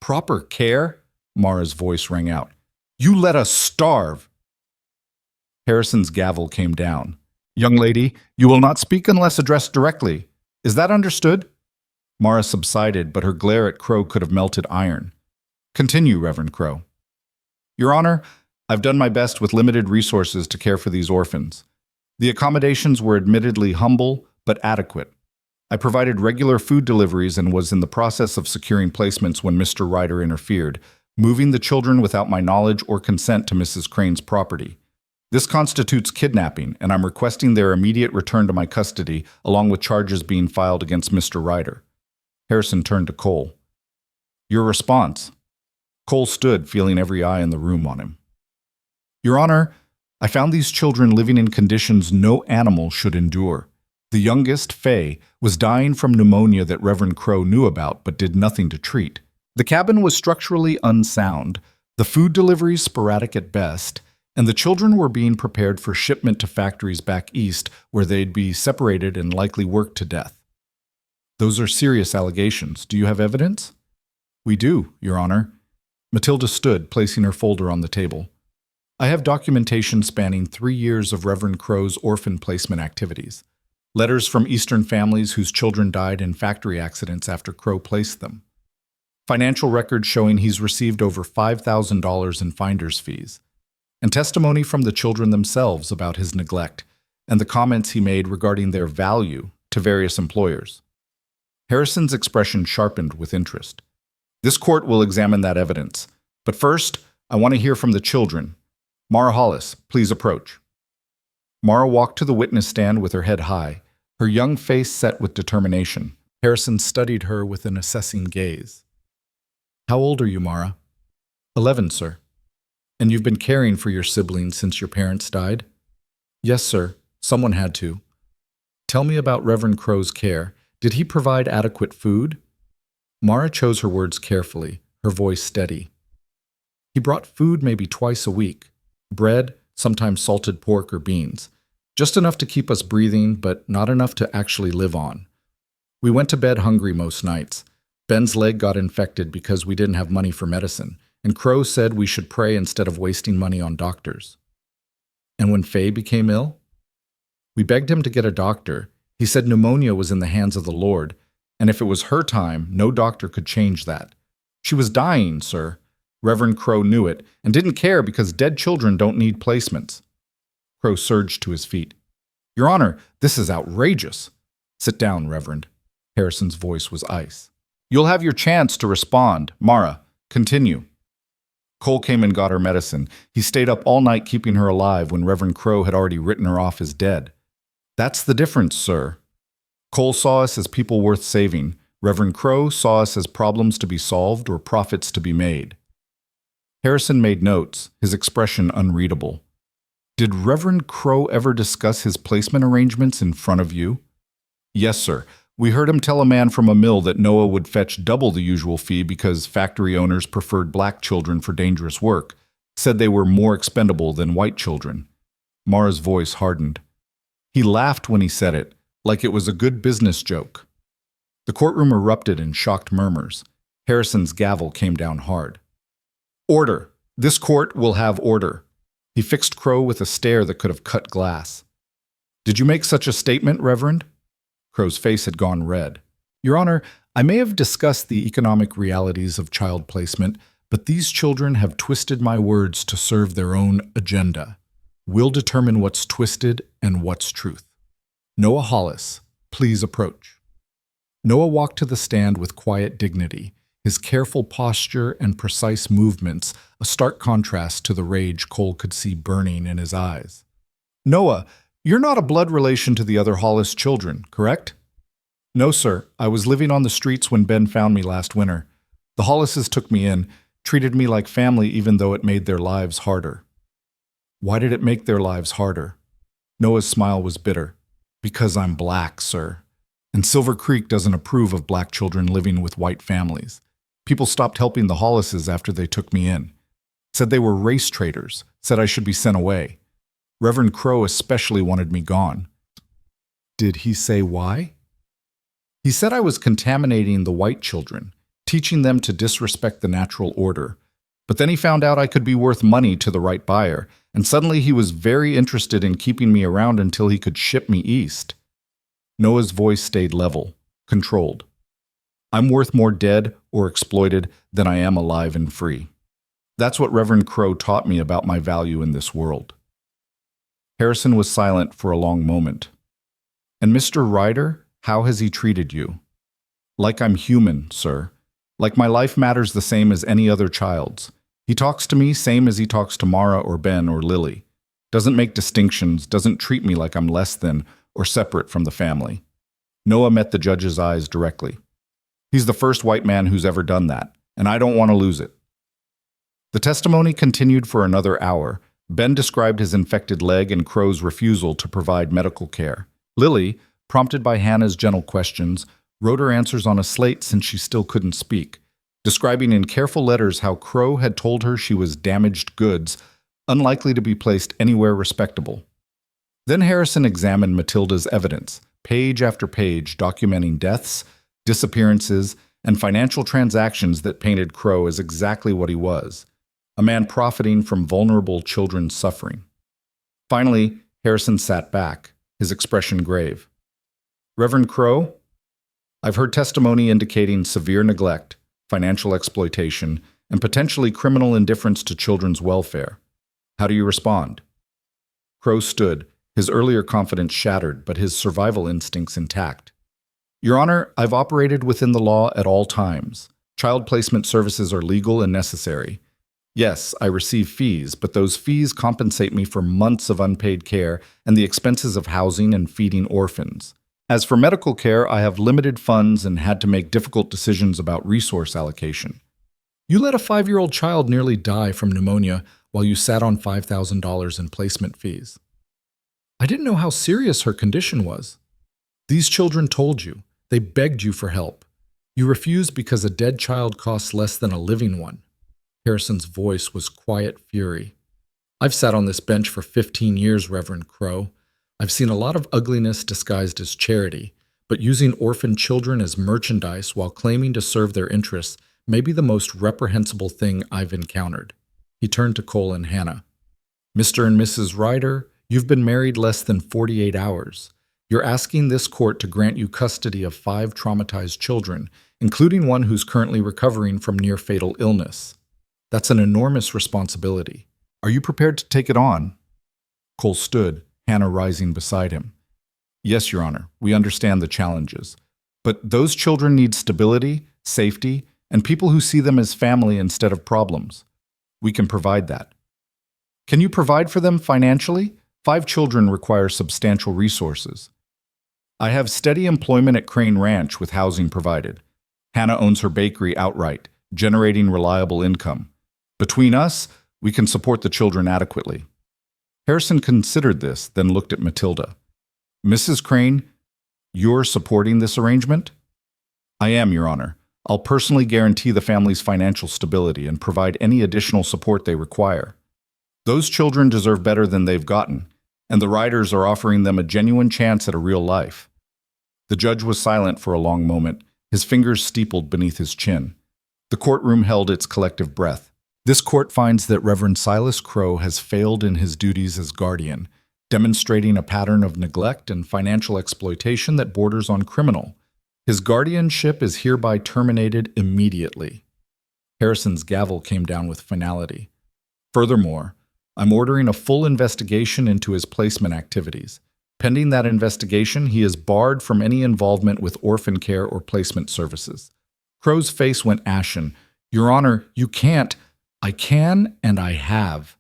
S1: Proper care? Mara's voice rang out. You let us starve! Harrison's gavel came down. Young lady, you will not speak unless addressed directly. Is that understood? Mara subsided, but her glare at Crow could have melted iron. Continue, Reverend Crow. Your Honor, I've done my best with limited resources to care for these orphans. The accommodations were admittedly humble, but adequate. I provided regular food deliveries and was in the process of securing placements when Mr. Ryder interfered, moving the children without my knowledge or consent to Mrs. Crane's property. This constitutes kidnapping, and I'm requesting their immediate return to my custody, along with charges being filed against Mr. Ryder. Harrison turned to Cole. Your response? Cole stood, feeling every eye in the room on him. Your Honor, I found these children living in conditions no animal should endure. The youngest, Faye, was dying from pneumonia that Reverend Crow knew about but did nothing to treat. The cabin was structurally unsound, the food deliveries sporadic at best, and the children were being prepared for shipment to factories back east where they'd be separated and likely worked to death. Those are serious allegations. Do you have evidence? We do, Your Honor. Matilda stood, placing her folder on the table. I have documentation spanning 3 years of Reverend Crow's orphan placement activities. Letters from Eastern families whose children died in factory accidents after Crow placed them. Financial records showing he's received over $5,000 in finder's fees, and testimony from the children themselves about his neglect and the comments he made regarding their value to various employers. Harrison's expression sharpened with interest. This court will examine that evidence, but first, I want to hear from the children. Mara Hollis, please approach. Mara walked to the witness stand with her head high, her young face set with determination. Harrison studied her with an assessing gaze. How old are you, Mara? 11, sir. And you've been caring for your siblings since your parents died? Yes, sir. Someone had to. Tell me about Reverend Crow's care. Did he provide adequate food? Mara chose her words carefully, her voice steady. He brought food maybe twice a week. Bread, sometimes salted pork or beans. Just enough to keep us breathing, but not enough to actually live on. We went to bed hungry most nights. Ben's leg got infected because we didn't have money for medicine, and Crow said we should pray instead of wasting money on doctors. And when Faye became ill? We begged him to get a doctor. He said pneumonia was in the hands of the Lord, and if it was her time, no doctor could change that. She was dying, sir. Reverend Crow knew it, and didn't care because dead children don't need placements. Crow surged to his feet. Your Honor, this is outrageous. Sit down, Reverend. Harrison's voice was ice. You'll have your chance to respond. Mara, continue. Cole came and got her medicine. He stayed up all night keeping her alive when Reverend Crow had already written her off as dead. That's the difference, sir. Cole saw us as people worth saving. Reverend Crow saw us as problems to be solved or profits to be made. Harrison made notes, his expression unreadable. Did Reverend Crow ever discuss his placement arrangements in front of you? Yes, sir. We heard him tell a man from a mill that Noah would fetch double the usual fee because factory owners preferred black children for dangerous work, said they were more expendable than white children. Mara's voice hardened. He laughed when he said it, like it was a good business joke. The courtroom erupted in shocked murmurs. Harrison's gavel came down hard. Order! This court will have order. He fixed Crow with a stare that could have cut glass. Did you make such a statement, Reverend? Crow's face had gone red. Your Honor, I may have discussed the economic realities of child placement, but these children have twisted my words to serve their own agenda. We'll determine what's twisted and what's truth. Noah Hollis, please approach. Noah walked to the stand with quiet dignity, his careful posture and precise movements a stark contrast to the rage Cole could see burning in his eyes. Noah, you're not a blood relation to the other Hollis children, correct? No, sir. I was living on the streets when Ben found me last winter. The Hollises took me in, treated me like family even though it made their lives harder. Why did it make their lives harder? Noah's smile was bitter. Because I'm black, sir. And Silver Creek doesn't approve of black children living with white families. People stopped helping the Hollises after they took me in. Said they were race traitors, said I should be sent away. Reverend Crow especially wanted me gone. Did he say why? He said I was contaminating the white children, teaching them to disrespect the natural order. But then he found out I could be worth money to the right buyer, and suddenly he was very interested in keeping me around until he could ship me east. Noah's voice stayed level, controlled. I'm worth more dead or exploited than I am alive and free. That's what Reverend Crow taught me about my value in this world. Harrison was silent for a long moment. And Mr. Ryder, how has he treated you? Like I'm human, sir. Like my life matters the same as any other child's. He talks to me same as he talks to Mara or Ben or Lily. Doesn't make distinctions, doesn't treat me like I'm less than or separate from the family. Noah met the judge's eyes directly. He's the first white man who's ever done that, and I don't want to lose it. The testimony continued for another hour. Ben described his infected leg and Crow's refusal to provide medical care. Lily, prompted by Hannah's gentle questions, wrote her answers on a slate since she still couldn't speak, describing in careful letters how Crow had told her she was damaged goods, unlikely to be placed anywhere respectable. Then Harrison examined Matilda's evidence, page after page documenting deaths, disappearances, and financial transactions that painted Crow as exactly what he was, a man profiting from vulnerable children's suffering. Finally, Harrison sat back, his expression grave. Reverend Crow, I've heard testimony indicating severe neglect, financial exploitation, and potentially criminal indifference to children's welfare. How do you respond? Crow stood, his earlier confidence shattered, but his survival instincts intact. Your Honor, I've operated within the law at all times. Child placement services are legal and necessary. Yes, I receive fees, but those fees compensate me for months of unpaid care and the expenses of housing and feeding orphans. As for medical care, I have limited funds and had to make difficult decisions about resource allocation. You let a 5-year-old child nearly die from pneumonia while you sat on $5,000 in placement fees. I didn't know how serious her condition was. These children told you. They begged you for help. You refused because a dead child costs less than a living one. Harrison's voice was quiet fury. I've sat on this bench for 15 years, Reverend Crow. I've seen a lot of ugliness disguised as charity, but using orphan children as merchandise while claiming to serve their interests may be the most reprehensible thing I've encountered. He turned to Cole and Hannah. Mr. and Mrs. Ryder, you've been married less than 48 hours. You're asking this court to grant you custody of 5 traumatized children, including one who's currently recovering from near-fatal illness. That's an enormous responsibility. Are you prepared to take it on? Cole stood, Hannah rising beside him. Yes, Your Honor, we understand the challenges. But those children need stability, safety, and people who see them as family instead of problems. We can provide that. Can you provide for them financially? 5 children require substantial resources. I have steady employment at Crane Ranch with housing provided. Hannah owns her bakery outright, generating reliable income. Between us, we can support the children adequately. Harrison considered this, then looked at Matilda. Mrs. Crane, you're supporting this arrangement? I am, Your Honor. I'll personally guarantee the family's financial stability and provide any additional support they require. Those children deserve better than they've gotten, and the Ryders are offering them a genuine chance at a real life. The judge was silent for a long moment, his fingers steepled beneath his chin. The courtroom held its collective breath. This court finds that Reverend Silas Crow has failed in his duties as guardian, demonstrating a pattern of neglect and financial exploitation that borders on criminal. His guardianship is hereby terminated immediately. Harrison's gavel came down with finality. Furthermore, I'm ordering a full investigation into his placement activities. Pending that investigation, he is barred from any involvement with orphan care or placement services. Crow's face went ashen. Your Honor, you can't. I can and I have.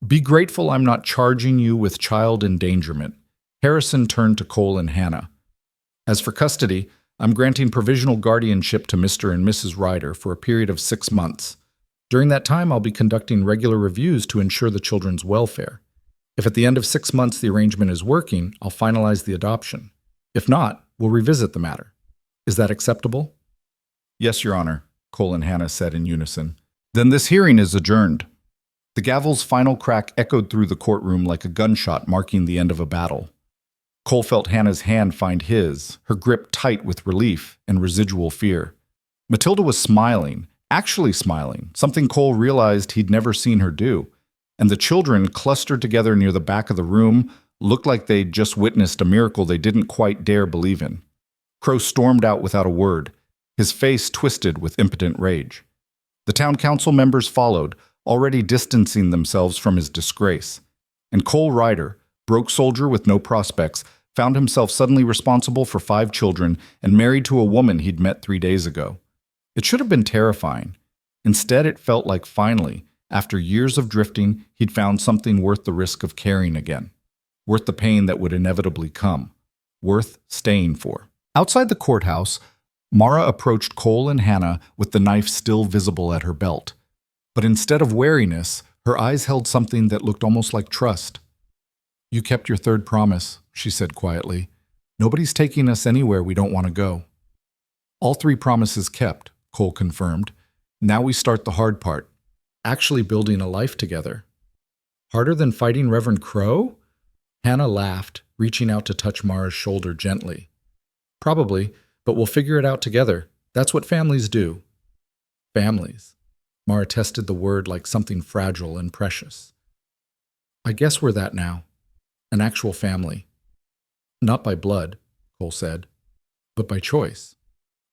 S1: Be grateful I'm not charging you with child endangerment. Harrison turned to Cole and Hannah. As for custody, I'm granting provisional guardianship to Mr. and Mrs. Ryder for a period of 6 months. During that time, I'll be conducting regular reviews to ensure the children's welfare. If at the end of 6 months the arrangement is working, I'll finalize the adoption. If not, we'll revisit the matter. Is that acceptable? Yes, Your Honor, Cole and Hannah said in unison. Then this hearing is adjourned. The gavel's final crack echoed through the courtroom like a gunshot marking the end of a battle. Cole felt Hannah's hand find his, her grip tight with relief and residual fear. Matilda was smiling, actually smiling, something Cole realized he'd never seen her do. And the children, clustered together near the back of the room, looked like they'd just witnessed a miracle they didn't quite dare believe in. Crow stormed out without a word, his face twisted with impotent rage. The town council members followed, already distancing themselves from his disgrace. And Cole Ryder, broke soldier with no prospects, found himself suddenly responsible for 5 children and married to a woman he'd met 3 days ago. It should have been terrifying. Instead, it felt like finally, after years of drifting, he'd found something worth the risk of caring again, worth the pain that would inevitably come, worth staying for. Outside the courthouse, Mara approached Cole and Hannah with the knife still visible at her belt. But instead of wariness, her eyes held something that looked almost like trust. You kept your 3rd promise, she said quietly. Nobody's taking us anywhere we don't want to go. All 3 promises kept, Cole confirmed. Now we start the hard part, actually building a life together. Harder than fighting Reverend Crow? Hannah laughed, reaching out to touch Mara's shoulder gently. Probably, but we'll figure it out together. That's what families do. Families. Mara tested the word like something fragile and precious. I guess we're that now. An actual family. Not by blood, Cole said, but by choice.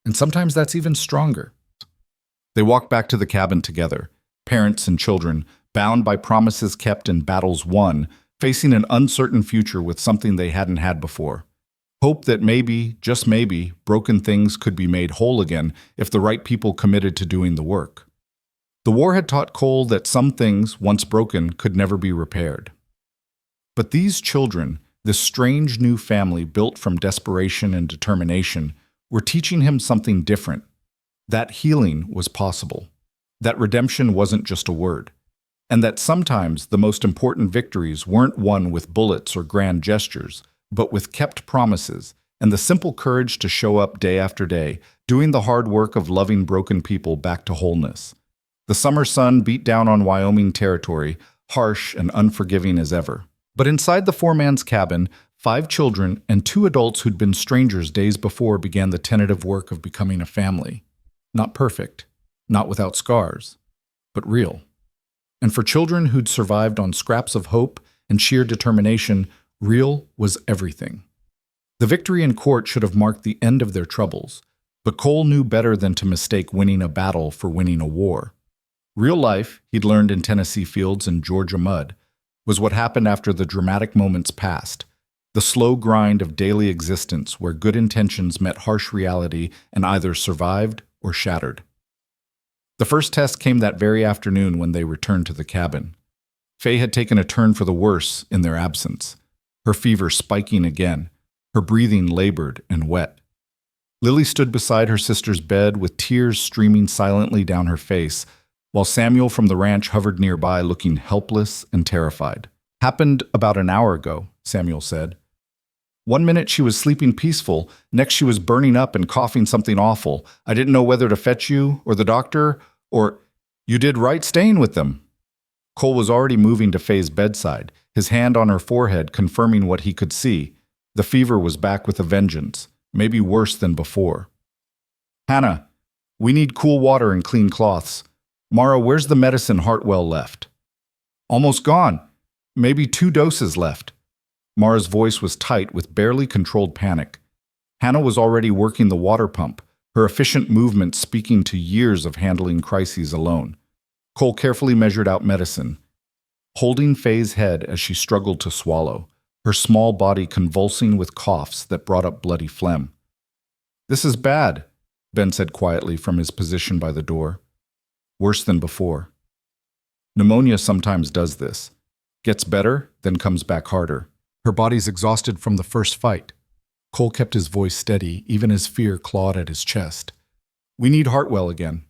S1: And sometimes that's even stronger. They walked back to the cabin together, parents and children, bound by promises kept and battles won, facing an uncertain future with something they hadn't had before. Hope that maybe, just maybe, broken things could be made whole again if the right people committed to doing the work. The war had taught Cole that some things, once broken, could never be repaired. But these children, this strange new family built from desperation and determination, were teaching him something different. That healing was possible. That redemption wasn't just a word. And that sometimes the most important victories weren't won with bullets or grand gestures, but with kept promises and the simple courage to show up day after day, doing the hard work of loving broken people back to wholeness. The summer sun beat down on Wyoming territory, harsh and unforgiving as ever. But inside the four-man's cabin, 5 children and 2 adults who'd been strangers days before began the tentative work of becoming a family. Not perfect, not without scars, but real. And for children who'd survived on scraps of hope and sheer determination, real was everything. The victory in court should have marked the end of their troubles, but Cole knew better than to mistake winning a battle for winning a war. Real life, he'd learned in Tennessee fields and Georgia mud, was what happened after the dramatic moments passed, the slow grind of daily existence where good intentions met harsh reality and either survived or shattered. The first test came that very afternoon when they returned to the cabin. Faye had taken a turn for the worse in their absence, her fever spiking again, her breathing labored and wet. Lily stood beside her sister's bed with tears streaming silently down her face, while Samuel from the ranch hovered nearby looking helpless and terrified. "Happened about an hour ago," Samuel said. "One minute she was sleeping peaceful, next she was burning up and coughing something awful. I didn't know whether to fetch you or the doctor, or you did right staying with them." Cole was already moving to Faye's bedside, his hand on her forehead confirming what he could see. The fever was back with a vengeance, maybe worse than before. "Hannah, we need cool water and clean cloths. Mara, where's the medicine Hartwell left?" "Almost gone. Maybe 2 doses left." Mara's voice was tight with barely controlled panic. Hannah was already working the water pump, her efficient movement speaking to years of handling crises alone. Cole carefully measured out medicine, holding Faye's head as she struggled to swallow, her small body convulsing with coughs that brought up bloody phlegm. "This is bad," Ben said quietly from his position by the door. "Worse than before. Pneumonia sometimes does this. Gets better, then comes back harder. Her body's exhausted from the first fight." Cole kept his voice steady, even as fear clawed at his chest. "We need Hartwell again."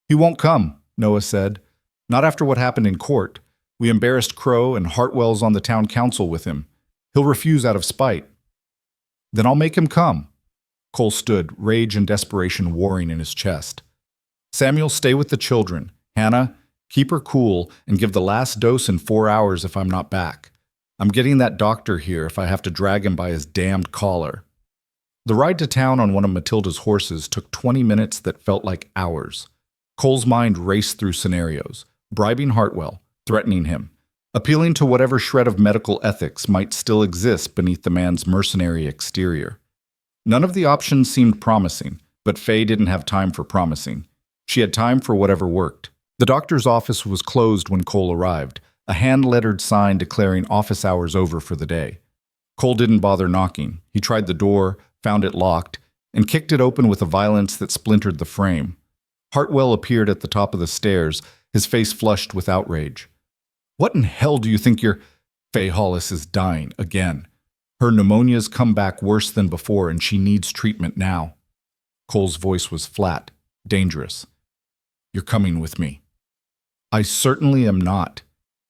S1: "He won't come," Noah said. "Not after what happened in court. We embarrassed Crow, and Hartwell's on the town council with him. He'll refuse out of spite." "Then I'll make him come." Cole stood, rage and desperation warring in his chest. "Samuel, stay with the children. Hannah, keep her cool and give the last dose in 4 hours if I'm not back. I'm getting that doctor here if I have to drag him by his damned collar." The ride to town on one of Matilda's horses took 20 minutes that felt like hours. Cole's mind raced through scenarios, bribing Hartwell, threatening him, appealing to whatever shred of medical ethics might still exist beneath the man's mercenary exterior. None of the options seemed promising, but Faye didn't have time for promising. She had time for whatever worked. The doctor's office was closed when Cole arrived, a hand-lettered sign declaring office hours over for the day. Cole didn't bother knocking. He tried the door, found it locked, and kicked it open with a violence that splintered the frame. Hartwell appeared at the top of the stairs, his face flushed with outrage. "What in hell do you think you're—" "Faye Hollis is dying again. Her pneumonia's come back worse than before, and she needs treatment now." Cole's voice was flat, dangerous. "You're coming with me." "I certainly am not.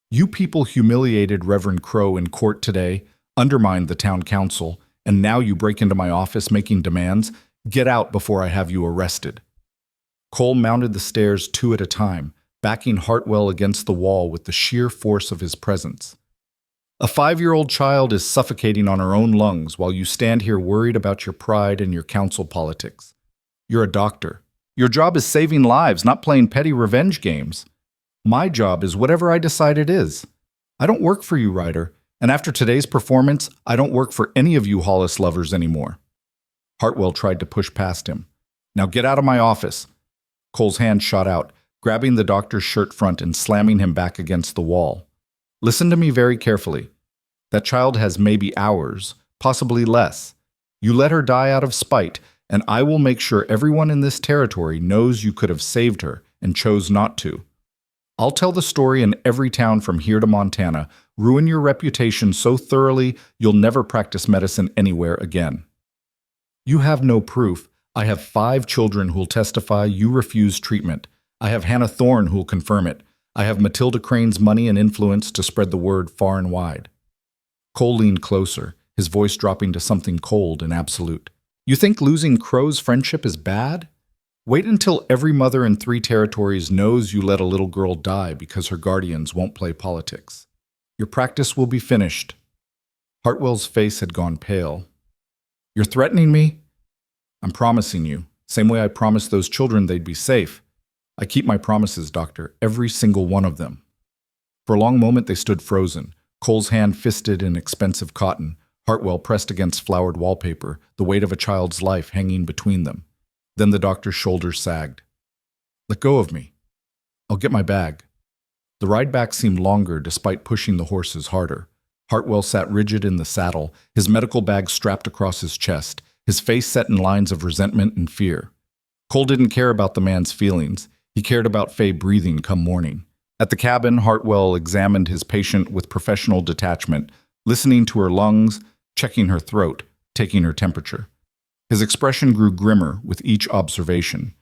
S1: You people humiliated Reverend Crow in court today, undermined the town council, and now you break into my office making demands. Get out before I have you arrested." Cole mounted the stairs 2 at a time, backing Hartwell against the wall with the sheer force of his presence. "A 5-year-old child is suffocating on her own lungs while you stand here worried about your pride and your council politics. You're a doctor. Your job is saving lives, not playing petty revenge games. My job is whatever I decide it is. I don't work for you, Ryder, and after today's performance, I don't work for any of you Hollis lovers anymore." Hartwell tried to push past him. "Now get out of my office." Cole's hand shot out, grabbing the doctor's shirt front and slamming him back against the wall. Listen to me very carefully. That child has maybe hours, possibly less. You let her die out of spite, and I will make sure everyone in this territory knows you could have saved her and chose not to. I'll tell the story in every town from here to Montana, ruin your reputation so thoroughly you'll never practice medicine anywhere again. You have no proof. I have 5 children who'll testify you refused treatment. I have Hannah Thorne who'll confirm it. I have Matilda Crane's money and influence to spread the word far and wide. Cole leaned closer, his voice dropping to something cold and absolute. You think losing Crow's friendship is bad? Wait until every mother in 3 territories knows you let a little girl die because her guardians won't play politics. Your practice will be finished. Hartwell's face had gone pale. You're threatening me? I'm promising you, same way I promised those children they'd be safe. I keep my promises, Doctor, every single one of them. For a long moment they stood frozen, Cole's hand fisted in expensive cotton, Hartwell pressed against flowered wallpaper, the weight of a child's life hanging between them. Then the doctor's shoulders sagged. Let go of me. I'll get my bag. The ride back seemed longer despite pushing the horses harder. Hartwell sat rigid in the saddle, his medical bag strapped across his chest, his face set in lines of resentment and fear. Cole didn't care about the man's feelings. He cared about Faye breathing come morning. At the cabin, Hartwell examined his patient with professional detachment, listening to her lungs, checking her throat, taking her temperature. His expression grew grimmer with each observation.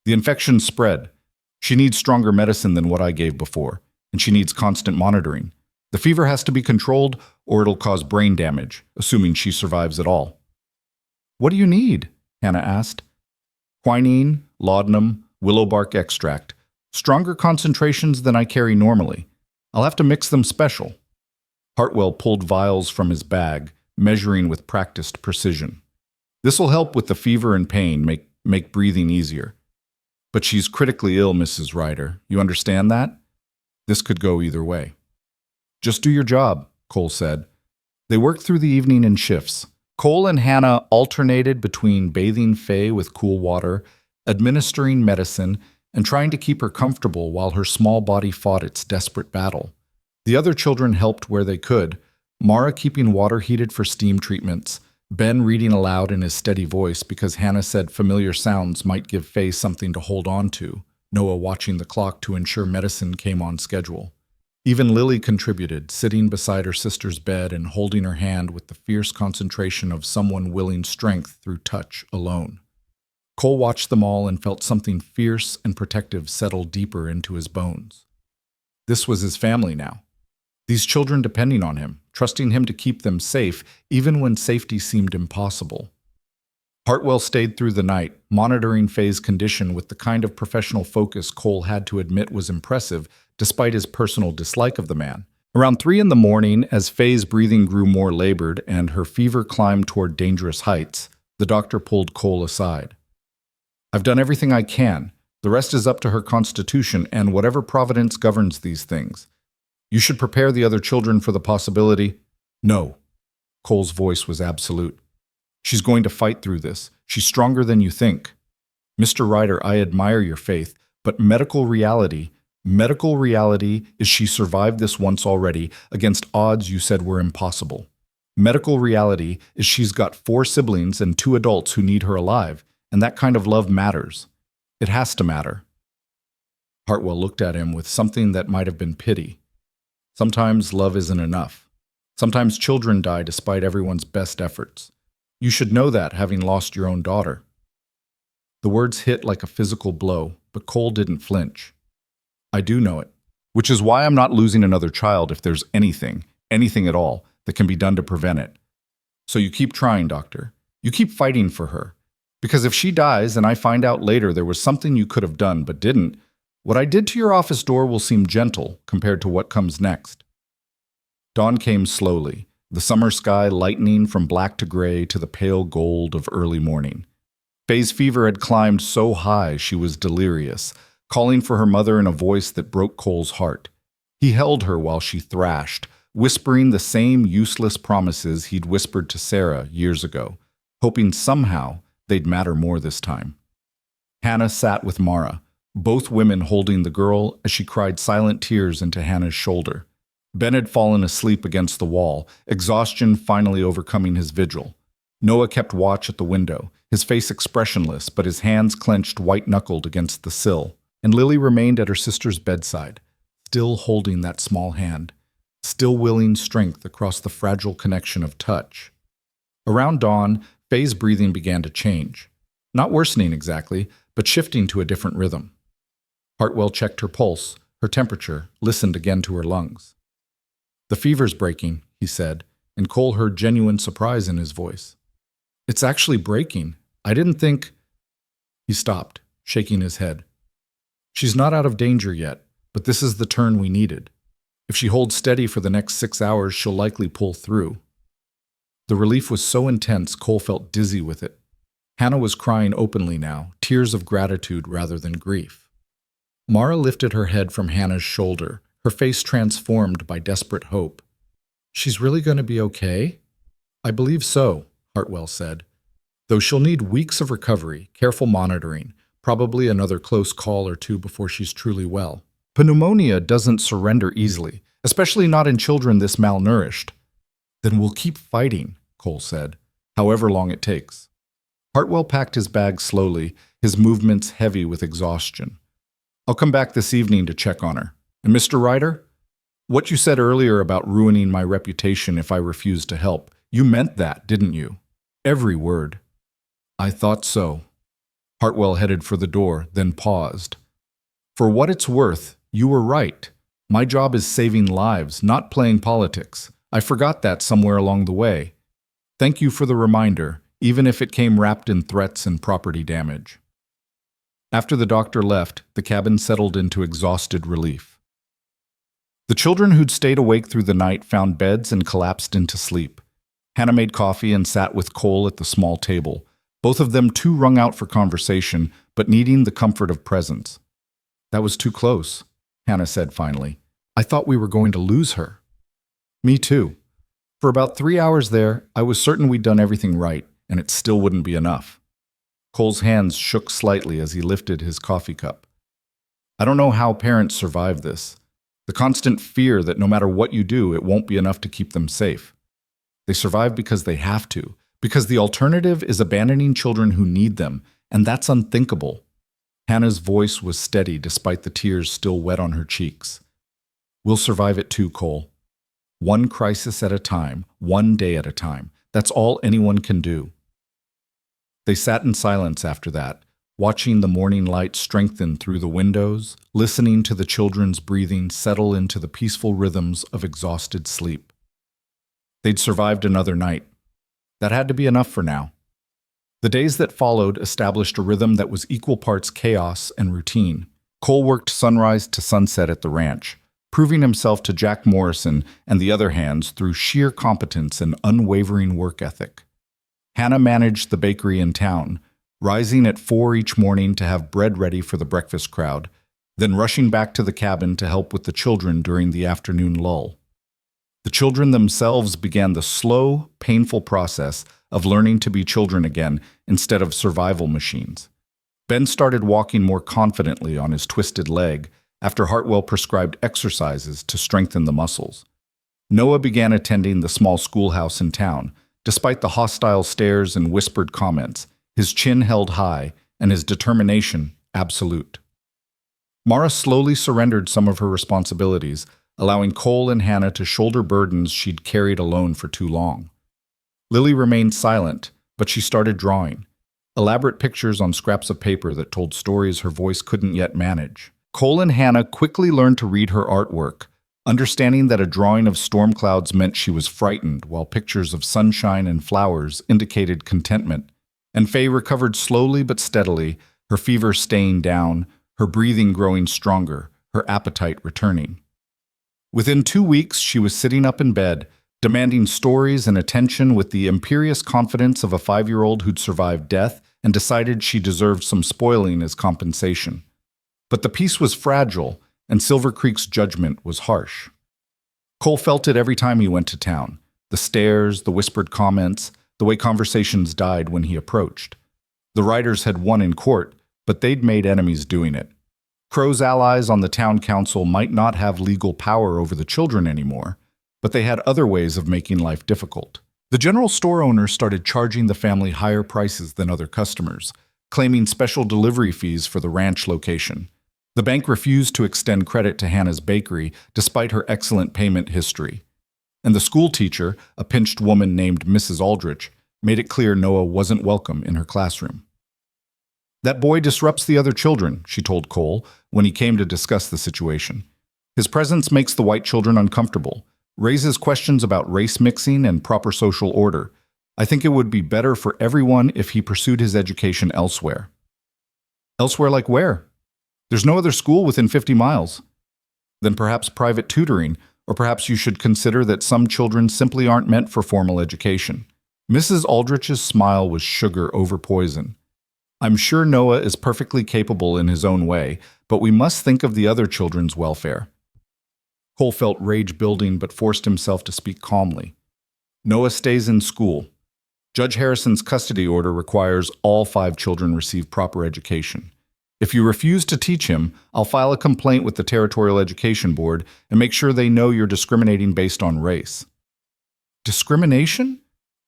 S1: The infection spread. She needs stronger medicine than what I gave before, and she needs constant monitoring. The fever has to be controlled or it'll cause brain damage, assuming she survives at all. What do you need? Hannah asked. Quinine, laudanum, willow bark extract. Stronger concentrations than I carry normally. I'll have to mix them special. Hartwell pulled vials from his bag, measuring with practiced precision. This'll help with the fever and pain, make breathing easier. But she's critically ill, Mrs. Ryder. You understand that? This could go either way. Just do your job, Cole said. They worked through the evening in shifts. Cole and Hannah alternated between bathing Faye with cool water, administering medicine, and trying to keep her comfortable while her small body fought its desperate battle. The other children helped where they could, Mara keeping water heated for steam treatments, Ben reading aloud in his steady voice because Hannah said familiar sounds might give Faye something to hold on to, Noah watching the clock to ensure medicine came on schedule. Even Lily contributed, sitting beside her sister's bed and holding her hand with the fierce concentration of someone willing strength through touch alone. Cole watched them all and felt something fierce and protective settle deeper into his bones. This was his family now. These children depending on him, trusting him to keep them safe, even when safety seemed impossible. Hartwell stayed through the night, monitoring Faye's condition with the kind of professional focus Cole had to admit was impressive, despite his personal dislike of the man. Around 3 in the morning, as Faye's breathing grew more labored and her fever climbed toward dangerous heights, the doctor pulled Cole aside. I've done everything I can. The rest is up to her constitution and whatever providence governs these things. You should prepare the other children for the possibility. No. Cole's voice was absolute. She's going to fight through this. She's stronger than you think. Mr. Ryder, I admire your faith, but medical reality is she survived this once already against odds you said were impossible. Medical reality is she's got 4 siblings and 2 adults who need her alive, and that kind of love matters. It has to matter. Hartwell looked at him with something that might have been pity. Sometimes love isn't enough. Sometimes children die despite everyone's best efforts. You should know that, having lost your own daughter. The words hit like a physical blow, but Cole didn't flinch. I do know it, which is why I'm not losing another child if there's anything at all, that can be done to prevent it. So you keep trying, Doctor. You keep fighting for her. Because if she dies and I find out later there was something you could have done but didn't, what I did to your office door will seem gentle compared to what comes next. Dawn came slowly, the summer sky lightening from black to gray to the pale gold of early morning. Faye's fever had climbed so high she was delirious, calling for her mother in a voice that broke Cole's heart. He held her while she thrashed, whispering the same useless promises he'd whispered to Sarah years ago, hoping somehow they'd matter more this time. Hannah sat with Mara, both women holding the girl as she cried silent tears into Hannah's shoulder. Ben had fallen asleep against the wall, exhaustion finally overcoming his vigil. Noah kept watch at the window, his face expressionless but his hands clenched white-knuckled against the sill, and Lily remained at her sister's bedside, still holding that small hand, still willing strength across the fragile connection of touch. Around dawn, Faye's breathing began to change. Not worsening exactly, but shifting to a different rhythm. Hartwell checked her pulse, her temperature, listened again to her lungs. "The fever's breaking," he said, and Cole heard genuine surprise in his voice. "It's actually breaking. I didn't think—" He stopped, shaking his head. "She's not out of danger yet, but this is the turn we needed. If she holds steady for the next 6 hours, she'll likely pull through." The relief was so intense, Cole felt dizzy with it. Hannah was crying openly now, tears of gratitude rather than grief. Mara lifted her head from Hannah's shoulder, her face transformed by desperate hope. "She's really going to be okay?" "I believe so," Hartwell said. "Though she'll need weeks of recovery, careful monitoring, probably another close call or two before she's truly well. Pneumonia doesn't surrender easily, especially not in children this malnourished." "Then we'll keep fighting," Cole said, "however long it takes." Hartwell packed his bag slowly, his movements heavy with exhaustion. "I'll come back this evening to check on her. And Mr. Ryder, what you said earlier about ruining my reputation if I refused to help, you meant that, didn't you? Every word." "I thought so." Hartwell headed for the door, then paused. "For what it's worth, you were right. My job is saving lives, not playing politics. I forgot that somewhere along the way. Thank you for the reminder, even if it came wrapped in threats and property damage." After the doctor left, the cabin settled into exhausted relief. The children who'd stayed awake through the night found beds and collapsed into sleep. Hannah made coffee and sat with Cole at the small table, both of them too wrung out for conversation, but needing the comfort of presence. "That was too close," Hannah said finally. "I thought we were going to lose her." "Me too. For about 3 hours there, I was certain we'd done everything right, and it still wouldn't be enough." Cole's hands shook slightly as he lifted his coffee cup. "I don't know how parents survive this. The constant fear that no matter what you do, it won't be enough to keep them safe. They survive because they have to, because the alternative is abandoning children who need them, and that's unthinkable." Hannah's voice was steady despite the tears still wet on her cheeks. "We'll survive it too, Cole. One crisis at a time, one day at a time. That's all anyone can do." They sat in silence after that, watching the morning light strengthen through the windows, listening to the children's breathing settle into the peaceful rhythms of exhausted sleep. They'd survived another night. That had to be enough for now. The days that followed established a rhythm that was equal parts chaos and routine. Cole worked sunrise to sunset at the ranch, proving himself to Jack Morrison and the other hands through sheer competence and unwavering work ethic. Hannah managed the bakery in town, rising at 4 each morning to have bread ready for the breakfast crowd, then rushing back to the cabin to help with the children during the afternoon lull. The children themselves began the slow, painful process of learning to be children again instead of survival machines. Ben started walking more confidently on his twisted leg after Hartwell prescribed exercises to strengthen the muscles. Noah began attending the small schoolhouse in town, despite the hostile stares and whispered comments, his chin held high and his determination absolute. Mara slowly surrendered some of her responsibilities, allowing Cole and Hannah to shoulder burdens she'd carried alone for too long. Lily remained silent, but she started drawing, elaborate pictures on scraps of paper that told stories her voice couldn't yet manage. Cole and Hannah quickly learned to read her artwork, understanding that a drawing of storm clouds meant she was frightened, while pictures of sunshine and flowers indicated contentment. And Faye recovered slowly but steadily, her fever staying down, her breathing growing stronger, her appetite returning. Within 2 weeks, she was sitting up in bed, demanding stories and attention with the imperious confidence of a 5-year-old who'd survived death and decided she deserved some spoiling as compensation. But the peace was fragile, and Silver Creek's judgment was harsh. Cole felt it every time he went to town. The stares, the whispered comments, the way conversations died when he approached. The Riders had won in court, but they'd made enemies doing it. Crow's allies on the town council might not have legal power over the children anymore, but they had other ways of making life difficult. The general store owner started charging the family higher prices than other customers, claiming special delivery fees for the ranch location. The bank refused to extend credit to Hannah's bakery despite her excellent payment history. And the school teacher, a pinched woman named Mrs. Aldrich, made it clear Noah wasn't welcome in her classroom. "That boy disrupts the other children," she told Cole when he came to discuss the situation. "His presence makes the white children uncomfortable, raises questions about race mixing and proper social order. I think it would be better for everyone if he pursued his education elsewhere." "Elsewhere like where? There's no other school within 50 miles. Then perhaps private tutoring, or perhaps you should consider that some children simply aren't meant for formal education." Mrs. Aldrich's smile was sugar over poison. "I'm sure Noah is perfectly capable in his own way, but we must think of the other children's welfare." Cole felt rage building but forced himself to speak calmly. "Noah stays in school. Judge Harrison's custody order requires all 5 children receive proper education. If you refuse to teach him, I'll file a complaint with the Territorial Education Board and make sure they know you're discriminating based on race." "Discrimination?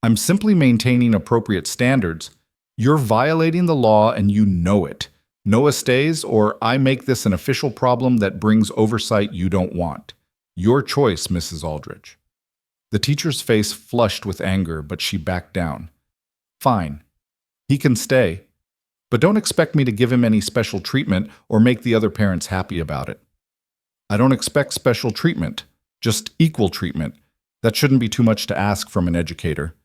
S1: I'm simply maintaining appropriate standards. You're violating the law and you know it. Noah stays, or I make this an official problem that brings oversight you don't want. Your choice, Mrs. Aldrich." The teacher's face flushed with anger, but she backed down. "Fine. He can stay. But don't expect me to give him any special treatment or make the other parents happy about it." "I don't expect special treatment, just equal treatment. That shouldn't be too much to ask from an educator."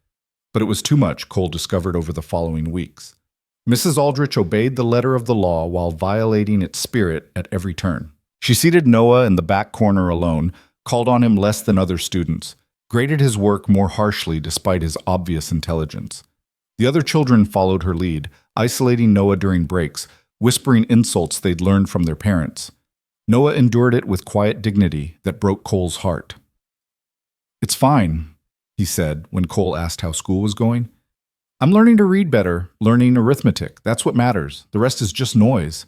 S1: But it was too much, Cole discovered over the following weeks. Mrs. Aldrich obeyed the letter of the law while violating its spirit at every turn. She seated Noah in the back corner alone, called on him less than other students, graded his work more harshly despite his obvious intelligence. The other children followed her lead, isolating Noah during breaks, whispering insults they'd learned from their parents. Noah endured it with quiet dignity that broke Cole's heart. "It's fine," he said when Cole asked how school was going. "I'm learning to read better, learning arithmetic. That's what matters. The rest is just noise."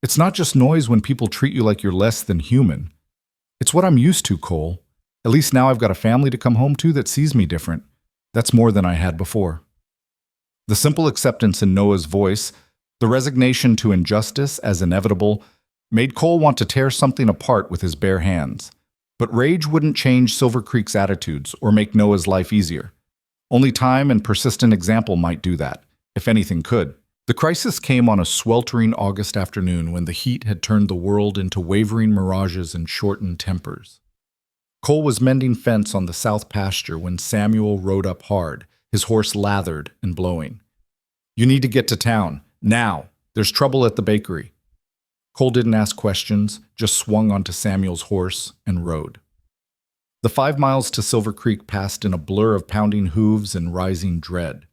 S1: "It's not just noise when people treat you like you're less than human. It's what I'm used to, Cole. At least now I've got a family to come home to that sees me different. That's more than I had before." The simple acceptance in Noah's voice, the resignation to injustice as inevitable, made Cole want to tear something apart with his bare hands. But rage wouldn't change Silver Creek's attitudes or make Noah's life easier. Only time and persistent example might do that, if anything could. The crisis came on a sweltering August afternoon when the heat had turned the world into wavering mirages and shortened tempers. Cole was mending fence on the south pasture when Samuel rode up hard, his horse lathered and blowing. "You need to get to town, now. There's trouble at the bakery." Cole didn't ask questions, just swung onto Samuel's horse and rode. The 5 miles to Silver Creek passed in a blur of pounding hooves and rising dread.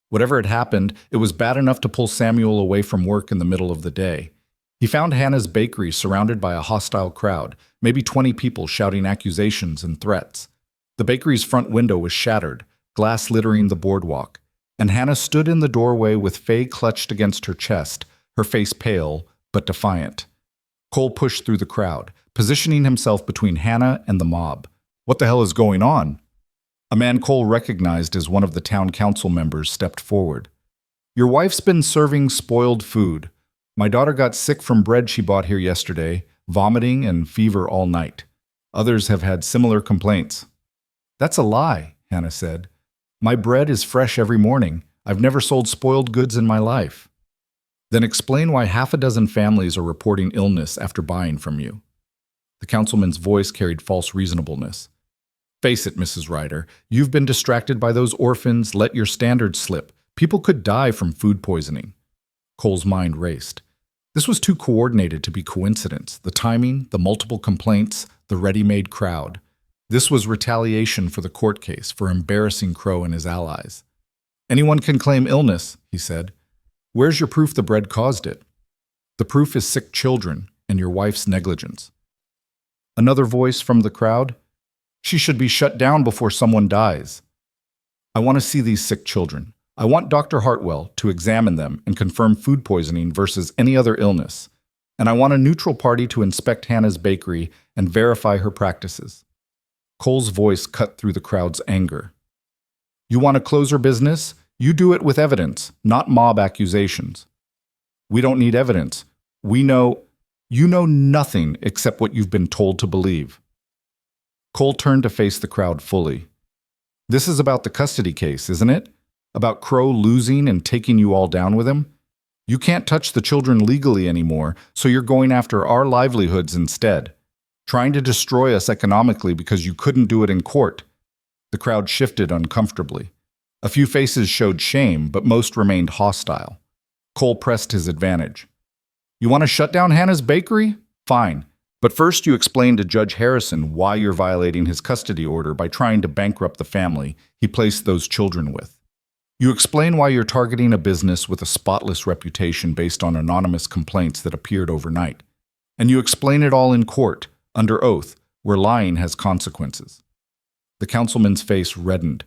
S1: Whatever had happened, it was bad enough to pull Samuel away from work in the middle of the day. He found Hannah's bakery surrounded by a hostile crowd, maybe 20 people shouting accusations and threats. The bakery's front window was shattered, glass littering the boardwalk, and Hannah stood in the doorway with Faye clutched against her chest, her face pale but defiant. Cole pushed through the crowd, positioning himself between Hannah and the mob. "What the hell is going on?" A man Cole recognized as one of the town council members stepped forward. "Your wife's been serving spoiled food. My daughter got sick from bread she bought here yesterday, vomiting and fever all night. Others have had similar complaints." "That's a lie," Hannah said. "My bread is fresh every morning. I've never sold spoiled goods in my life." "Then explain why half a dozen families are reporting illness after buying from you." The councilman's voice carried false reasonableness. "Face it, Mrs. Ryder, you've been distracted by those orphans, let your standards slip. People could die from food poisoning." Cole's mind raced. This was too coordinated to be coincidence. The timing, the multiple complaints, the ready-made crowd. This was retaliation for the court case, for embarrassing Crow and his allies. "Anyone can claim illness," he said. "Where's your proof the bread caused it?" "The proof is sick children and your wife's negligence." Another voice from the crowd. "She should be shut down before someone dies." "I want to see these sick children. I want Dr. Hartwell to examine them and confirm food poisoning versus any other illness. And I want a neutral party to inspect Hannah's bakery and verify her practices. Cole's voice cut through the crowd's anger. You want to close her business? You do it with evidence, not mob accusations. We don't need evidence. You know nothing except what you've been told to believe. Cole turned to face the crowd fully. This is about the custody case, isn't it? About Crow losing and taking you all down with him? You can't touch the children legally anymore, so you're going after our livelihoods instead. Trying to destroy us economically because you couldn't do it in court. The crowd shifted uncomfortably. A few faces showed shame, but most remained hostile. Cole pressed his advantage. You want to shut down Hannah's bakery? Fine. But first you explain to Judge Harrison why you're violating his custody order by trying to bankrupt the family he placed those children with. You explain why you're targeting a business with a spotless reputation based on anonymous complaints that appeared overnight. And you explain it all in court, under oath, where lying has consequences. The councilman's face reddened.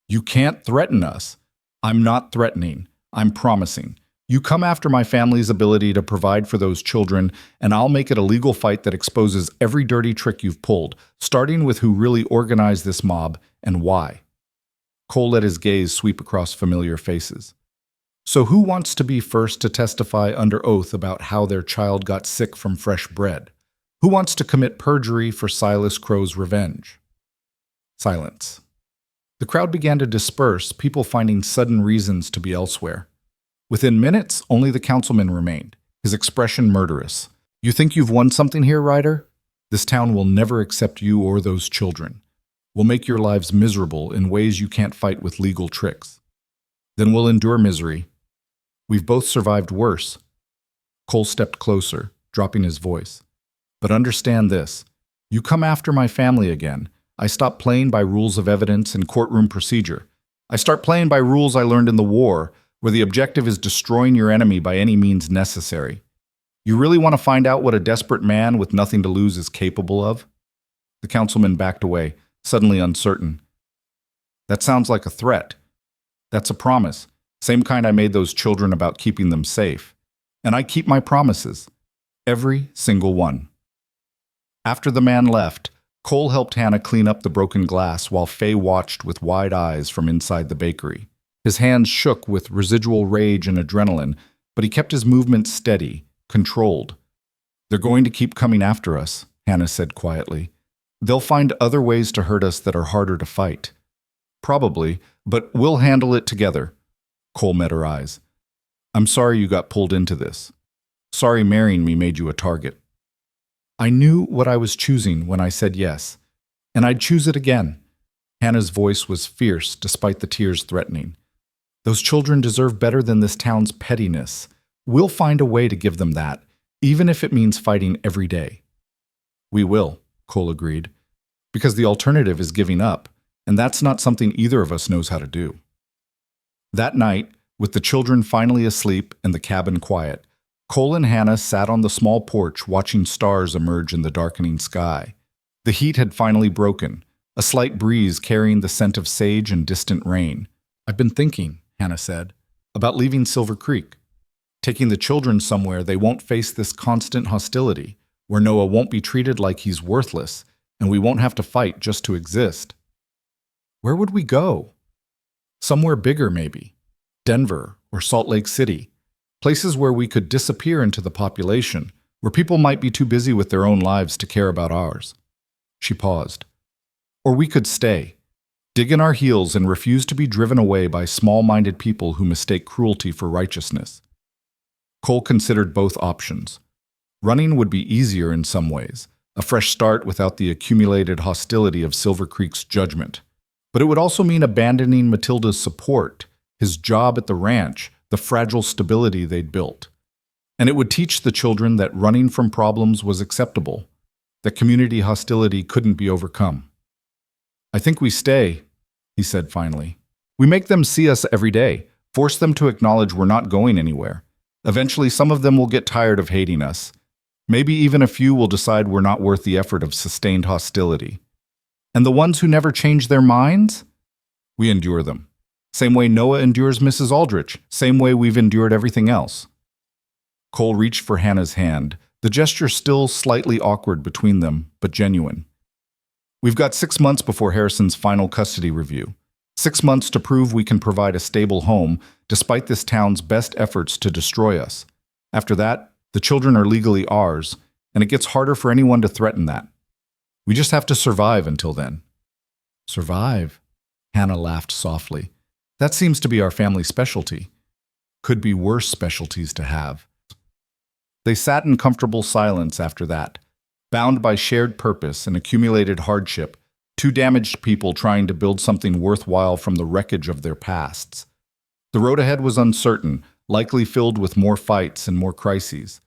S1: You can't threaten us. I'm not threatening. I'm promising. You come after my family's ability to provide for those children, and I'll make it a legal fight that exposes every dirty trick you've pulled, starting with who really organized this mob and why. Cole let his gaze sweep across familiar faces. So who wants to be first to testify under oath about how their child got sick from fresh bread? Who wants to commit perjury for Silas Crow's revenge? Silence. The crowd began to disperse, people finding sudden reasons to be elsewhere. Within minutes, only the councilman remained, his expression murderous. You think you've won something here, Ryder? This town will never accept you or those children. We'll make your lives miserable in ways you can't fight with legal tricks. Then we'll endure misery. We've both survived worse. Cole stepped closer, dropping his voice. But understand this. You come after my family again. I stop playing by rules of evidence and courtroom procedure. I start playing by rules I learned in the war, where the objective is destroying your enemy by any means necessary. You really want to find out what a desperate man with nothing to lose is capable of? The councilman backed away, suddenly uncertain. That sounds like a threat. That's a promise, same kind I made those children about keeping them safe. And I keep my promises. Every single one. After the man left, Cole helped Hannah clean up the broken glass while Faye watched with wide eyes from inside the bakery. His hands shook with residual rage and adrenaline, but he kept his movements steady, controlled. They're going to keep coming after us, Hannah said quietly. They'll find other ways to hurt us that are harder to fight. Probably, but we'll handle it together. Cole met her eyes. I'm sorry you got pulled into this. Sorry marrying me made you a target. I knew what I was choosing when I said yes, and I'd choose it again. Hannah's voice was fierce despite the tears threatening. Those children deserve better than this town's pettiness. We'll find a way to give them that, even if it means fighting every day. We will, Cole agreed, because the alternative is giving up, and that's not something either of us knows how to do. That night, with the children finally asleep and the cabin quiet, Cole and Hannah sat on the small porch watching stars emerge in the darkening sky. The heat had finally broken, a slight breeze carrying the scent of sage and distant rain. I've been thinking, Hannah said, about leaving Silver Creek, taking the children somewhere they won't face this constant hostility, where Noah won't be treated like he's worthless, and we won't have to fight just to exist. Where would we go? Somewhere bigger, maybe. Denver or Salt Lake City. Places where we could disappear into the population, where people might be too busy with their own lives to care about ours. She paused. Or we could stay, dig in our heels and refuse to be driven away by small-minded people who mistake cruelty for righteousness. Cole considered both options. Running would be easier in some ways, a fresh start without the accumulated hostility of Silver Creek's judgment. But it would also mean abandoning Matilda's support, his job at the ranch, the fragile stability they'd built. And it would teach the children that running from problems was acceptable, that community hostility couldn't be overcome. I think we stay, he said finally. We make them see us every day, force them to acknowledge we're not going anywhere. Eventually, some of them will get tired of hating us. Maybe even a few will decide we're not worth the effort of sustained hostility. And the ones who never change their minds? We endure them. Same way Noah endures Mrs. Aldrich, same way we've endured everything else. Cole reached for Hannah's hand, the gesture still slightly awkward between them, but genuine. We've got 6 months before Harrison's final custody review. 6 months to prove we can provide a stable home, despite this town's best efforts to destroy us. After that, the children are legally ours, and it gets harder for anyone to threaten that. We just have to survive until then. Survive? Hannah laughed softly. That seems to be our family specialty. Could be worse specialties to have. They sat in comfortable silence after that, bound by shared purpose and accumulated hardship, two damaged people trying to build something worthwhile from the wreckage of their pasts. The road ahead was uncertain, likely filled with more fights and more crises.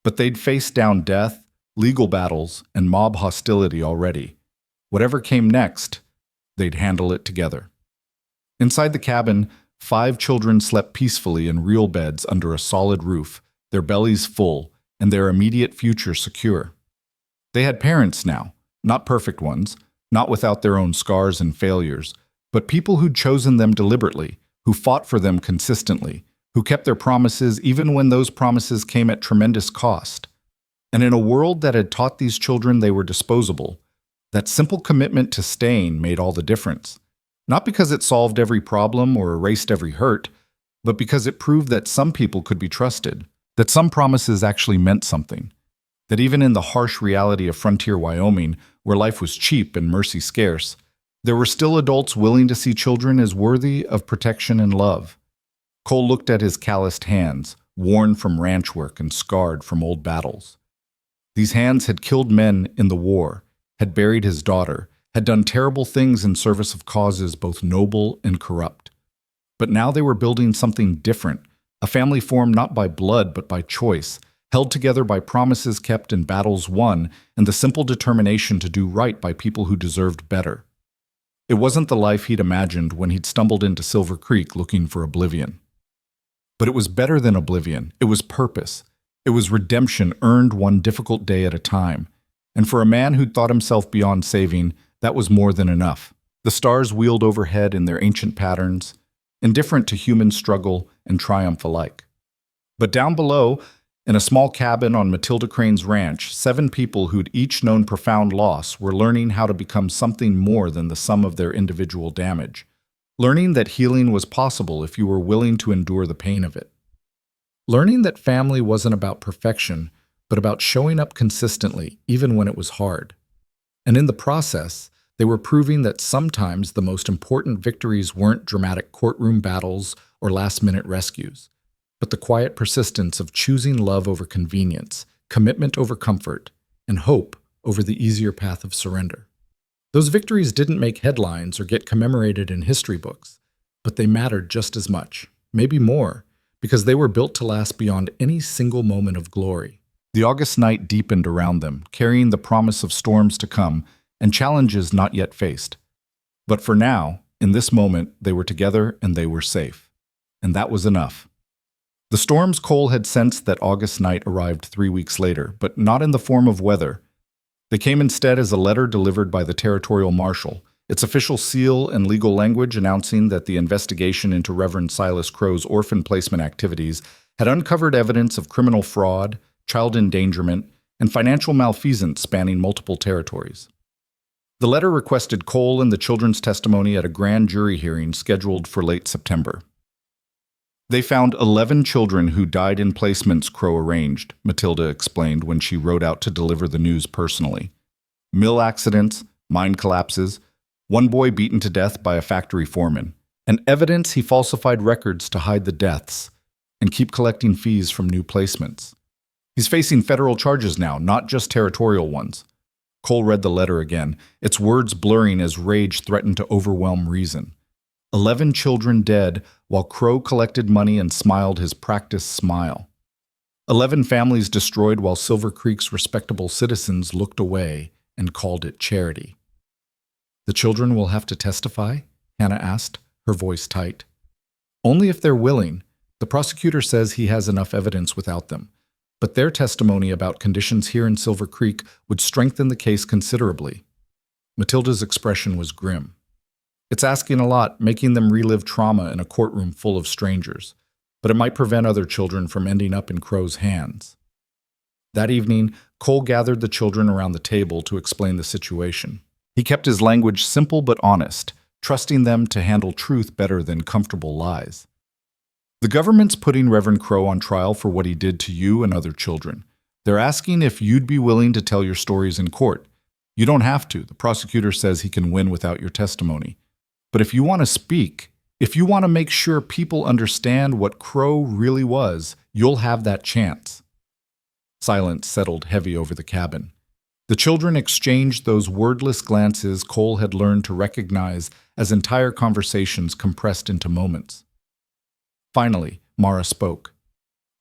S1: But they'd faced down death, legal battles, and mob hostility already. Whatever came next, they'd handle it together. Inside the cabin, 5 children slept peacefully in real beds under a solid roof, their bellies full, and their immediate future secure. They had parents now, not perfect ones, not without their own scars and failures, but people who'd chosen them deliberately, who fought for them consistently, who kept their promises even when those promises came at tremendous cost. And in a world that had taught these children they were disposable, that simple commitment to staying made all the difference. Not because it solved every problem or erased every hurt, but because it proved that some people could be trusted, that some promises actually meant something, that even in the harsh reality of frontier Wyoming, where life was cheap and mercy scarce, there were still adults willing to see children as worthy of protection and love. Cole looked at his calloused hands, worn from ranch work and scarred from old battles. These hands had killed men in the war, had buried his daughter, had done terrible things in service of causes both noble and corrupt. But now they were building something different, a family formed not by blood but by choice, held together by promises kept and battles won, and the simple determination to do right by people who deserved better. It wasn't the life he'd imagined when he'd stumbled into Silver Creek looking for oblivion. But it was better than oblivion. It was purpose. It was redemption earned one difficult day at a time. And for a man who'd thought himself beyond saving, that was more than enough. The stars wheeled overhead in their ancient patterns, indifferent to human struggle and triumph alike. But down below, in a small cabin on Matilda Crane's ranch, 7 people who'd each known profound loss were learning how to become something more than the sum of their individual damage. Learning that healing was possible if you were willing to endure the pain of it. Learning that family wasn't about perfection, but about showing up consistently, even when it was hard. And in the process, they were proving that sometimes the most important victories weren't dramatic courtroom battles or last-minute rescues, but the quiet persistence of choosing love over convenience, commitment over comfort, and hope over the easier path of surrender. Those victories didn't make headlines or get commemorated in history books, but they mattered just as much, maybe more, because they were built to last beyond any single moment of glory. The August night deepened around them, carrying the promise of storms to come and challenges not yet faced. But for now, in this moment, they were together and they were safe. And that was enough. The storms Cole had sensed that August night arrived 3 weeks later, but not in the form of weather. They came instead as a letter delivered by the territorial marshal, its official seal and legal language announcing that the investigation into Reverend Silas Crow's orphan placement activities had uncovered evidence of criminal fraud, child endangerment, and financial malfeasance spanning multiple territories. The letter requested Cole and the children's testimony at a grand jury hearing scheduled for late September. They found 11 children who died in placements Crow arranged, Matilda explained when she rode out to deliver the news personally. Mill accidents, mine collapses, one boy beaten to death by a factory foreman, and evidence he falsified records to hide the deaths and keep collecting fees from new placements. He's facing federal charges now, not just territorial ones. Cole read the letter again, its words blurring as rage threatened to overwhelm reason. 11 children dead while Crow collected money and smiled his practiced smile. 11 families destroyed while Silver Creek's respectable citizens looked away and called it charity. The children will have to testify? Hannah asked, her voice tight. Only if they're willing. The prosecutor says he has enough evidence without them. But their testimony about conditions here in Silver Creek would strengthen the case considerably. Matilda's expression was grim. It's asking a lot, making them relive trauma in a courtroom full of strangers, but it might prevent other children from ending up in Crow's hands. That evening, Cole gathered the children around the table to explain the situation. He kept his language simple but honest, trusting them to handle truth better than comfortable lies. The government's putting Reverend Crow on trial for what he did to you and other children. They're asking if you'd be willing to tell your stories in court. You don't have to. The prosecutor says he can win without your testimony. But if you want to speak, if you want to make sure people understand what Crow really was, you'll have that chance. Silence settled heavy over the cabin. The children exchanged those wordless glances Cole had learned to recognize as entire conversations compressed into moments. Finally, Mara spoke.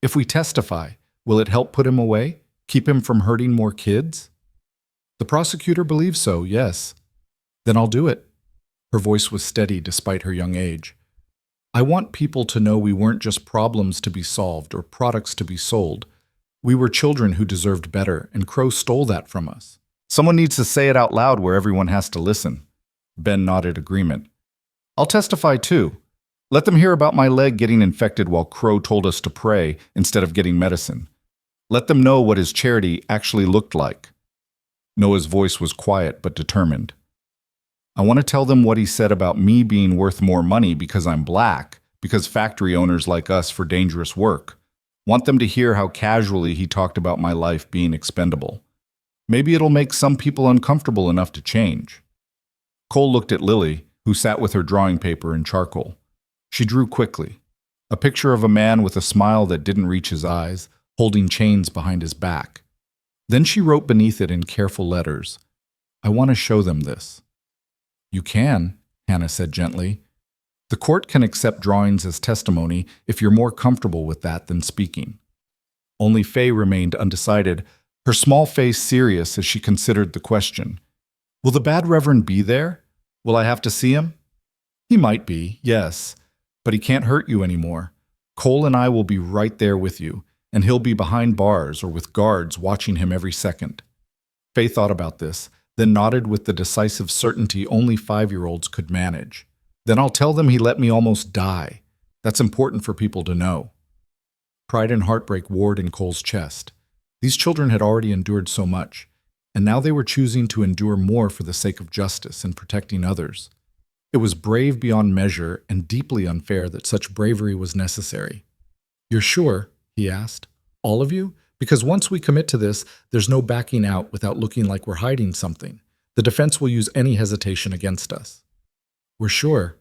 S1: If we testify, will it help put him away? Keep him from hurting more kids? The prosecutor believes so, yes. Then I'll do it. Her voice was steady despite her young age. I want people to know we weren't just problems to be solved or products to be sold. We were children who deserved better, and Crow stole that from us. Someone needs to say it out loud where everyone has to listen. Ben nodded agreement. I'll testify too. Let them hear about my leg getting infected while Crow told us to pray instead of getting medicine. Let them know what his charity actually looked like. Noah's voice was quiet but determined. I want to tell them what he said about me being worth more money because I'm black, because factory owners like us for dangerous work. Want them to hear how casually he talked about my life being expendable. Maybe it'll make some people uncomfortable enough to change. Cole looked at Lily, who sat with her drawing paper and charcoal. She drew quickly. A picture of a man with a smile that didn't reach his eyes, holding chains behind his back. Then she wrote beneath it in careful letters, I want to show them this. You can, Hannah said gently. The court can accept drawings as testimony if you're more comfortable with that than speaking. Only Faye remained undecided, her small face serious as she considered the question. Will the bad reverend be there? Will I have to see him? He might be, yes, but he can't hurt you anymore. Cole and I will be right there with you, and he'll be behind bars or with guards watching him every second. Faye thought about this, then nodded with the decisive certainty only 5-year-olds could manage. Then I'll tell them he let me almost die. That's important for people to know. Pride and heartbreak warred in Cole's chest. These children had already endured so much, and now they were choosing to endure more for the sake of justice and protecting others. It was brave beyond measure and deeply unfair that such bravery was necessary. You're sure? He asked. All of you? Because once we commit to this, there's no backing out without looking like we're hiding something. The defense will use any hesitation against us. We're sure,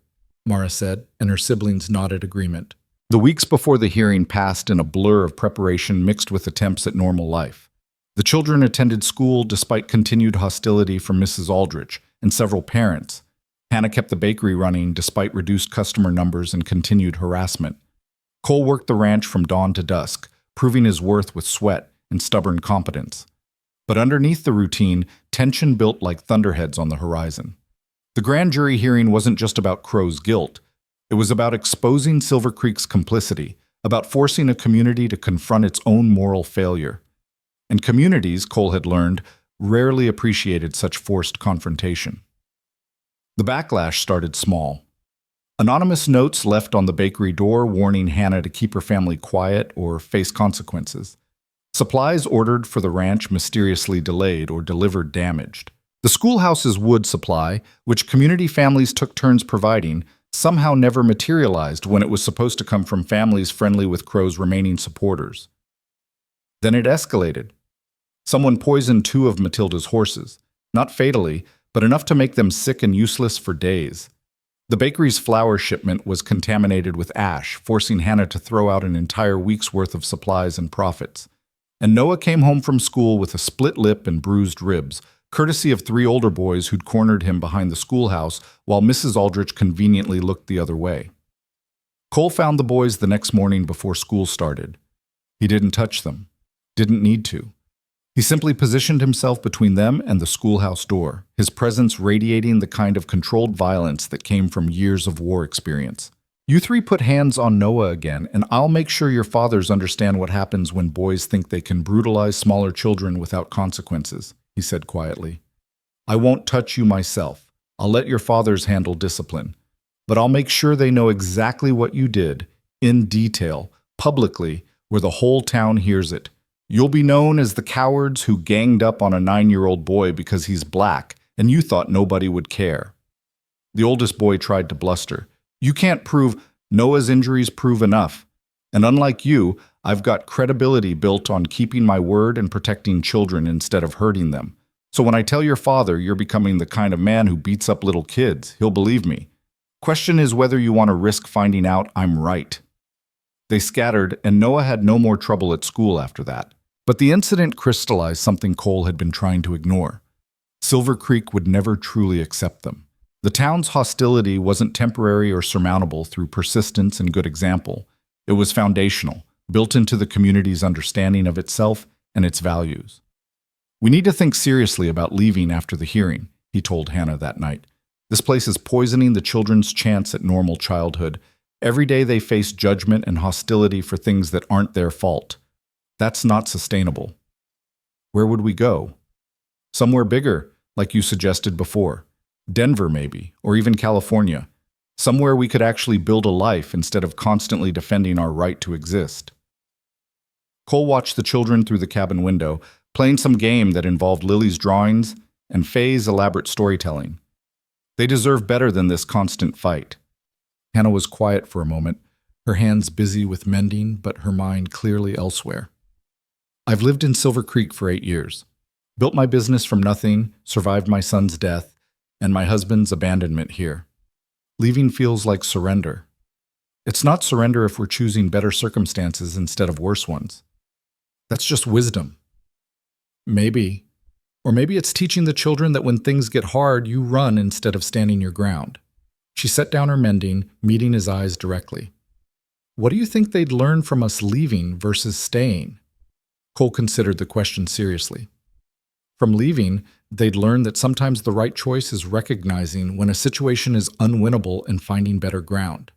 S1: Mara said, and her siblings nodded agreement. The weeks before the hearing passed in a blur of preparation mixed with attempts at normal life. The children attended school despite continued hostility from Mrs. Aldrich and several parents. Hannah kept the bakery running despite reduced customer numbers and continued harassment. Cole worked the ranch from dawn to dusk, proving his worth with sweat and stubborn competence. But underneath the routine, tension built like thunderheads on the horizon. The grand jury hearing wasn't just about Crow's guilt. It was about exposing Silver Creek's complicity, about forcing a community to confront its own moral failure. And communities, Cole had learned, rarely appreciated such forced confrontation. The backlash started small. Anonymous notes left on the bakery door warning Hannah to keep her family quiet or face consequences. Supplies ordered for the ranch mysteriously delayed or delivered damaged. The schoolhouse's wood supply, which community families took turns providing, somehow never materialized when it was supposed to come from families friendly with Crow's remaining supporters. Then it escalated. Someone poisoned 2 of Matilda's horses, not fatally, but enough to make them sick and useless for days. The bakery's flour shipment was contaminated with ash, forcing Hannah to throw out an entire week's worth of supplies and profits. And Noah came home from school with a split lip and bruised ribs, courtesy of 3 older boys who'd cornered him behind the schoolhouse while Mrs. Aldrich conveniently looked the other way. Cole found the boys the next morning before school started. He didn't touch them, didn't need to. He simply positioned himself between them and the schoolhouse door, his presence radiating the kind of controlled violence that came from years of war experience. You 3 put hands on Noah again, and I'll make sure your fathers understand what happens when boys think they can brutalize smaller children without consequences, he said quietly. I won't touch you myself. I'll let your fathers handle discipline. But I'll make sure they know exactly what you did, in detail, publicly, where the whole town hears it. You'll be known as the cowards who ganged up on a 9-year-old boy because he's black, and you thought nobody would care. The oldest boy tried to bluster. You can't prove Noah's injuries prove enough. And unlike you, I've got credibility built on keeping my word and protecting children instead of hurting them. So when I tell your father you're becoming the kind of man who beats up little kids, he'll believe me. Question is whether you want to risk finding out I'm right. They scattered, and Noah had no more trouble at school after that. But the incident crystallized something Cole had been trying to ignore. Silver Creek would never truly accept them. The town's hostility wasn't temporary or surmountable through persistence and good example. It was foundational, built into the community's understanding of itself and its values. We need to think seriously about leaving after the hearing, he told Hannah that night. This place is poisoning the children's chance at normal childhood. Every day they face judgment and hostility for things that aren't their fault. That's not sustainable. Where would we go? Somewhere bigger, like you suggested before. Denver, maybe, or even California. Somewhere we could actually build a life instead of constantly defending our right to exist. Cole watched the children through the cabin window, playing some game that involved Lily's drawings and Faye's elaborate storytelling. They deserve better than this constant fight. Hannah was quiet for a moment, her hands busy with mending, but her mind clearly elsewhere. I've lived in Silver Creek for 8 years. Built my business from nothing, survived my son's death, and my husband's abandonment here. Leaving feels like surrender. It's not surrender if we're choosing better circumstances instead of worse ones. That's just wisdom. Maybe. Or maybe it's teaching the children that when things get hard, you run instead of standing your ground. She set down her mending, meeting his eyes directly. What do you think they'd learn from us leaving versus staying? Cole considered the question seriously. From leaving, they'd learn that sometimes the right choice is recognizing when a situation is unwinnable and finding better ground.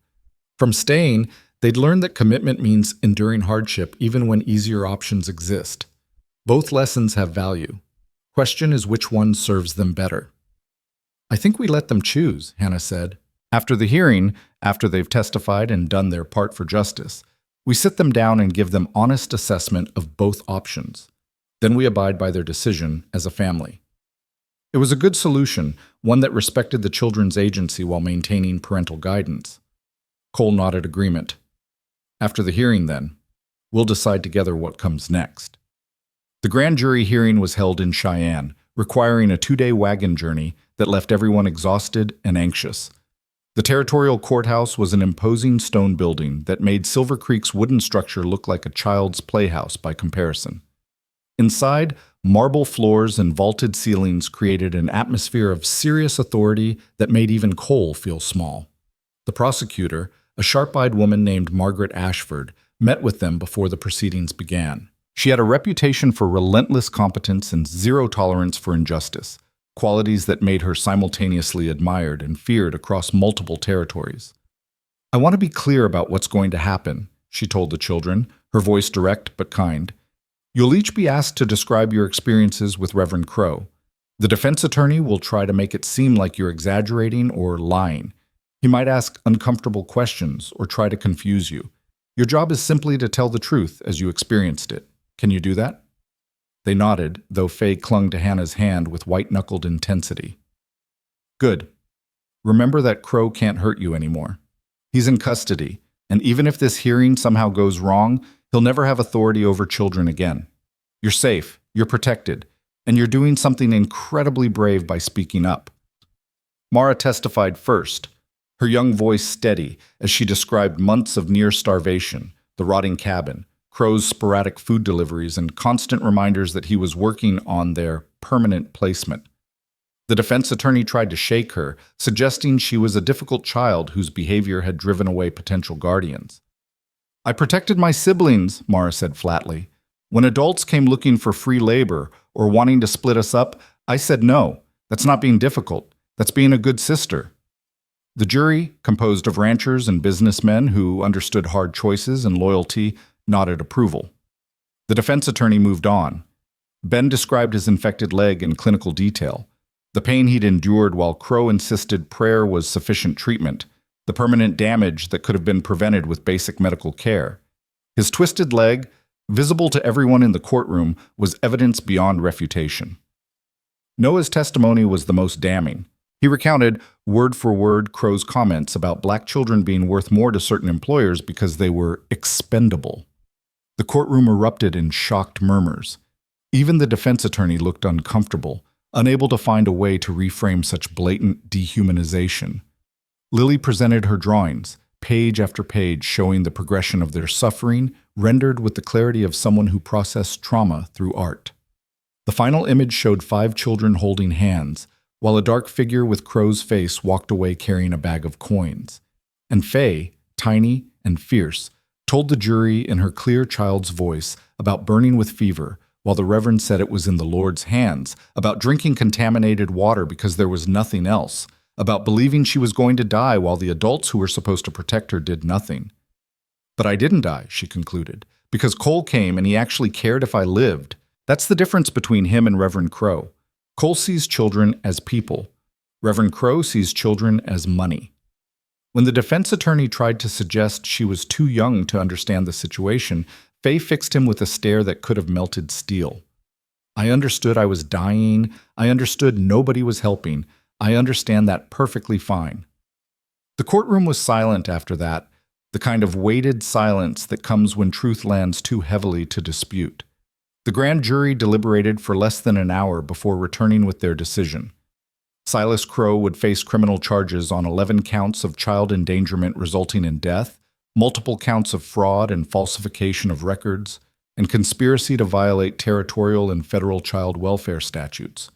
S1: From staying, they'd learn that commitment means enduring hardship even when easier options exist. Both lessons have value. Question is which one serves them better. I think we let them choose, Hannah said. After the hearing, after they've testified and done their part for justice, we sit them down and give them honest assessment of both options. Then we abide by their decision as a family. It was a good solution, one that respected the children's agency while maintaining parental guidance. Cole nodded agreement. After the hearing, then, we'll decide together what comes next. The grand jury hearing was held in Cheyenne, requiring a 2-day wagon journey that left everyone exhausted and anxious. The territorial courthouse was an imposing stone building that made Silver Creek's wooden structure look like a child's playhouse by comparison. Inside, marble floors and vaulted ceilings created an atmosphere of serious authority that made even Cole feel small. The prosecutor, a sharp-eyed woman named Margaret Ashford, met with them before the proceedings began. She had a reputation for relentless competence and zero tolerance for injustice, qualities that made her simultaneously admired and feared across multiple territories. I want to be clear about what's going to happen, she told the children, her voice direct but kind. You'll each be asked to describe your experiences with Reverend Crow. The defense attorney will try to make it seem like you're exaggerating or lying. He might ask uncomfortable questions or try to confuse you. Your job is simply to tell the truth as you experienced it. Can you do that? They nodded, though Faye clung to Hannah's hand with white-knuckled intensity. Good. Remember that Crow can't hurt you anymore. He's in custody, and even if this hearing somehow goes wrong, he'll never have authority over children again. You're safe, you're protected, and you're doing something incredibly brave by speaking up. Mara testified first, her young voice steady as she described months of near starvation, the rotting cabin, Crow's sporadic food deliveries, and constant reminders that he was working on their permanent placement. The defense attorney tried to shake her, suggesting she was a difficult child whose behavior had driven away potential guardians. I protected my siblings, Mara said flatly. When adults came looking for free labor or wanting to split us up, I said no. That's not being difficult. That's being a good sister. The jury, composed of ranchers and businessmen who understood hard choices and loyalty, nodded approval. The defense attorney moved on. Ben described his infected leg in clinical detail, the pain he'd endured while Crow insisted prayer was sufficient treatment, the permanent damage that could have been prevented with basic medical care. His twisted leg, Visible to everyone in the courtroom was evidence beyond refutation. Noah's testimony was the most damning. He recounted, word for word, Crow's comments about black children being worth more to certain employers because they were expendable. The courtroom erupted in shocked murmurs. Even the defense attorney looked uncomfortable, unable to find a way to reframe such blatant dehumanization. Lily presented her drawings, page after page, showing the progression of their suffering, rendered with the clarity of someone who processed trauma through art. The final image showed 5 children holding hands, while a dark figure with Crow's face walked away carrying a bag of coins. And Faye, tiny and fierce, told the jury in her clear child's voice about burning with fever, while the Reverend said it was in the Lord's hands, about drinking contaminated water because there was nothing else, about believing she was going to die while the adults who were supposed to protect her did nothing. But I didn't die, she concluded, because Cole came and he actually cared if I lived. That's the difference between him and Reverend Crow. Cole sees children as people. Reverend Crow sees children as money. When the defense attorney tried to suggest she was too young to understand the situation, Faye fixed him with a stare that could have melted steel. I understood I was dying. I understood nobody was helping. I understand that perfectly fine. The courtroom was silent after that, the kind of weighted silence that comes when truth lands too heavily to dispute. The grand jury deliberated for less than an hour before returning with their decision. Silas Crow would face criminal charges on 11 counts of child endangerment resulting in death, multiple counts of fraud and falsification of records, and conspiracy to violate territorial and federal child welfare statutes.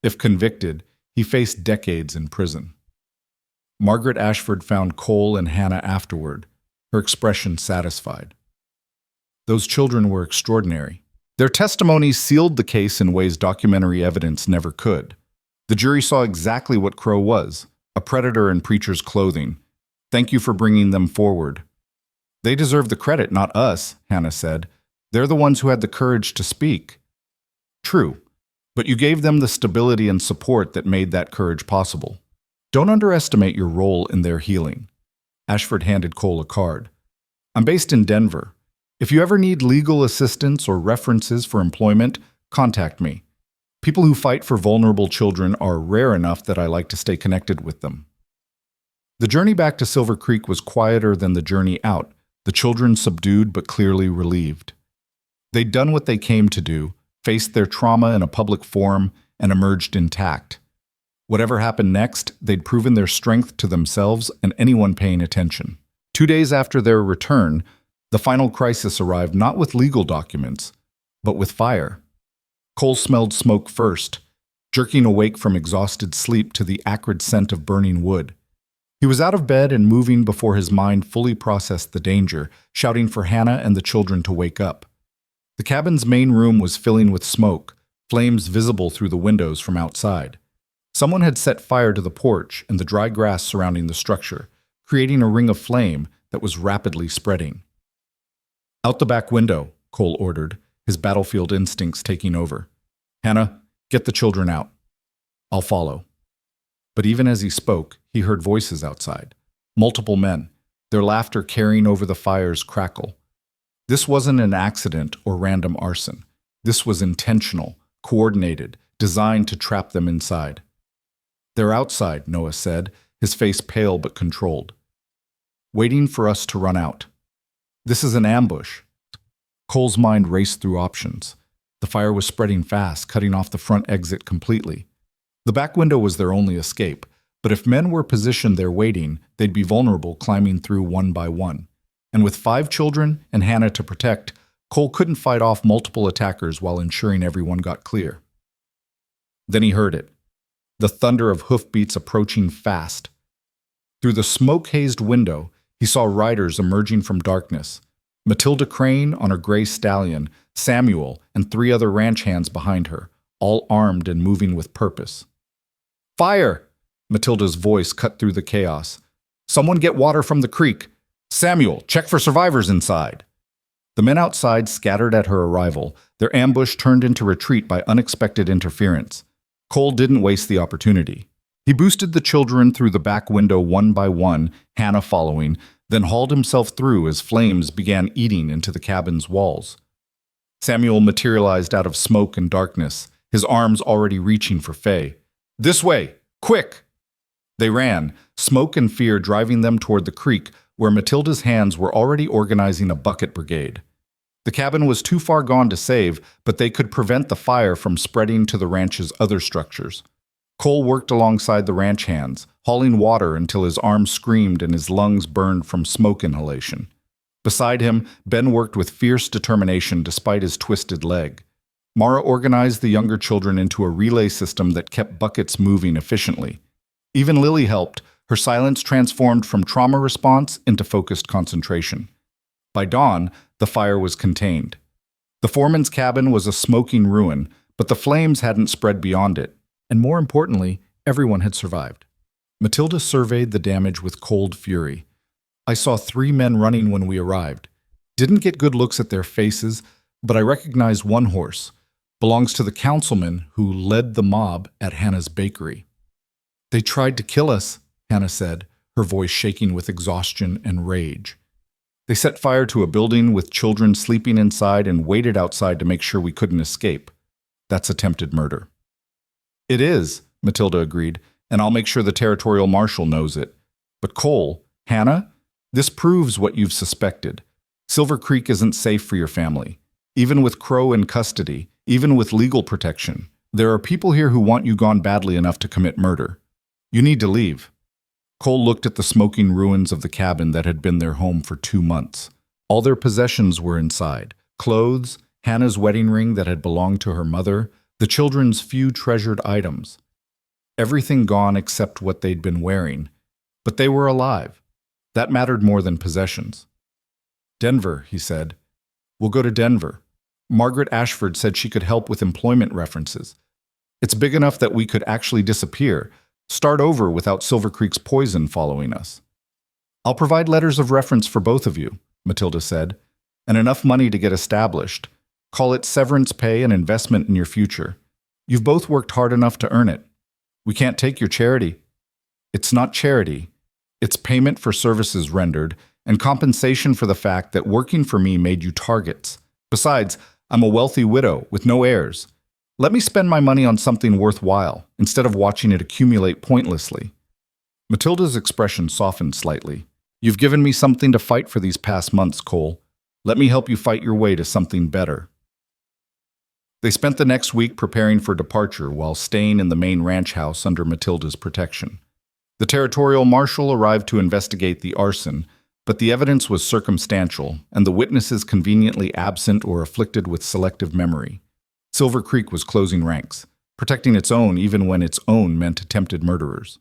S1: If convicted, he faced decades in prison. Margaret Ashford found Cole and Hannah afterward, her expression satisfied. Those children were extraordinary. Their testimonies sealed the case in ways documentary evidence never could. The jury saw exactly what Crow was, a predator in preacher's clothing. Thank you for bringing them forward. They deserve the credit, not us, Hannah said. They're the ones who had the courage to speak. True, but you gave them the stability and support that made that courage possible. Don't underestimate your role in their healing. Ashford handed Cole a card. I'm based in Denver. If you ever need legal assistance or references for employment, contact me. People who fight for vulnerable children are rare enough that I like to stay connected with them. The journey back to Silver Creek was quieter than the journey out, the children subdued but clearly relieved. They'd done what they came to do, faced their trauma in a public forum, and emerged intact. Whatever happened next, they'd proven their strength to themselves and anyone paying attention. 2 days after their return, the final crisis arrived not with legal documents, but with fire. Cole smelled smoke first, jerking awake from exhausted sleep to the acrid scent of burning wood. He was out of bed and moving before his mind fully processed the danger, shouting for Hannah and the children to wake up. The cabin's main room was filling with smoke, flames visible through the windows from outside. Someone had set fire to the porch and the dry grass surrounding the structure, creating a ring of flame that was rapidly spreading. Out the back window, Cole ordered, his battlefield instincts taking over. Hannah, get the children out. I'll follow. But even as he spoke, he heard voices outside. Multiple men, their laughter carrying over the fire's crackle. This wasn't an accident or random arson. This was intentional, coordinated, designed to trap them inside. They're outside, Noah said, his face pale but controlled. Waiting for us to run out. This is an ambush. Cole's mind raced through options. The fire was spreading fast, cutting off the front exit completely. The back window was their only escape, but if men were positioned there waiting, they'd be vulnerable climbing through one by one. And with 5 children and Hannah to protect, Cole couldn't fight off multiple attackers while ensuring everyone got clear. Then he heard it. The thunder of hoofbeats approaching fast. Through the smoke-hazed window, he saw riders emerging from darkness. Matilda Crane on her gray stallion, Samuel, and 3 other ranch hands behind her, all armed and moving with purpose. Fire! Matilda's voice cut through the chaos. Someone get water from the creek. Samuel, check for survivors inside. The men outside scattered at her arrival, their ambush turned into retreat by unexpected interference. Cole didn't waste the opportunity. He boosted the children through the back window one by one, Hannah following, then hauled himself through as flames began eating into the cabin's walls. Samuel materialized out of smoke and darkness, his arms already reaching for Faye. "This way! Quick!" They ran, smoke and fear driving them toward the creek, where Matilda's hands were already organizing a bucket brigade. The cabin was too far gone to save, but they could prevent the fire from spreading to the ranch's other structures. Cole worked alongside the ranch hands, hauling water until his arms screamed and his lungs burned from smoke inhalation. Beside him, Ben worked with fierce determination despite his twisted leg. Mara organized the younger children into a relay system that kept buckets moving efficiently. Even Lily helped, her silence transformed from trauma response into focused concentration. By dawn, the fire was contained. The foreman's cabin was a smoking ruin, but the flames hadn't spread beyond it, and more importantly, everyone had survived. Matilda surveyed the damage with cold fury. "I saw 3 men running when we arrived. Didn't get good looks at their faces, but I recognized one horse. Belongs to the councilman who led the mob at Hannah's bakery." "They tried to kill us," Hannah said, her voice shaking with exhaustion and rage. "They set fire to a building with children sleeping inside and waited outside to make sure we couldn't escape. That's attempted murder." "It is," Matilda agreed, "and I'll make sure the territorial marshal knows it. But Cole, Hannah, this proves what you've suspected. Silver Creek isn't safe for your family. Even with Crow in custody, even with legal protection, there are people here who want you gone badly enough to commit murder. You need to leave." Cole looked at the smoking ruins of the cabin that had been their home for 2 months. All their possessions were inside: clothes, Hannah's wedding ring that had belonged to her mother, the children's few treasured items. Everything gone except what they'd been wearing. But they were alive. That mattered more than possessions. "Denver," he said. "We'll go to Denver. Margaret Ashford said she could help with employment references. It's big enough that we could actually disappear, start over without Silver Creek's poison following us." "I'll provide letters of reference for both of you," Matilda said, "and enough money to get established. Call it severance pay and investment in your future. You've both worked hard enough to earn it. We can't take your charity." "It's not charity. It's payment for services rendered and compensation for the fact that working for me made you targets. Besides, I'm a wealthy widow with no heirs. Let me spend my money on something worthwhile instead of watching it accumulate pointlessly." Matilda's expression softened slightly. "You've given me something to fight for these past months, Cole. Let me help you fight your way to something better." They spent the next week preparing for departure while staying in the main ranch house under Matilda's protection. The territorial marshal arrived to investigate the arson, but the evidence was circumstantial, and the witnesses conveniently absent or afflicted with selective memory. Silver Creek was closing ranks, protecting its own even when its own meant attempted murderers.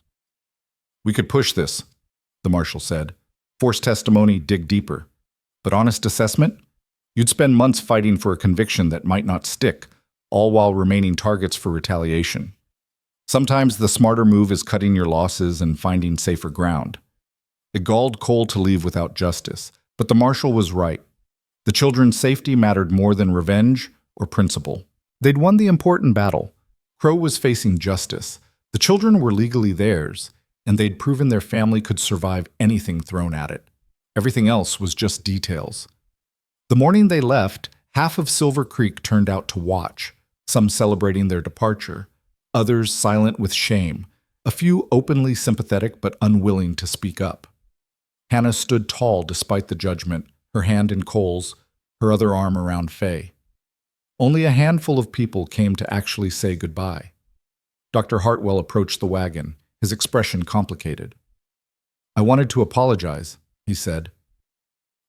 S1: "We could push this," the marshal said. "Force testimony, dig deeper. But honest assessment? You'd spend months fighting for a conviction that might not stick, all while remaining targets for retaliation. Sometimes the smarter move is cutting your losses and finding safer ground." It galled Cole to leave without justice, but the marshal was right. The children's safety mattered more than revenge or principle. They'd won the important battle. Crow was facing justice. The children were legally theirs, and they'd proven their family could survive anything thrown at it. Everything else was just details. The morning they left, half of Silver Creek turned out to watch, some celebrating their departure, others silent with shame, a few openly sympathetic but unwilling to speak up. Hannah stood tall despite the judgment, her hand in Cole's, her other arm around Faye. Only a handful of people came to actually say goodbye. Dr. Hartwell approached the wagon, his expression complicated. "I wanted to apologize," he said,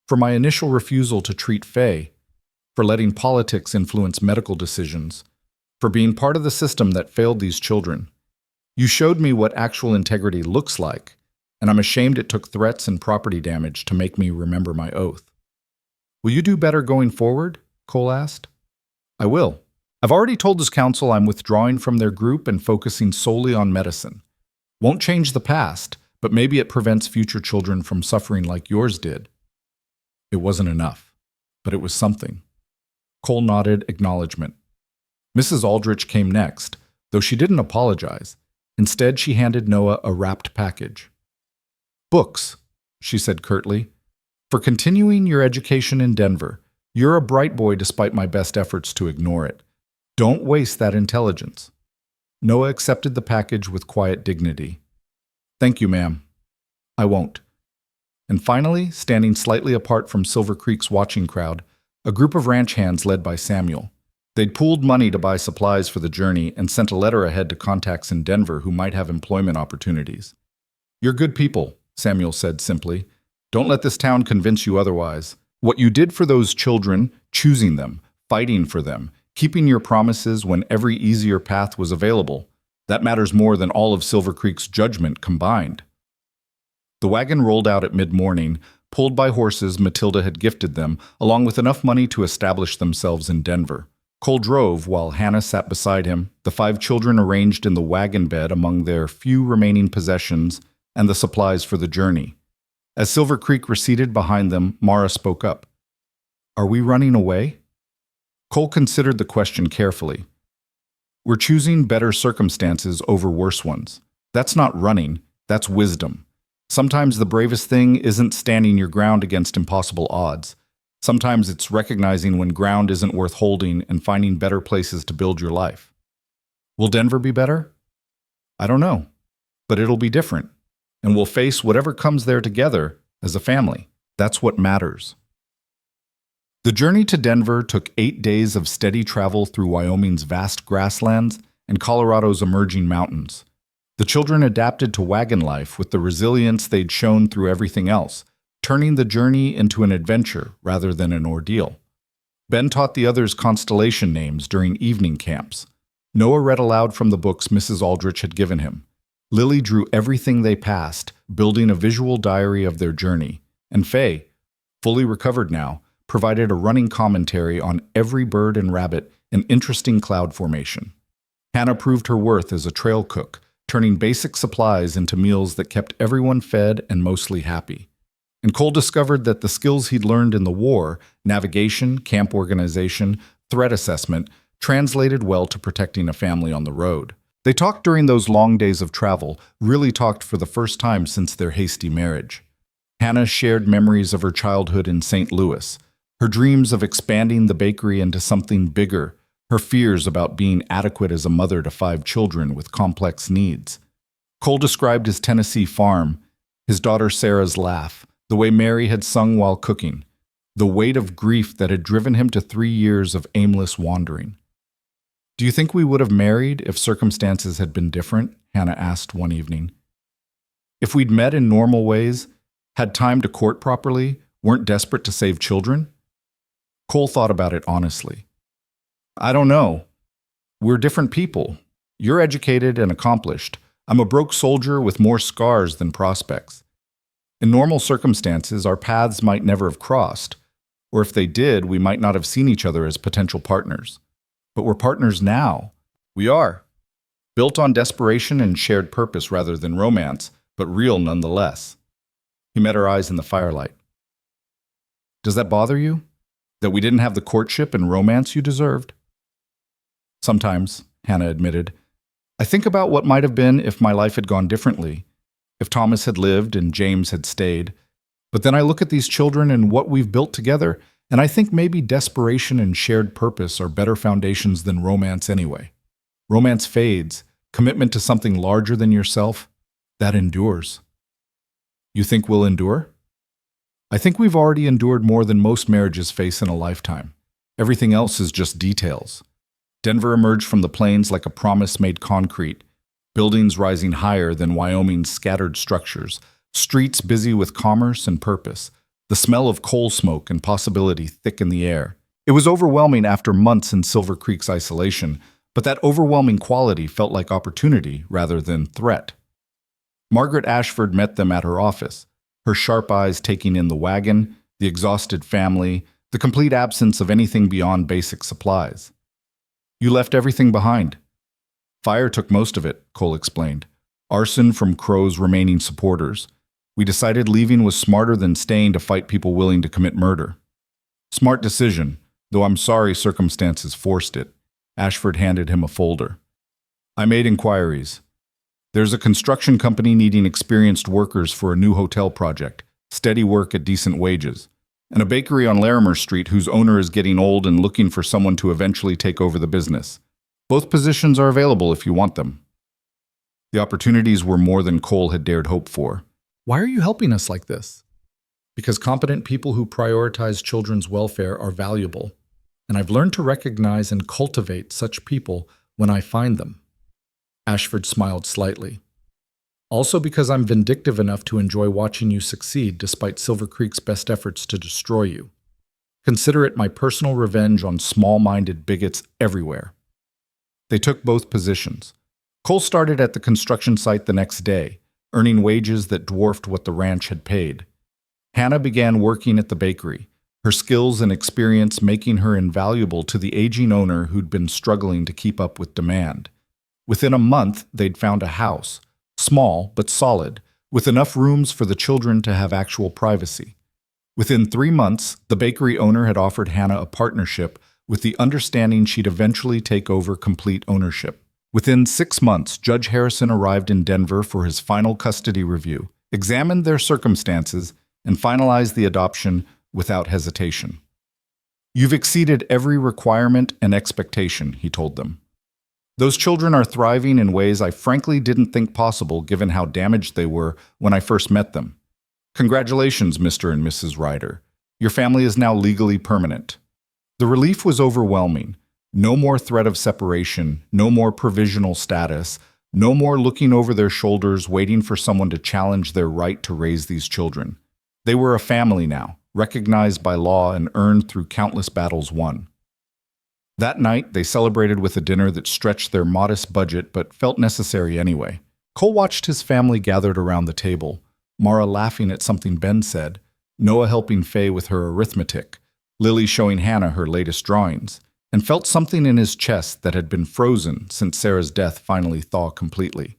S1: "for my initial refusal to treat Faye, for letting politics influence medical decisions, for being part of the system that failed these children. You showed me what actual integrity looks like, and I'm ashamed it took threats and property damage to make me remember my oath." "Will you do better going forward?" Cole asked. "I will. I've already told this council I'm withdrawing from their group and focusing solely on medicine. Won't change the past, but maybe it prevents future children from suffering like yours did." It wasn't enough, but it was something. Cole nodded acknowledgement. Mrs. Aldrich came next, though she didn't apologize. Instead, she handed Noah a wrapped package. "Books," she said curtly. "For continuing your education in Denver, You're a bright boy despite my best efforts to ignore it. Don't waste that intelligence. Noah accepted the package with quiet dignity. Thank you, ma'am. I won't. And finally, standing slightly apart from Silver Creek's watching crowd, a group of ranch hands led by Samuel. They'd pooled money to buy supplies for the journey and sent a letter ahead to contacts in Denver who might have employment opportunities. You're good people, Samuel said simply. Don't let this town convince you otherwise. What you did for those children, choosing them, fighting for them, keeping your promises when every easier path was available, that matters more than all of Silver Creek's judgment combined. The wagon rolled out at mid-morning, pulled by horses Matilda had gifted them, along with enough money to establish themselves in Denver. Cole drove while Hannah sat beside him, the 5 children arranged in the wagon bed among their few remaining possessions and the supplies for the journey. As Silver Creek receded behind them, Mara spoke up. Are we running away? Cole considered the question carefully. We're choosing better circumstances over worse ones. That's not running, that's wisdom. Sometimes the bravest thing isn't standing your ground against impossible odds. Sometimes it's recognizing when ground isn't worth holding and finding better places to build your life. Will Denver be better? I don't know, but it'll be different. And we'll face whatever comes there together as a family. That's what matters. The journey to Denver took 8 days of steady travel through Wyoming's vast grasslands and Colorado's emerging mountains. The children adapted to wagon life with the resilience they'd shown through everything else, turning the journey into an adventure rather than an ordeal. Ben taught the others constellation names during evening camps. Noah read aloud from the books Mrs. Aldrich had given him. Lily drew everything they passed, building a visual diary of their journey. And Faye, fully recovered now, provided a running commentary on every bird and rabbit and interesting cloud formation. Hannah proved her worth as a trail cook, turning basic supplies into meals that kept everyone fed and mostly happy. And Cole discovered that the skills he'd learned in the war, navigation, camp organization, threat assessment, translated well to protecting a family on the road. They talked during those long days of travel, really talked for the first time since their hasty marriage. Hannah shared memories of her childhood in St. Louis, her dreams of expanding the bakery into something bigger, her fears about being adequate as a mother to 5 children with complex needs. Cole described his Tennessee farm, his daughter Sarah's laugh, the way Mary had sung while cooking, the weight of grief that had driven him to 3 years of aimless wandering. Do you think we would have married if circumstances had been different? Hannah asked one evening. If we'd met in normal ways, had time to court properly, weren't desperate to save children? Cole thought about it honestly. I don't know. We're different people. You're educated and accomplished. I'm a broke soldier with more scars than prospects. In normal circumstances, our paths might never have crossed, or if they did, we might not have seen each other as potential partners. But we're partners now. We are. Built on desperation and shared purpose rather than romance, but real nonetheless. He met her eyes in the firelight. Does that bother you? That we didn't have the courtship and romance you deserved? Sometimes, Hannah admitted. I think about what might have been if my life had gone differently, if Thomas had lived and James had stayed. But then I look at these children and what we've built together, and I think maybe desperation and shared purpose are better foundations than romance anyway. Romance fades. Commitment to something larger than yourself, that endures. You think we'll endure? I think we've already endured more than most marriages face in a lifetime. Everything else is just details. Denver emerged from the plains like a promise made concrete, buildings rising higher than Wyoming's scattered structures, streets busy with commerce and purpose, the smell of coal smoke and possibility thick in the air. It was overwhelming after months in Silver Creek's isolation, but that overwhelming quality felt like opportunity rather than threat. Margaret Ashford met them at her office, her sharp eyes taking in the wagon, the exhausted family, the complete absence of anything beyond basic supplies. You left everything behind. Fire took most of it, Cole explained. Arson from Crow's remaining supporters. We decided leaving was smarter than staying to fight people willing to commit murder. Smart decision, though I'm sorry circumstances forced it. Ashford handed him a folder. I made inquiries. There's a construction company needing experienced workers for a new hotel project. Steady work at decent wages. and a bakery on Larimer Street whose owner is getting old and looking for someone to eventually take over the business. Both positions are available if you want them. The opportunities were more than Cole had dared hope for. Why are you helping us like this? Because competent people who prioritize children's welfare are valuable, and I've learned to recognize and cultivate such people when I find them. Ashford smiled slightly. Also because I'm vindictive enough to enjoy watching you succeed despite Silver Creek's best efforts to destroy you. Consider it my personal revenge on small-minded bigots everywhere. They took both positions. Cole started at the construction site the next day, earning wages that dwarfed what the ranch had paid. Hannah began working at the bakery, her skills and experience making her invaluable to the aging owner who'd been struggling to keep up with demand. Within a month, they'd found a house, small but solid, with enough rooms for the children to have actual privacy. Within 3 months, the bakery owner had offered Hannah a partnership with the understanding she'd eventually take over complete ownership. Within 6 months, Judge Harrison arrived in Denver for his final custody review, examined their circumstances, and finalized the adoption without hesitation. You've exceeded every requirement and expectation, he told them. Those children are thriving in ways I frankly didn't think possible given how damaged they were when I first met them. Congratulations, Mr. and Mrs. Ryder. Your family is now legally permanent. The relief was overwhelming. No more threat of separation, no more provisional status, no more looking over their shoulders waiting for someone to challenge their right to raise these children. They were a family now, recognized by law and earned through countless battles won. That night, they celebrated with a dinner that stretched their modest budget but felt necessary anyway. Cole watched his family gathered around the table, Mara laughing at something Ben said, Noah helping Faye with her arithmetic, Lily showing Hannah her latest drawings, and felt something in his chest that had been frozen since Sarah's death finally thawed completely.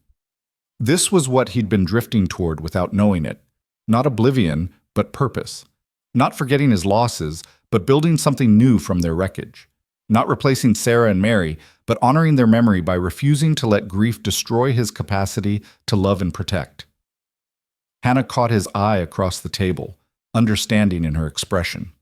S1: This was what he'd been drifting toward without knowing it. Not oblivion, but purpose. Not forgetting his losses, but building something new from their wreckage. Not replacing Sarah and Mary, but honoring their memory by refusing to let grief destroy his capacity to love and protect. Hannah caught his eye across the table, understanding in her expression.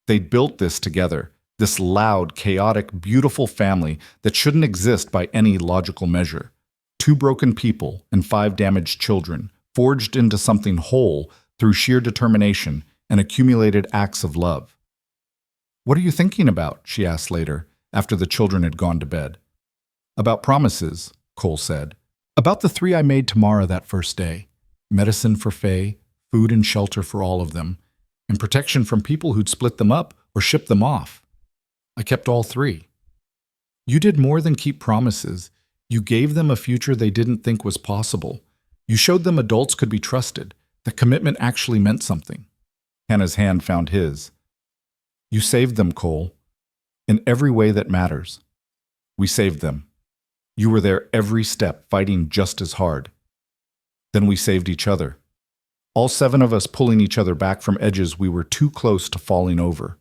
S1: They'd built this together, this loud, chaotic, beautiful family that shouldn't exist by any logical measure. 2 broken people and 5 damaged children, forged into something whole through sheer determination and accumulated acts of love. What are you thinking about? She asked later, after the children had gone to bed. About promises, Cole said. About the 3 I made to Mara that first day. Medicine for Faye, food and shelter for all of them, and protection from people who'd split them up or ship them off. I kept all 3. You did more than keep promises. You gave them a future they didn't think was possible. You showed them adults could be trusted, that commitment actually meant something. Hannah's hand found his. You saved them, Cole, in every way that matters. We saved them. You were there every step, fighting just as hard. Then we saved each other. All 7 of us pulling each other back from edges we were too close to falling over.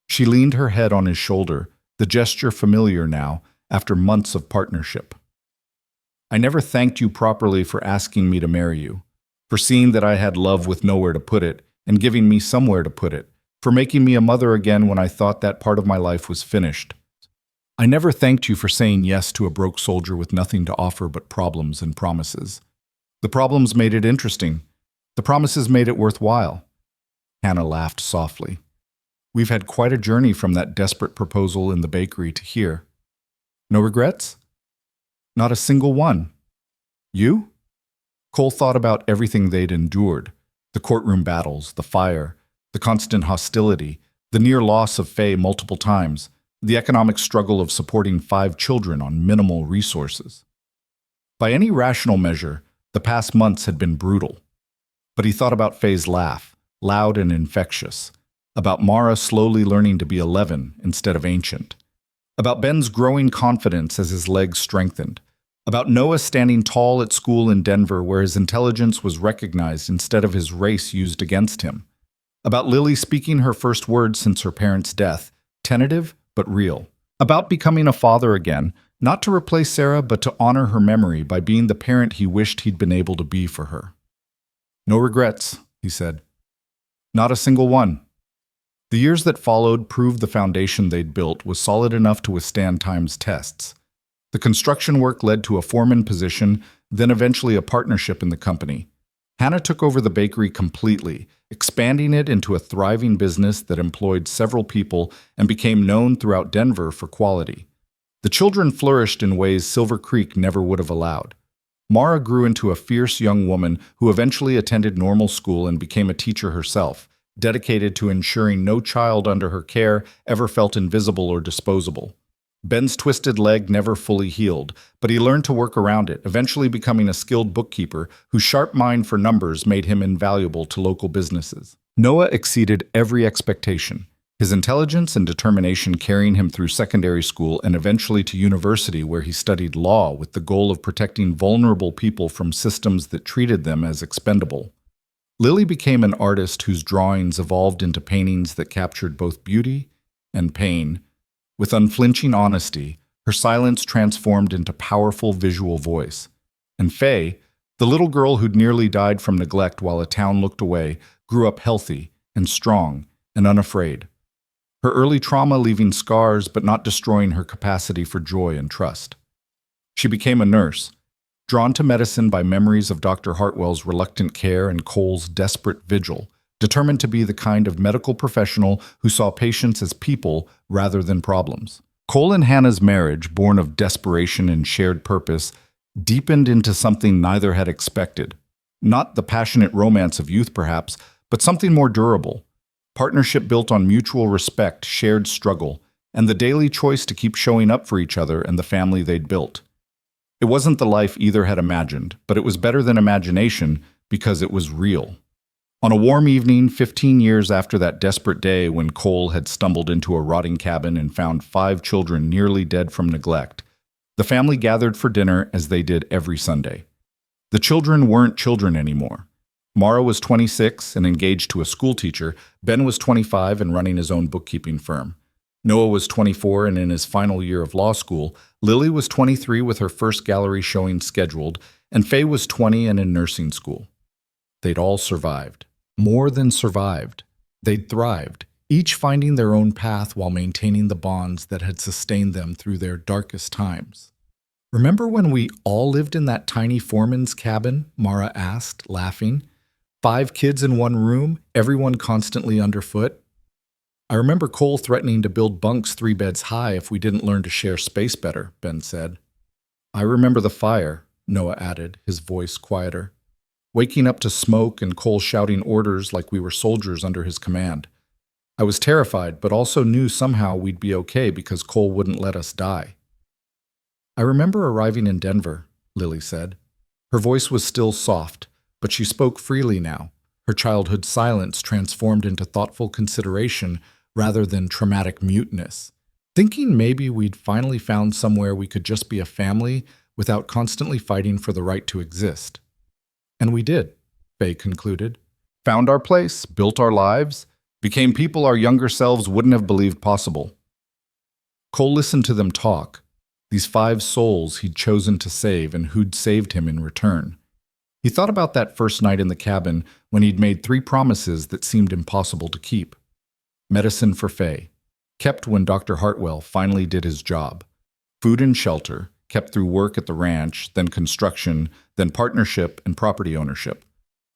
S1: She leaned her head on his shoulder, the gesture familiar now, after months of partnership. I never thanked you properly for asking me to marry you, for seeing that I had love with nowhere to put it, and giving me somewhere to put it, for making me a mother again when I thought that part of my life was finished. I never thanked you for saying yes to a broke soldier with nothing to offer but problems and promises. The problems made it interesting. The promises made it worthwhile. Hannah laughed softly. We've had quite a journey from that desperate proposal in the bakery to here. No regrets? Not a single one. You? Cole thought about everything they'd endured, the courtroom battles, the fire, the constant hostility, the near loss of Faye multiple times, the economic struggle of supporting 5 children on minimal resources. By any rational measure, the past months had been brutal. But he thought about Faye's laugh, loud and infectious, about Mara slowly learning to be 11 instead of ancient, about Ben's growing confidence as his legs strengthened, about Noah standing tall at school in Denver where his intelligence was recognized instead of his race used against him, about Lily speaking her first words since her parents' death, tentative but real, about becoming a father again, not to replace Sarah but to honor her memory by being the parent he wished he'd been able to be for her. No regrets, he said. Not a single one. The years that followed proved the foundation they'd built was solid enough to withstand time's tests. The construction work led to a foreman position, then eventually a partnership in the company. Hannah took over the bakery completely, expanding it into a thriving business that employed several people and became known throughout Denver for quality. The children flourished in ways Silver Creek never would have allowed. Mara grew into a fierce young woman who eventually attended normal school and became a teacher herself, dedicated to ensuring no child under her care ever felt invisible or disposable. Ben's twisted leg never fully healed, but he learned to work around it, eventually becoming a skilled bookkeeper whose sharp mind for numbers made him invaluable to local businesses. Noah exceeded every expectation, his intelligence and determination carrying him through secondary school and eventually to university, where he studied law with the goal of protecting vulnerable people from systems that treated them as expendable. Lily became an artist whose drawings evolved into paintings that captured both beauty and pain. With unflinching honesty, her silence transformed into powerful visual voice. And Faye, the little girl who'd nearly died from neglect while a town looked away, grew up healthy and strong and unafraid. Her early trauma leaving scars but not destroying her capacity for joy and trust. She became a nurse, drawn to medicine by memories of Dr. Hartwell's reluctant care and Cole's desperate vigil, determined to be the kind of medical professional who saw patients as people rather than problems. Cole and Hannah's marriage, born of desperation and shared purpose, deepened into something neither had expected. Not the passionate romance of youth, perhaps, but something more durable. Partnership built on mutual respect, shared struggle, and the daily choice to keep showing up for each other and the family they'd built. It wasn't the life either had imagined, but it was better than imagination because it was real. On a warm evening, 15 years after that desperate day when Cole had stumbled into a rotting cabin and found 5 children nearly dead from neglect, the family gathered for dinner as they did every Sunday. The children weren't children anymore. Mara was 26 and engaged to a schoolteacher. Ben was 25 and running his own bookkeeping firm. Noah was 24 and in his final year of law school. Lily was 23 with her first gallery showing scheduled, and Faye was 20 and in nursing school. They'd all survived. More than survived. They'd thrived, each finding their own path while maintaining the bonds that had sustained them through their darkest times. "Remember when we all lived in that tiny foreman's cabin?" Mara asked, laughing. 5 kids in one room, everyone constantly underfoot. "I remember Cole threatening to build bunks 3 beds high if we didn't learn to share space better," Ben said. "I remember the fire," Noah added, his voice quieter. "Waking up to smoke and Cole shouting orders like we were soldiers under his command. I was terrified, but also knew somehow we'd be okay because Cole wouldn't let us die." "I remember arriving in Denver," Lily said. Her voice was still soft, but she spoke freely now, her childhood silence transformed into thoughtful consideration rather than traumatic muteness. "Thinking maybe we'd finally found somewhere we could just be a family without constantly fighting for the right to exist." "And we did," Faye concluded. "Found our place, built our lives, became people our younger selves wouldn't have believed possible." Cole listened to them talk, these 5 souls he'd chosen to save and who'd saved him in return. He thought about that first night in the cabin when he'd made 3 promises that seemed impossible to keep. Medicine for Faye, kept when Dr. Hartwell finally did his job. Food and shelter, kept through work at the ranch, then construction, then partnership and property ownership.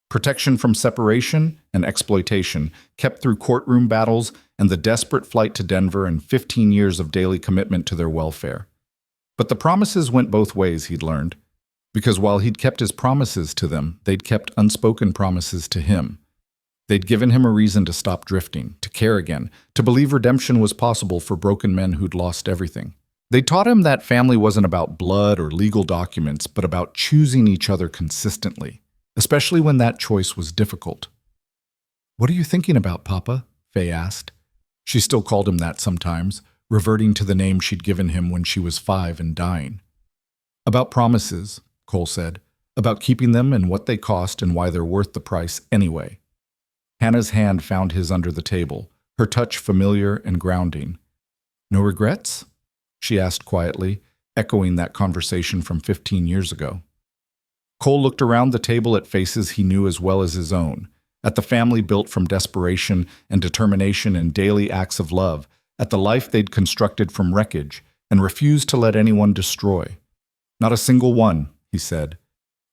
S1: Protection from separation and exploitation, kept through courtroom battles and the desperate flight to Denver and 15 years of daily commitment to their welfare. But the promises went both ways, he'd learned, because while he'd kept his promises to them, they'd kept unspoken promises to him. They'd given him a reason to stop drifting, to care again, to believe redemption was possible for broken men who'd lost everything. They taught him that family wasn't about blood or legal documents, but about choosing each other consistently, especially when that choice was difficult. "What are you thinking about, Papa?" Faye asked. She still called him that sometimes, reverting to the name she'd given him when she was 5 and dying. "About promises," Cole said, "about keeping them and what they cost and why they're worth the price anyway." Hannah's hand found his under the table, her touch familiar and grounding. "No regrets?" she asked quietly, echoing that conversation from 15 years ago. Cole looked around the table at faces he knew as well as his own, at the family built from desperation and determination and daily acts of love, at the life they'd constructed from wreckage and refused to let anyone destroy. Not a single one, he said.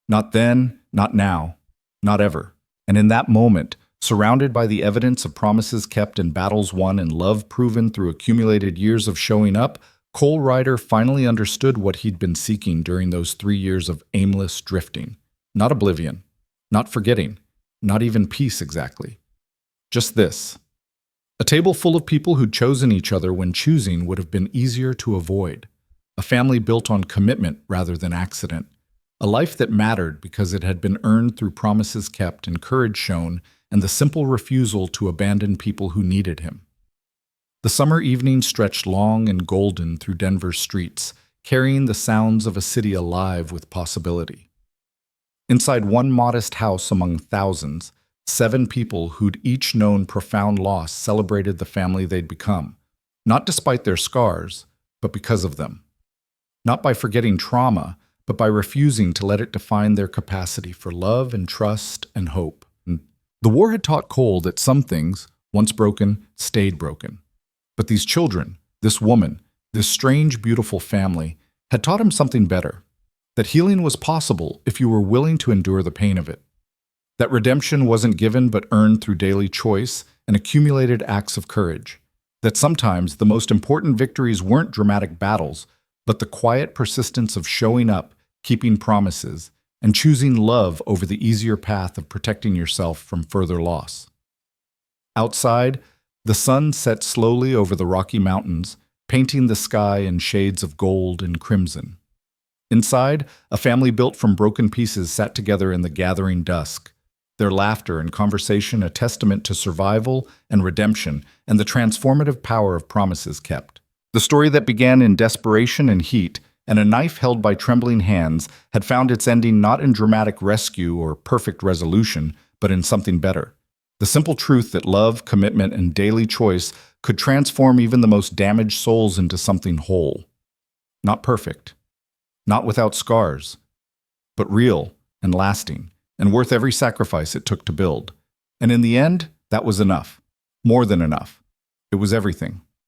S1: Not then, not now, not ever. And in that moment, surrounded by the evidence of promises kept and battles won and love proven through accumulated years of showing up, Cole Ryder finally understood what he'd been seeking during those 3 years of aimless drifting. Not oblivion, not forgetting, not even peace exactly. Just this. A table full of people who'd chosen each other when choosing would have been easier to avoid. A family built on commitment rather than accident. A life that mattered because it had been earned through promises kept and courage shown and the simple refusal to abandon people who needed him. The summer evening stretched long and golden through Denver's streets, carrying the sounds of a city alive with possibility. Inside one modest house among thousands, 7 people who'd each known profound loss celebrated the family they'd become, not despite their scars, but because of them. Not by forgetting trauma, but by refusing to let it define their capacity for love and trust and hope. The war had taught Cole that some things, once broken, stayed broken. But these children, this woman, this strange, beautiful family, had taught him something better. That healing was possible if you were willing to endure the pain of it. That redemption wasn't given but earned through daily choice and accumulated acts of courage. That sometimes the most important victories weren't dramatic battles, but the quiet persistence of showing up, keeping promises, and choosing love over the easier path of protecting yourself from further loss. Outside, the sun set slowly over the Rocky Mountains, painting the sky in shades of gold and crimson. Inside, a family built from broken pieces sat together in the gathering dusk, their laughter and conversation a testament to survival and redemption and the transformative power of promises kept. The story that began in desperation and heat, and a knife held by trembling hands, had found its ending not in dramatic rescue or perfect resolution, but in something better. The simple truth that love, commitment, and daily choice could transform even the most damaged souls into something whole. Not perfect, not without scars, but real and lasting, and worth every sacrifice it took to build. And in the end, that was enough. More than enough. It was everything.